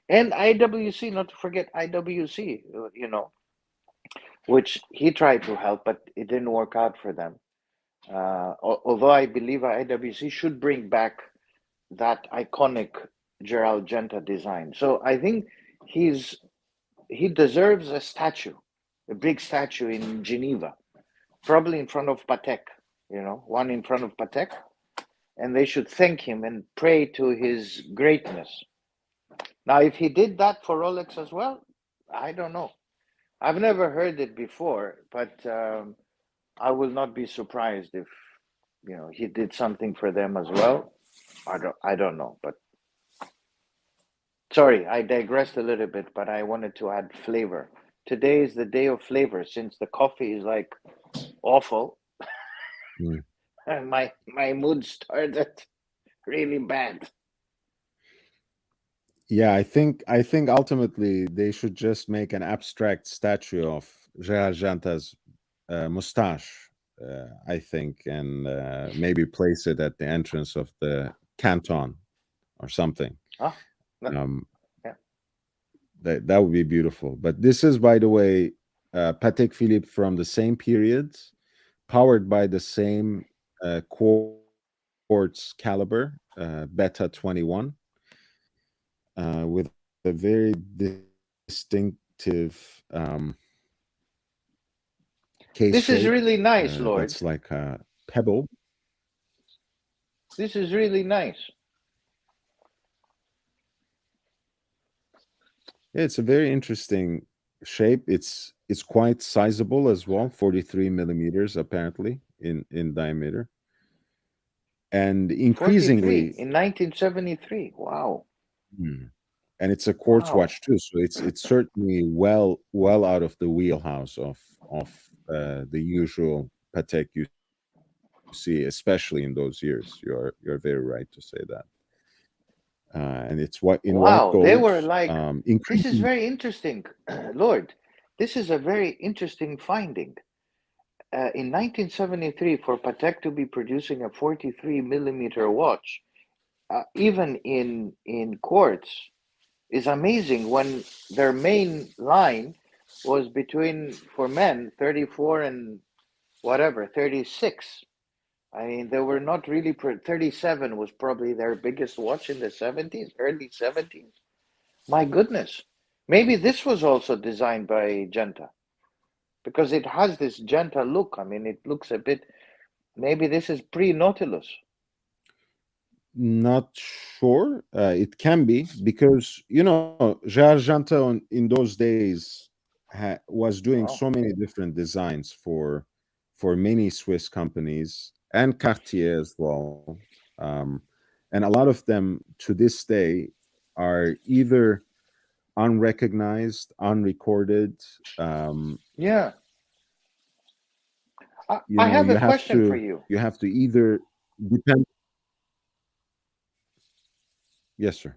and IWC, not to forget IWC, which he tried to help, but it didn't work out for them. Although I believe IWC should bring back that iconic Gerald Genta design. So I think he's he deserves a statue, a big statue in Geneva, probably in front of Patek, one in front of Patek, and they should thank him and pray to his greatness. Now, if he did that for Rolex as well, I don't know. I've never heard it before, but I will not be surprised if he did something for them as well. I don't know, but sorry, I digressed a little bit, but I wanted to add flavor. Today is the day of flavor since the coffee is like awful. Mm. And my mood started really bad. Yeah, I think ultimately they should just make an abstract statue of Gerard Janta's mustache. I think, and maybe place it at the entrance of the canton or something. Huh? No, Um, yeah. that would be beautiful. But this is, by the way, Patek Philippe from the same period, powered by the same quartz caliber, Beta 21, with a very distinctive case This shape is really nice, that's Lord. like a pebble. This is really nice. Yeah, it's a very interesting shape. It's quite sizable as well, 43 millimeters apparently in diameter, and 43 increasingly, in 1973. Wow. hmm, and it's a quartz Wow. watch too, so it's certainly well out of the wheelhouse of the usual Patek you see, especially in those years. You're very right to say that. And it's what in white Wow. gold, They were like, this is increasing. very interesting, Lord. This is a very interesting finding. In 1973, for Patek to be producing a 43 millimeter watch, even in quartz, is amazing when their main line was between, for men, 34 and whatever, 36. I mean, they were not really, 37 was probably their biggest watch in the 70s, early 70s. My goodness. Maybe this was also designed by Genta because it has this Genta look. I mean, it looks a bit, maybe this is pre Nautilus. Not sure. It can be because Georgenta in those days was doing so Wow. many different designs for many Swiss companies and Cartier as well, um, and a lot of them to this day are either unrecognized, unrecorded. Um, Yeah. I you know, have a you have question for to you. you have to either depend. Yes, sir.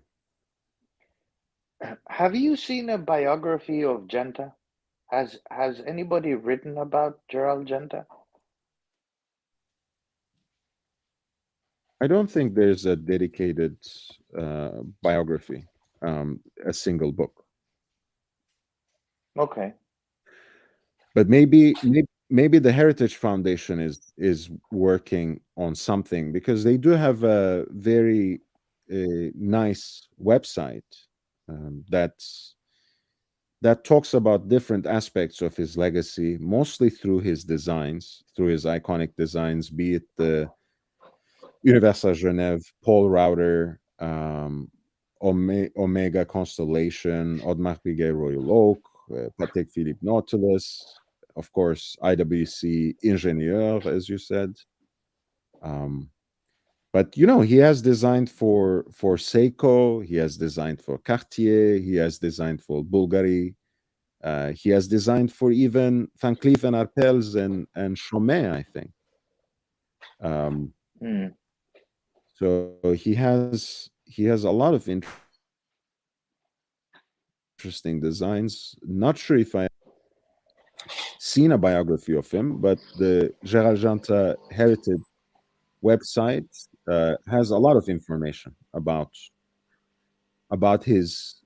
Have you seen a biography of Genta? Has anybody written about Gerald Genta? I don't think there's a dedicated biography, a single book. Okay. But maybe the Heritage Foundation is working on something because they do have a very nice website that talks about different aspects of his legacy, mostly through his designs, through his iconic designs, be it the Universal Genève, Paul Router, Omega Constellation, Audemars Piguet Royal Oak, Patek Philippe Nautilus, of course, IWC Ingenieur, as you said. Um, but he has designed for Seiko, he has designed for Cartier, he has designed for Bulgari, he has designed for even Van Cleef and Arpels and Chaumet, I think. Um, Hmm. So he has a lot of interesting designs. Not sure if I have seen a biography of him, but the Gerald Janta Heritage website has a lot of information about his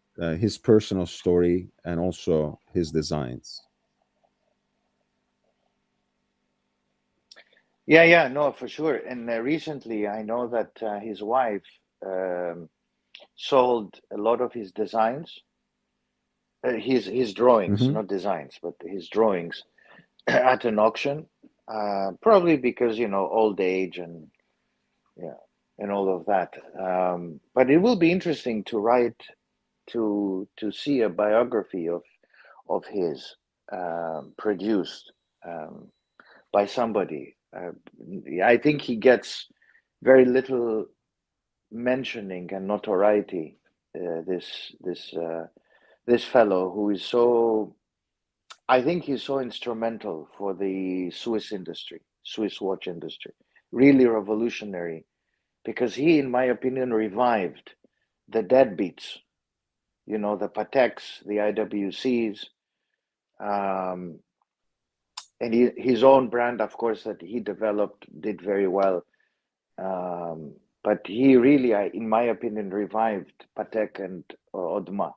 personal story and also his designs. Yeah, yeah, no, for sure. And recently, I know that his wife um, sold a lot of his designs, his drawings, Hmm. not designs, but his drawings at an auction. Probably because old age and yeah, and all of that. But it will be interesting to write to see a biography of his produced um, by somebody. I think he gets very little mentioning and notoriety. This fellow who is so, I think he's so instrumental for the Swiss industry, Swiss watch industry, really revolutionary because he, in my opinion, revived the deadbeats. the Pateks, the IWCs, um, and his own brand, of course, that he developed did very well. But he really, in my opinion, revived Patek and Audemars.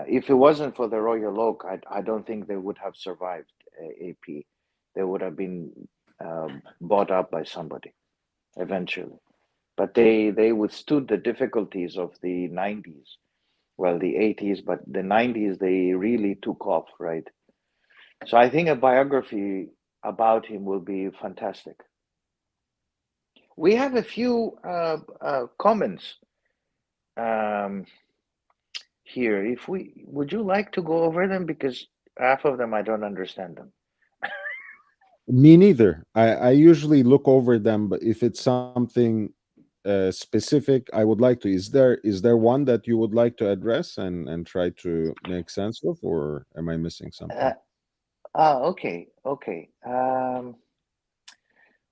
If it wasn't for the Royal Oak, I don't think they would have survived AP. They would have been bought up by somebody eventually. But they withstood the difficulties of the 90s, well, the 80s, but the 90s, they really took off, right? So I think a biography about him will be fantastic. We have a few comments um, here. If we would you like to go over them because half of them I don't understand them. Me neither. I usually look over them, but if it's something specific, I would like to. Is there one that you would like to address and try to make sense of, or am I missing Uh, something? okay, okay.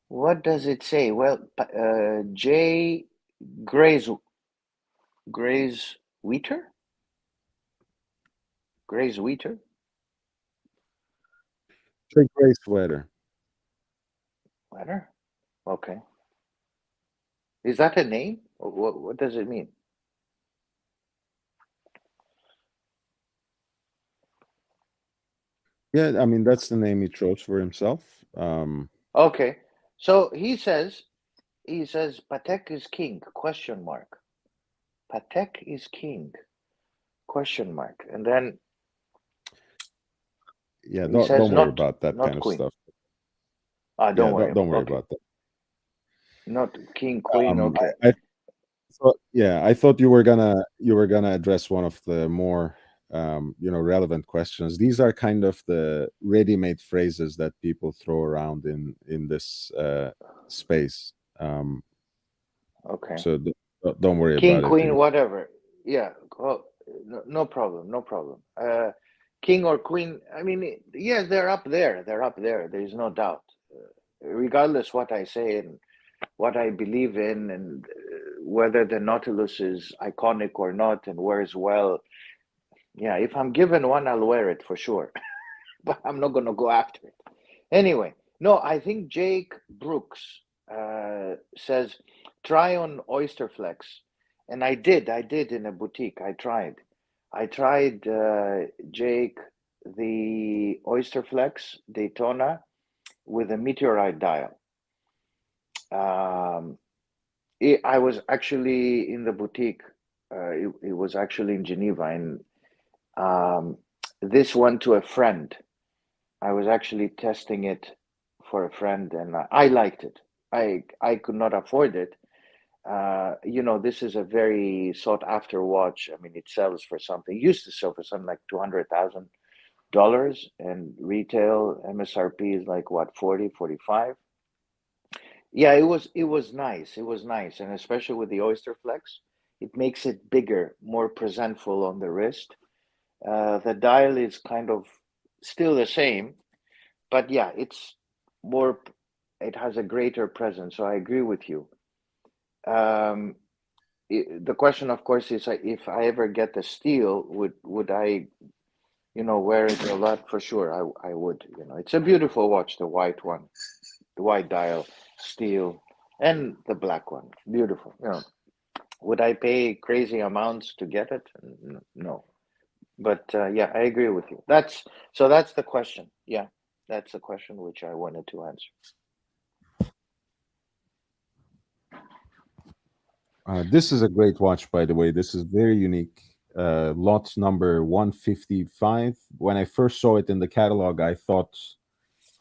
What does it say? Well, J. Grays Grays Wheater? Grays Wheater? Take gray sweater. Letter? Okay. Is that a name? What does it mean? Yeah, I mean that's the name he chose for himself. Okay. So he says Patek is king, question mark. Patek is king, question mark. And then Yeah, he don't says worry not about that kind not of queen. stuff. Ah, don't Yeah, worry don't about. worry Okay. about that. Not king, queen, Um, okay. I thought, yeah, I thought you were gonna address one of the more relevant questions. These are kind of the ready-made phrases that people throw around in this space. Okay. So don't worry King, about it. queen, whatever. Yeah. Oh, no, no problem, no problem. King or queen, I mean, yes, they're up there. They're up there. There's no doubt. Regardless what I say and what I believe in, and whether the Nautilus is iconic or not and wears well. Yeah, if I'm given one, I'll wear it for sure, but I'm not going to go after it. Anyway, no, I think Jake Brooks says try on Oyster Flex, and I did in a boutique. I tried Jake the Oyster Flex Daytona with a meteorite dial. Um, I was actually in the boutique. It was actually in Geneva, and um, this one to a friend. I was actually testing it for a friend, and I liked it. I could not afford it. This is a very sought after watch. I mean, it sells for something. It used to sell for something like $200,000, and retail MSRP is like what 40, 45. Yeah, it was nice. It was nice, and especially with the Oyster Flex, it makes it bigger, more presentful on the wrist. The dial is kind of still the same, but yeah, it's more. It has a greater presence. So I agree with you. Um, the question, of course, is if I ever get the steel, would I, wear it a lot? For sure, I would. It's a beautiful watch, the white one, the white dial, steel, and the black one, beautiful. Would I pay crazy amounts to get it? No, but yeah, I agree with you. That's the question. Yeah, that's the question which I wanted to answer. This is a great watch, by the way. This is very unique. Lot number 155. When I first saw it in the catalog, I thought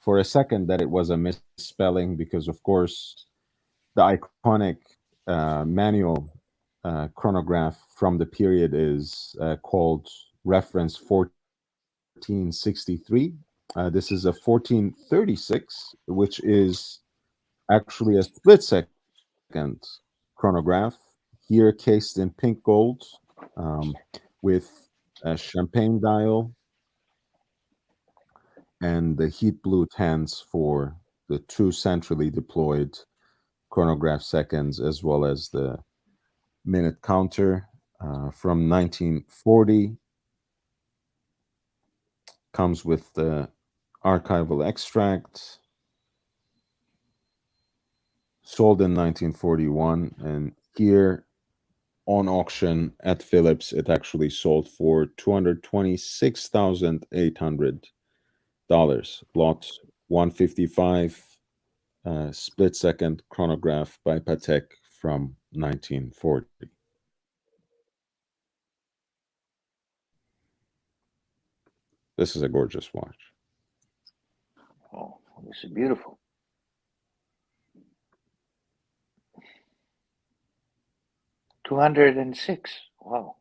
for a second that it was a misspelling because, of course, the iconic manual chronograph from the period is called reference 1463. This is a 1436, which is actually a split second chronograph, here cased in pink gold, with a champagne dial and the heat blued hands for the two centrally deployed chronograph seconds, as well as the minute counter. from 1940, comes with the archival extract, sold in 1941, and here on auction at Phillips, it actually sold for $226,800. Lot 155, split second chronograph by Patek from 1940. This is a gorgeous watch. Oh, this is beautiful. 206. Wow.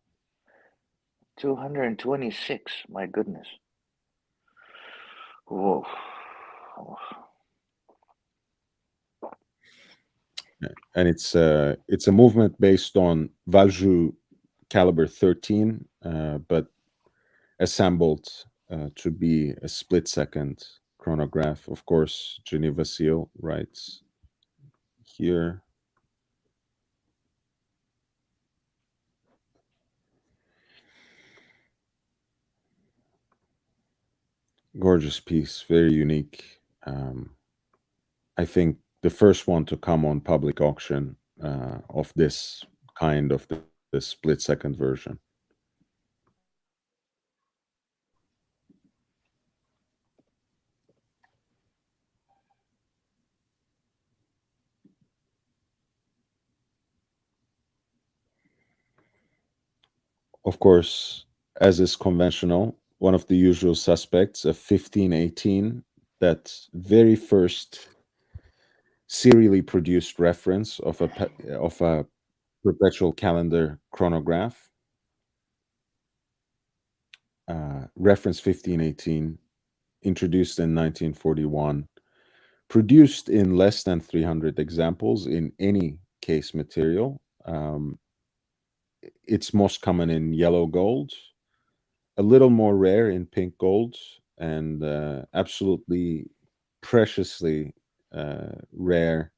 226. My goodness. Whoa. And it's a movement based on Valjoux caliber 13, but assembled to be a split second chronograph. Of course, Geneva seal writes here. Gorgeous piece, very unique. I think the first one to come on public auction of this kind of the split second version. Of course, as is conventional, one of the usual suspects, a 1518, that very first serially produced reference of a perpetual calendar chronograph, reference 1518, introduced in 1941, produced in less than 300 examples in any case material. It's most common in yellow gold, a little more rare in pink gold, and absolutely preciously rare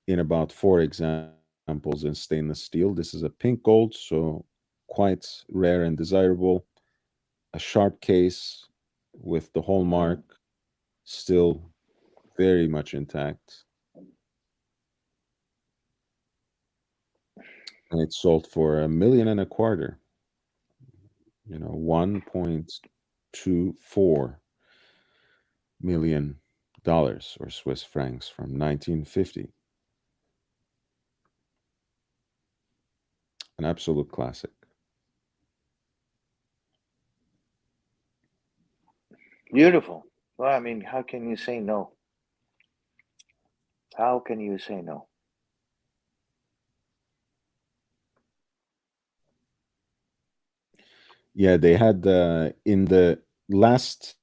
in about 4 examples in stainless steel. This is a pink gold, so quite rare and desirable. A sharp case with the hallmark still very much intact. And it sold for 1.25 million, $1.24 million or Swiss francs from 1950. An absolute classic. Beautiful. Well, I mean, how can you say no? How can you say no? Yeah, they had in the last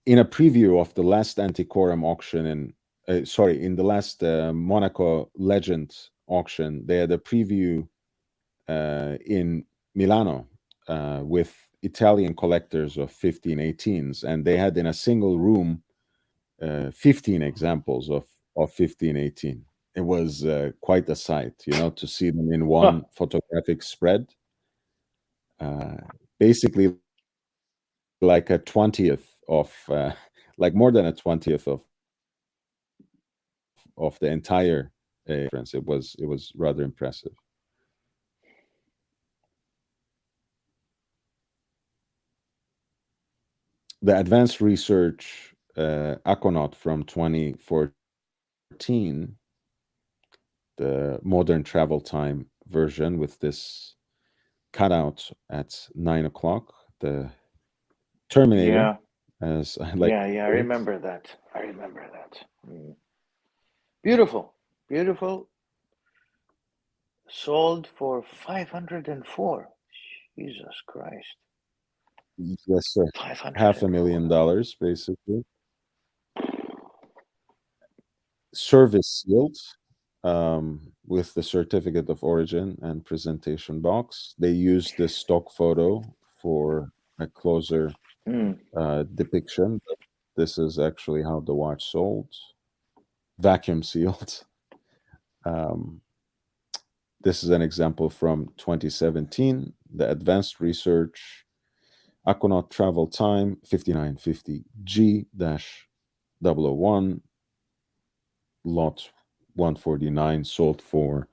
in a preview of the last Antiquorum auction in sorry, in the last Monaco Legend auction, they had a preview in Milano with Italian collectors of 1518s, and they had in a single room 15 examples of 1518. It was quite a sight, to see them in Huh. one photographic spread. Uh, Basically, like a 20th of, like more than a 20th of the entire reference. It was rather impressive. The advanced research Aquanaut from 2014, the modern travel time version with this cutout at 9 o'clock, the Terminator, Yeah. as I like Yeah. to Yeah. I call it. remember that. I remember that. Beautiful. Beautiful. Sold for 504. Jesus Christ. Yes, sir. Half a 504. million dollars, basically. Service sealed with the certificate of origin and presentation box. They used the stock photo for a closer Mm. depiction. But this is actually how the watch sold. Vacuum sealed. Um, This is an example from 2017. The advanced research Aquanaut travel time 5950 G-001 lot 149 sold for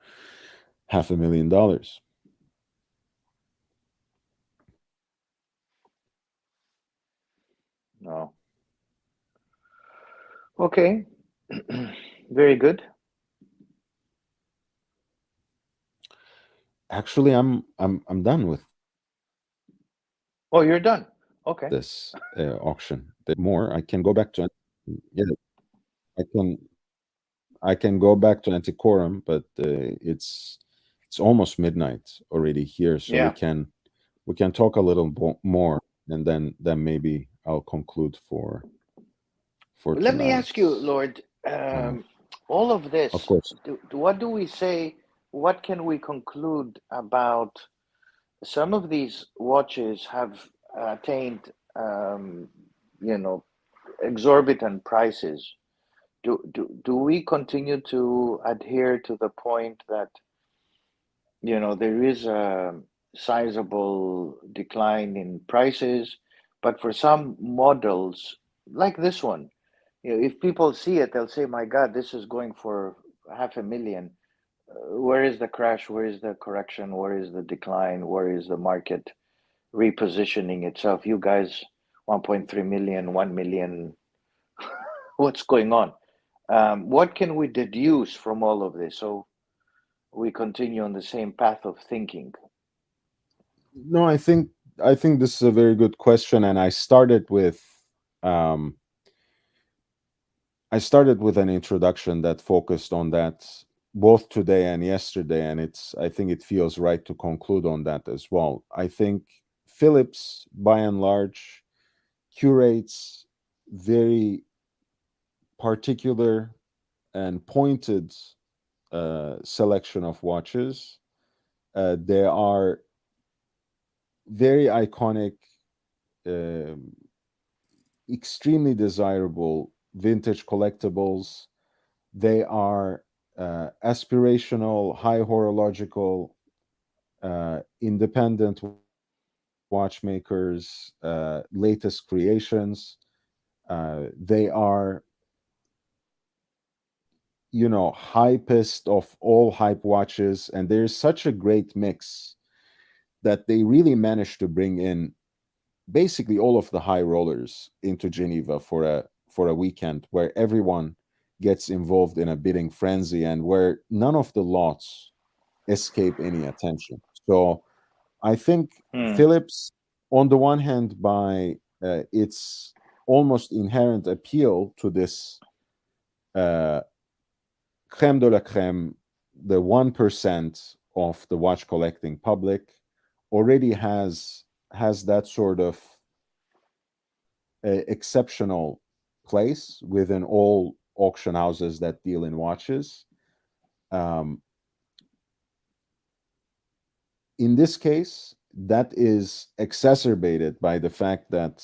$500,000. No. Okay. Very good. Actually, I'm done with this Oh, you're auction. done. There's Okay. more. I can go back to yeah. I can go back to Antiquorum, but it's almost midnight already here, so Yeah. we can talk a little more, and then maybe I'll conclude for Let me tonight. ask you, Lord, Uh, all of of this, course. what do we say? What can we conclude about some of these watches have attained, you know, exorbitant prices? Do we continue to adhere to the point that, there is a sizable decline in prices, but for some models, like this one, if people see it, they'll say, "My God, this is going for 500,000. Where is the crash? Where is the correction? Where is the decline? Where is the market repositioning itself? You guys, 1.3 million, 1 million, what's going on?" What can we deduce from all of this so we continue on the same path of thinking? No, I think this is a very good question, and um, I started with an introduction that focused on that both today and yesterday, and I think it feels right to conclude on that as well. I think Philips, by and large, curates very particular and pointed selection of watches. They are very iconic, um, extremely desirable vintage collectibles. They are aspirational, high horological, independent watchmakers, latest creations. They are, hypest of all hype watches, and there's such a great mix that they really managed to bring in basically all of the high rollers into Geneva for a weekend where everyone gets involved in a bidding frenzy and where none of the lots escape any attention. So I think Hmm. Philips, on the one hand, by its almost inherent appeal to this uh, creme de la creme, the 1% of the watch collecting public, already has that sort of exceptional place within all auction houses that deal in watches. Um, in this case, that is exacerbated by the fact that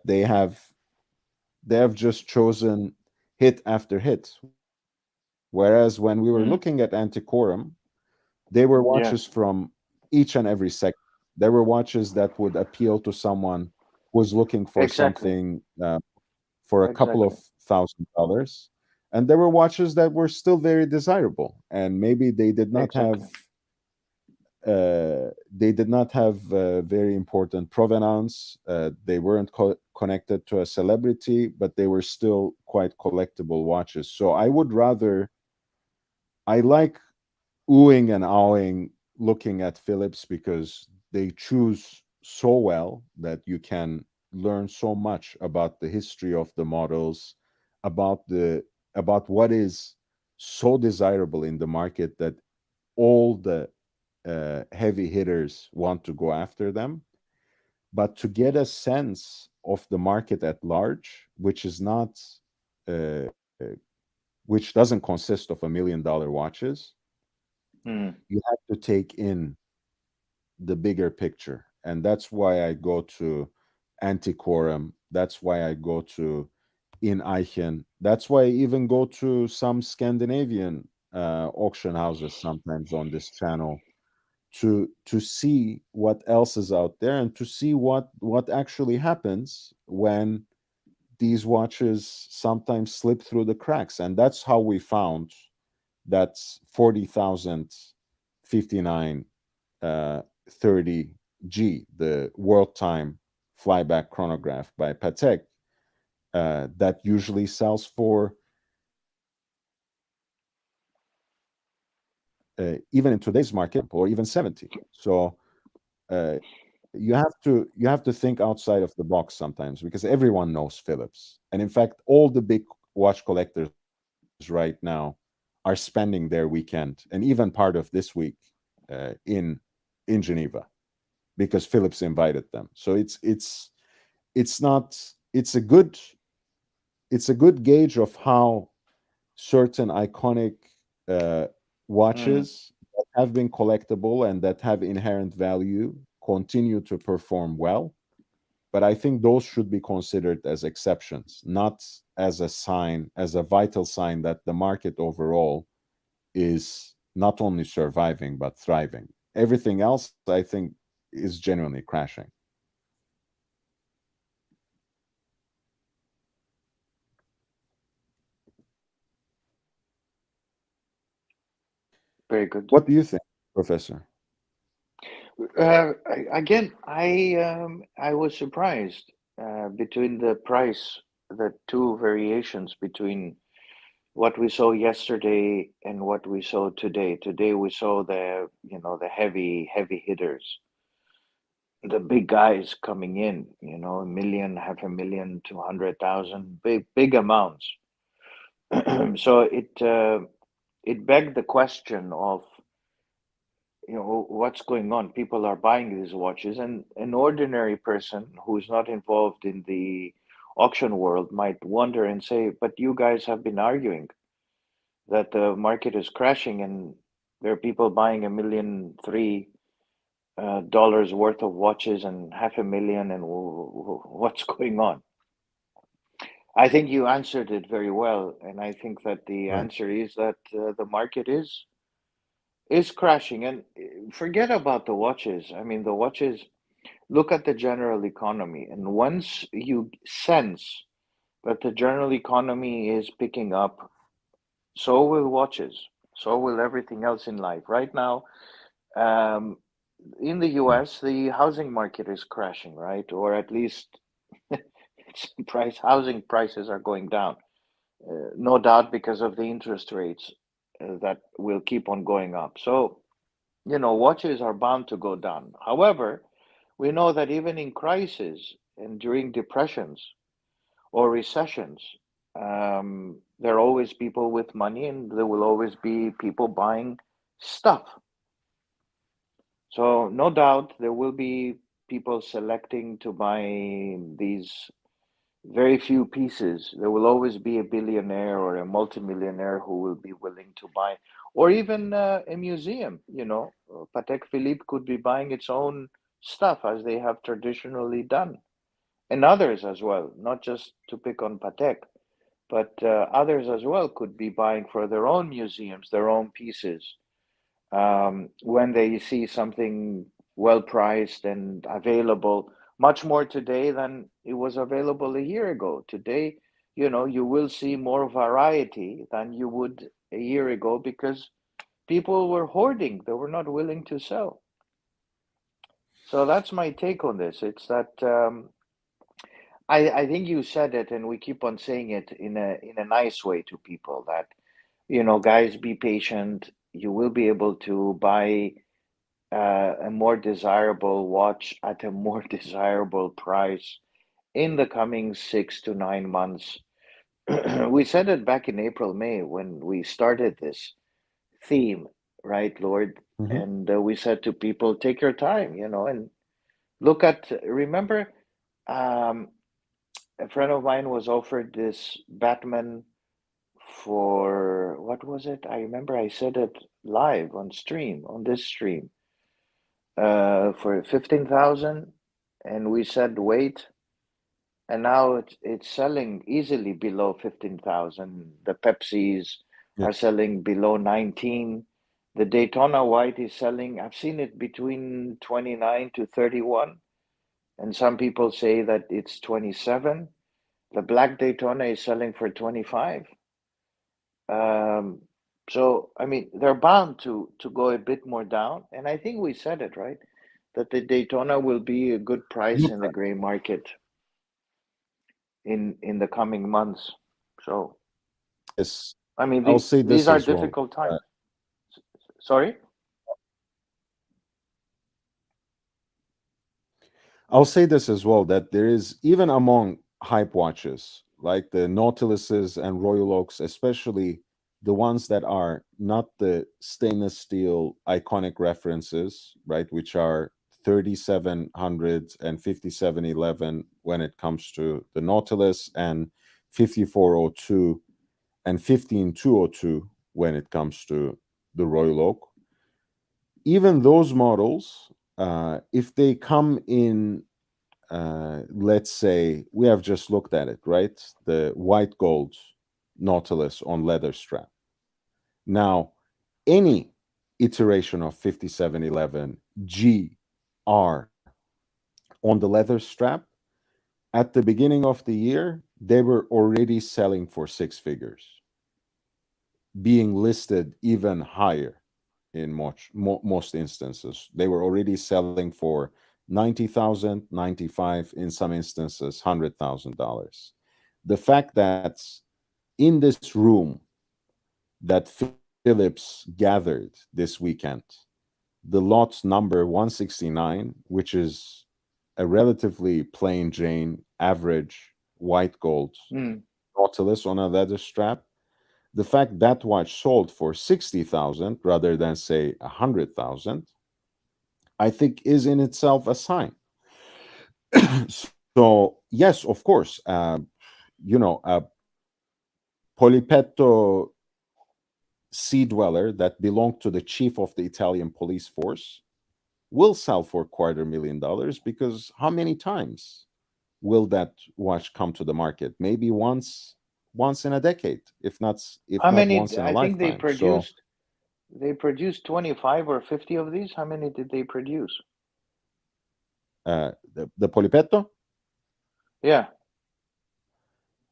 they have just chosen hit after hit. Whereas when we were looking at Hmm. Antiquorum, they were watches Yeah, from each and every segment. There were watches that would appeal to someone who's looking for exactly. something for a couple of Exactly. $1,000, and there were watches that were still very desirable, and maybe Exactly. they did not have very important provenance. They weren't connected to a celebrity, but they were still quite collectible watches. So I like oohing and awing looking at Philips because they choose so well that you can learn so much about the history of the models, about the about what is so desirable in the market that all the heavy hitters want to go after them. But to get a sense of the market at large, which is not, uh, which doesn't consist of $1 million watches, Hmm. you have to take in the bigger picture. And that's why I go to Antiquorum. That's why I go to In Eichen. That's why I even go to some Scandinavian auction houses sometimes on this channel to see what else is out there and to see what actually happens when these watches sometimes slip through the cracks. And that's how we found that 40,059 30G, the world time flyback chronograph by Patek, that usually sells for even in today's market or even 70. So you have to think outside of the box sometimes because everyone knows Phillips. And in fact, all the big watch collectors right now are spending their weekend and even part of this week in Geneva because Phillips invited them. So it's not it's a good gauge of how certain iconic uh, Mm, watches that have been collectible and that have inherent value continue to perform well. But I think those should be considered as exceptions, not as a sign, as a vital sign that the market overall is not only surviving but thriving. Everything else, I think, is genuinely crashing. very good. What do you think, Professor? Again, I was surprised between the price, the two variations between what we saw yesterday and what we saw today. Today we saw the heavy hitters, the big guys coming in, a million, half a million, 200,000, big amounts. So it begged the question of, what's going on. People are buying these watches, and an ordinary person who's not involved in the auction world might wonder and say, but you guys have been arguing that the market is crashing and there are people buying $1.3 million worth of watches and half a million, and what's going on? I think you answered it very well, and I think that the Right. answer is that the market is crashing. And forget about the watches. I mean, the watches. Look at the general economy, and once you sense that the general economy is picking up, so will watches. So will everything else in life. Right now, um, in the US, the housing market is crashing, right? Or at least housing prices are going down. No doubt because of the interest rates that will keep on going up. So, watches are bound to go down. However, we know that even in crisis and during depressions or recessions, there are always people with money and there will always be people buying stuff. So, no doubt there will be people selecting to buy these very few pieces. There will always be a billionaire or a multimillionaire who will be willing to buy, or even a museum. Patek Philippe could be buying its own stuff as they have traditionally done, and others as well, not just to pick on Patek, but others as well could be buying for their own museums, their own pieces when they see something well priced and available, much more today than it was available a year ago. Today, you will see more variety than you would a year ago because people were hoarding, they were not willing to sell. So that's my take on this. It's that I think you said it, and we keep on saying it in a nice way to people that, guys, be patient. You will be able to buy a more desirable watch at a more desirable price in the coming 6 to 9 months. We said it back in April, May when we started this theme, right, Lord? Hmm. And we said to people, take your time, and remember, um, a friend of mine was offered this Batman for, what was it? I remember I said it live on this stream, for 15,000, and we said wait, and now it's selling easily below 15,000. The Pepsis are selling below 19. The Daytona White is selling, I've seen it between 29 to 31, and some people say that it's 27. The black Daytona is selling for 25. Um, so, I mean, they're bound to go a bit more down. And I think we said it, right? That the Daytona will be a good price Look, in the gray market in the coming months. So, yes, I mean, I'll say these this are as well. difficult times. Sorry? I'll say this as well, that there is, even among hype watches like the Nautiluses and Royal Oaks, especially the ones that are not the stainless steel iconic references, right, which are 3700 and 5711 when it comes to the Nautilus, and 5402 and 15202 when it comes to the Royal Oak. Even those models, if they come in, let's say we have just looked at it, right? The white gold Nautilus on leather strap. Now, any iteration of 5711 G R on the leather strap at the beginning of the year, they were already selling for six figures, being listed even higher in most instances. They were already selling for 90,000, 95, in some instances $100,000. The fact that in this room that Phillips gathered this weekend, the lot number 169, which is a relatively plain Jane average white gold Mm. Nautilus on a leather strap, the fact that watch sold for 60,000 rather than say 100,000, I think is in itself a sign. So yes, of course, a Polipetto sea dweller that belonged to the chief of the Italian police force will sell for $250,000, because how many times will that watch come to the market? Maybe once in a decade, if How not many? once in a I think lifetime. So they produced 25 or 50 of these. How many did they produce? the Polipetto, Yeah.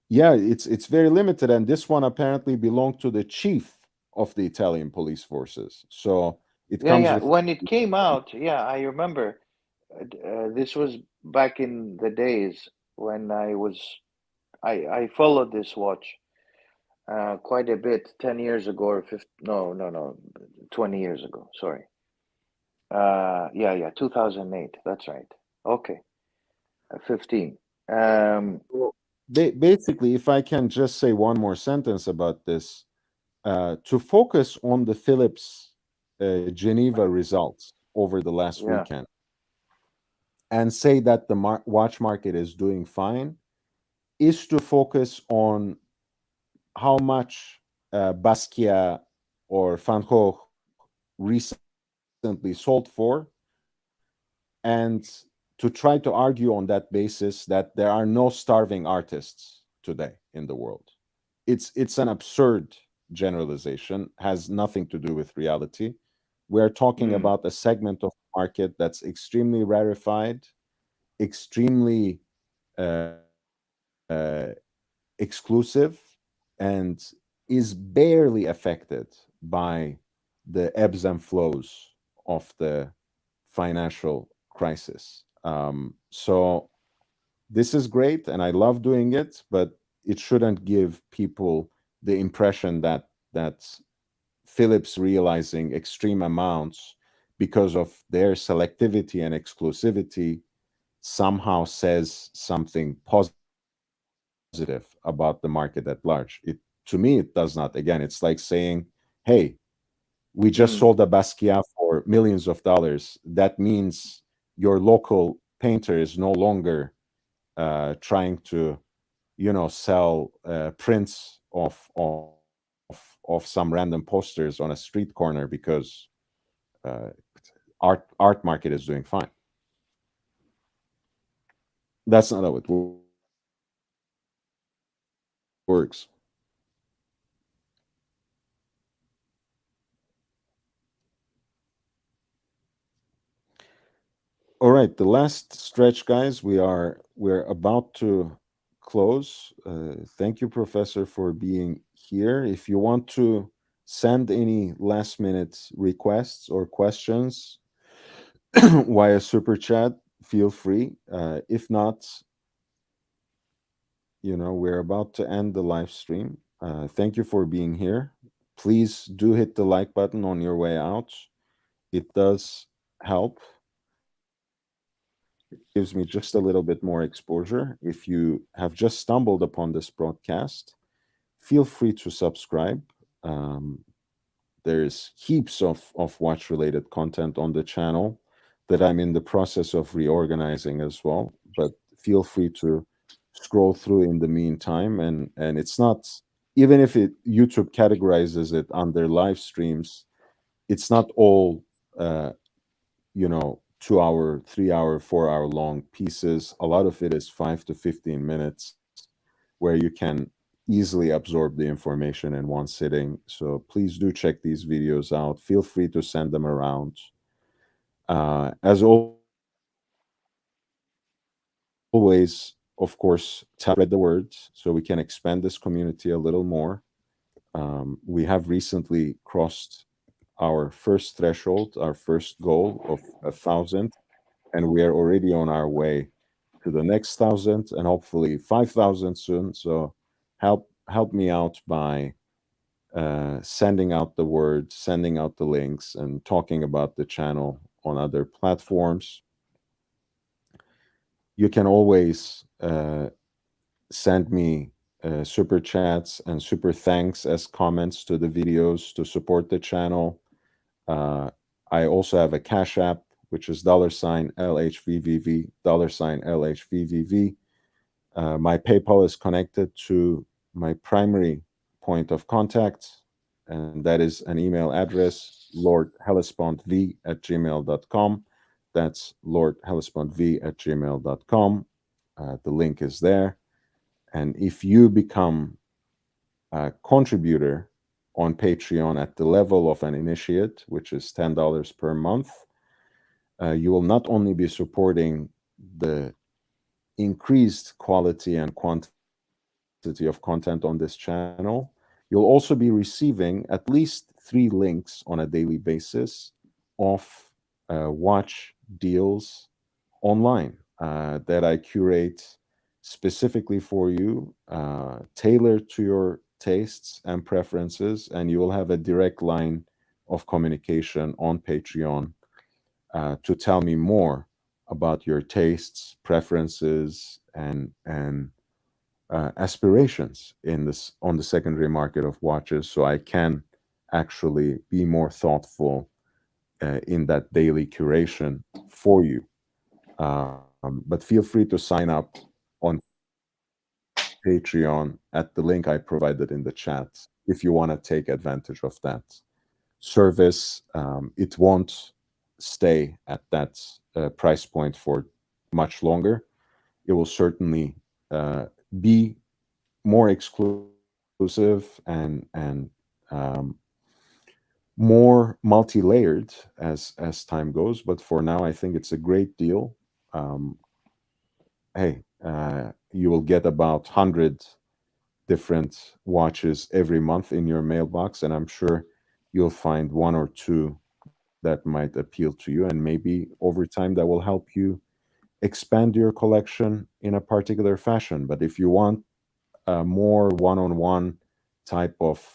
yeah, it's very limited, and this one apparently belonged to the chief of the Italian police forces. So it Yeah, comes yeah. with. When it came out, yeah, I remember. This was back in the days when I followed this watch quite a bit, 10 years ago or 50, no, no, no, 20 years ago. Sorry. Yeah, yeah, 2008. That's right. Okay, 15. Um, Well, basically, if I can just say one more sentence about this, to focus on the Phillips Geneva results over the last yeah. weekend and say that the watch market is doing fine is to focus on how much Basquiat or Van Gogh recently sold for, and to try to argue on that basis that there are no starving artists today in the world. It's an absurd generalization, has nothing to do with reality. We're talking Mm, about a segment of the market that's extremely rarefied, extremely exclusive, and is barely affected by the ebbs and flows of the financial crisis. So this is great, and I love doing it, but it shouldn't give people the impression that Philips realizing extreme amounts because of their selectivity and exclusivity somehow says something positive about the market at large. To me, it does not. Again, it's like saying, hey, we just sold a mm. Basquiat for millions of dollars. That means your local painter is no longer trying to, sell prints of some random posters on a street corner because uh, art market is doing fine. That's not how it works. All right, the last stretch, guys. We're about to close. Thank you, Professor, for being here. If you want to send any last minute requests or questions via super chat, feel free. If not, we're about to end the live stream. Thank you for being here. Please do hit the like button on your way out. It does help. It gives me just a little bit more exposure. If you have just stumbled upon this broadcast, feel free to subscribe. Um, there's heaps of watch related content on the channel that I'm in the process of reorganizing as well. But feel free to scroll through in the meantime. And it's not, even if YouTube categorizes it under live streams, it's not all 2 hour, 3 hour, 4 hour long pieces. A lot of it is 5 to 15 minutes where you can easily absorb the information in one sitting. So please do check these videos out. Feel free to send them around. As always, of course, tell your friends, spread the word so we can expand this community a little more. We have recently crossed our first threshold, our first goal of 1,000, and we are already on our way to the next 1,000 and hopefully 5,000 soon. So help me out by sending out the word, sending out the links, and talking about the channel on other platforms. You can always send me super chats and super thanks as comments to the videos to support the channel. Uh, I also have a Cash App, which is $LHVVV, $LHVVV. My PayPal is connected to my primary point of contact, and that is an email address, lordhellespontv@gmail.com. That's lordhellespontv@gmail.com. The link is there. And if you become a contributor on Patreon at the level of an initiate, which is $10 per month, you will not only be supporting the increased quality and quantity of content on this channel, you'll also be receiving at least 3 links on a daily basis of watch deals online that I curate specifically for you, tailored to your tastes and preferences, and you will have a direct line of communication on Patreon to tell me more about your tastes, preferences, and aspirations in this on the secondary market of watches, so I can actually be more thoughtful in that daily curation for you. But feel free to sign up on Patreon at the link I provided in the chat if you want to take advantage of that service. It won't stay at that price point for much longer. It will certainly be more exclusive and more multi-layered as time goes. But for now, I think it's a great deal. Um, hey, you will get about 100 different watches every month in your mailbox, and I'm sure you'll find one or two that might appeal to you, and maybe over time that will help you expand your collection in a particular fashion. But if you want a more one-on-one type of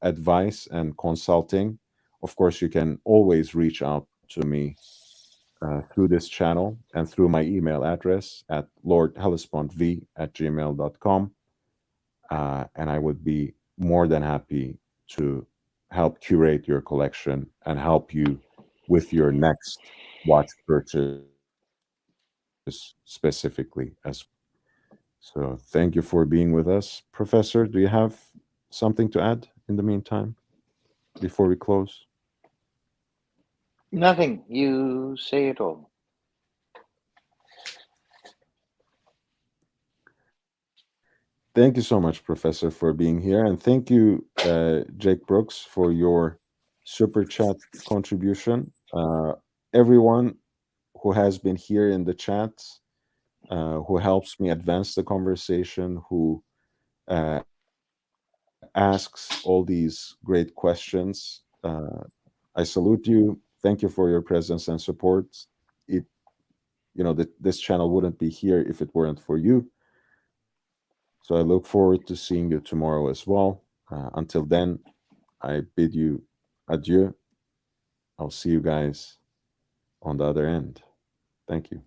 advice and consulting, of course, you can always reach out to me through this channel and through my email address at lordhellespontv@gmail.com. And I would be more than happy to help curate your collection and help you with your next watch purchase specifically as well. So thank you for being with us. Professor, do you have something to add in the meantime before we close? Nothing. You say it all. Thank you so much, Professor, for being here. And thank you, Jake Brooks, for your super chat contribution. Everyone who has been here in the chat, who helps me advance the conversation, who asks all these great questions. I salute you. Thank you for your presence and support. It, this channel wouldn't be here if it weren't for you. So I look forward to seeing you tomorrow as well. Until then, I bid you adieu. I'll see you guys on the other end. Thank you.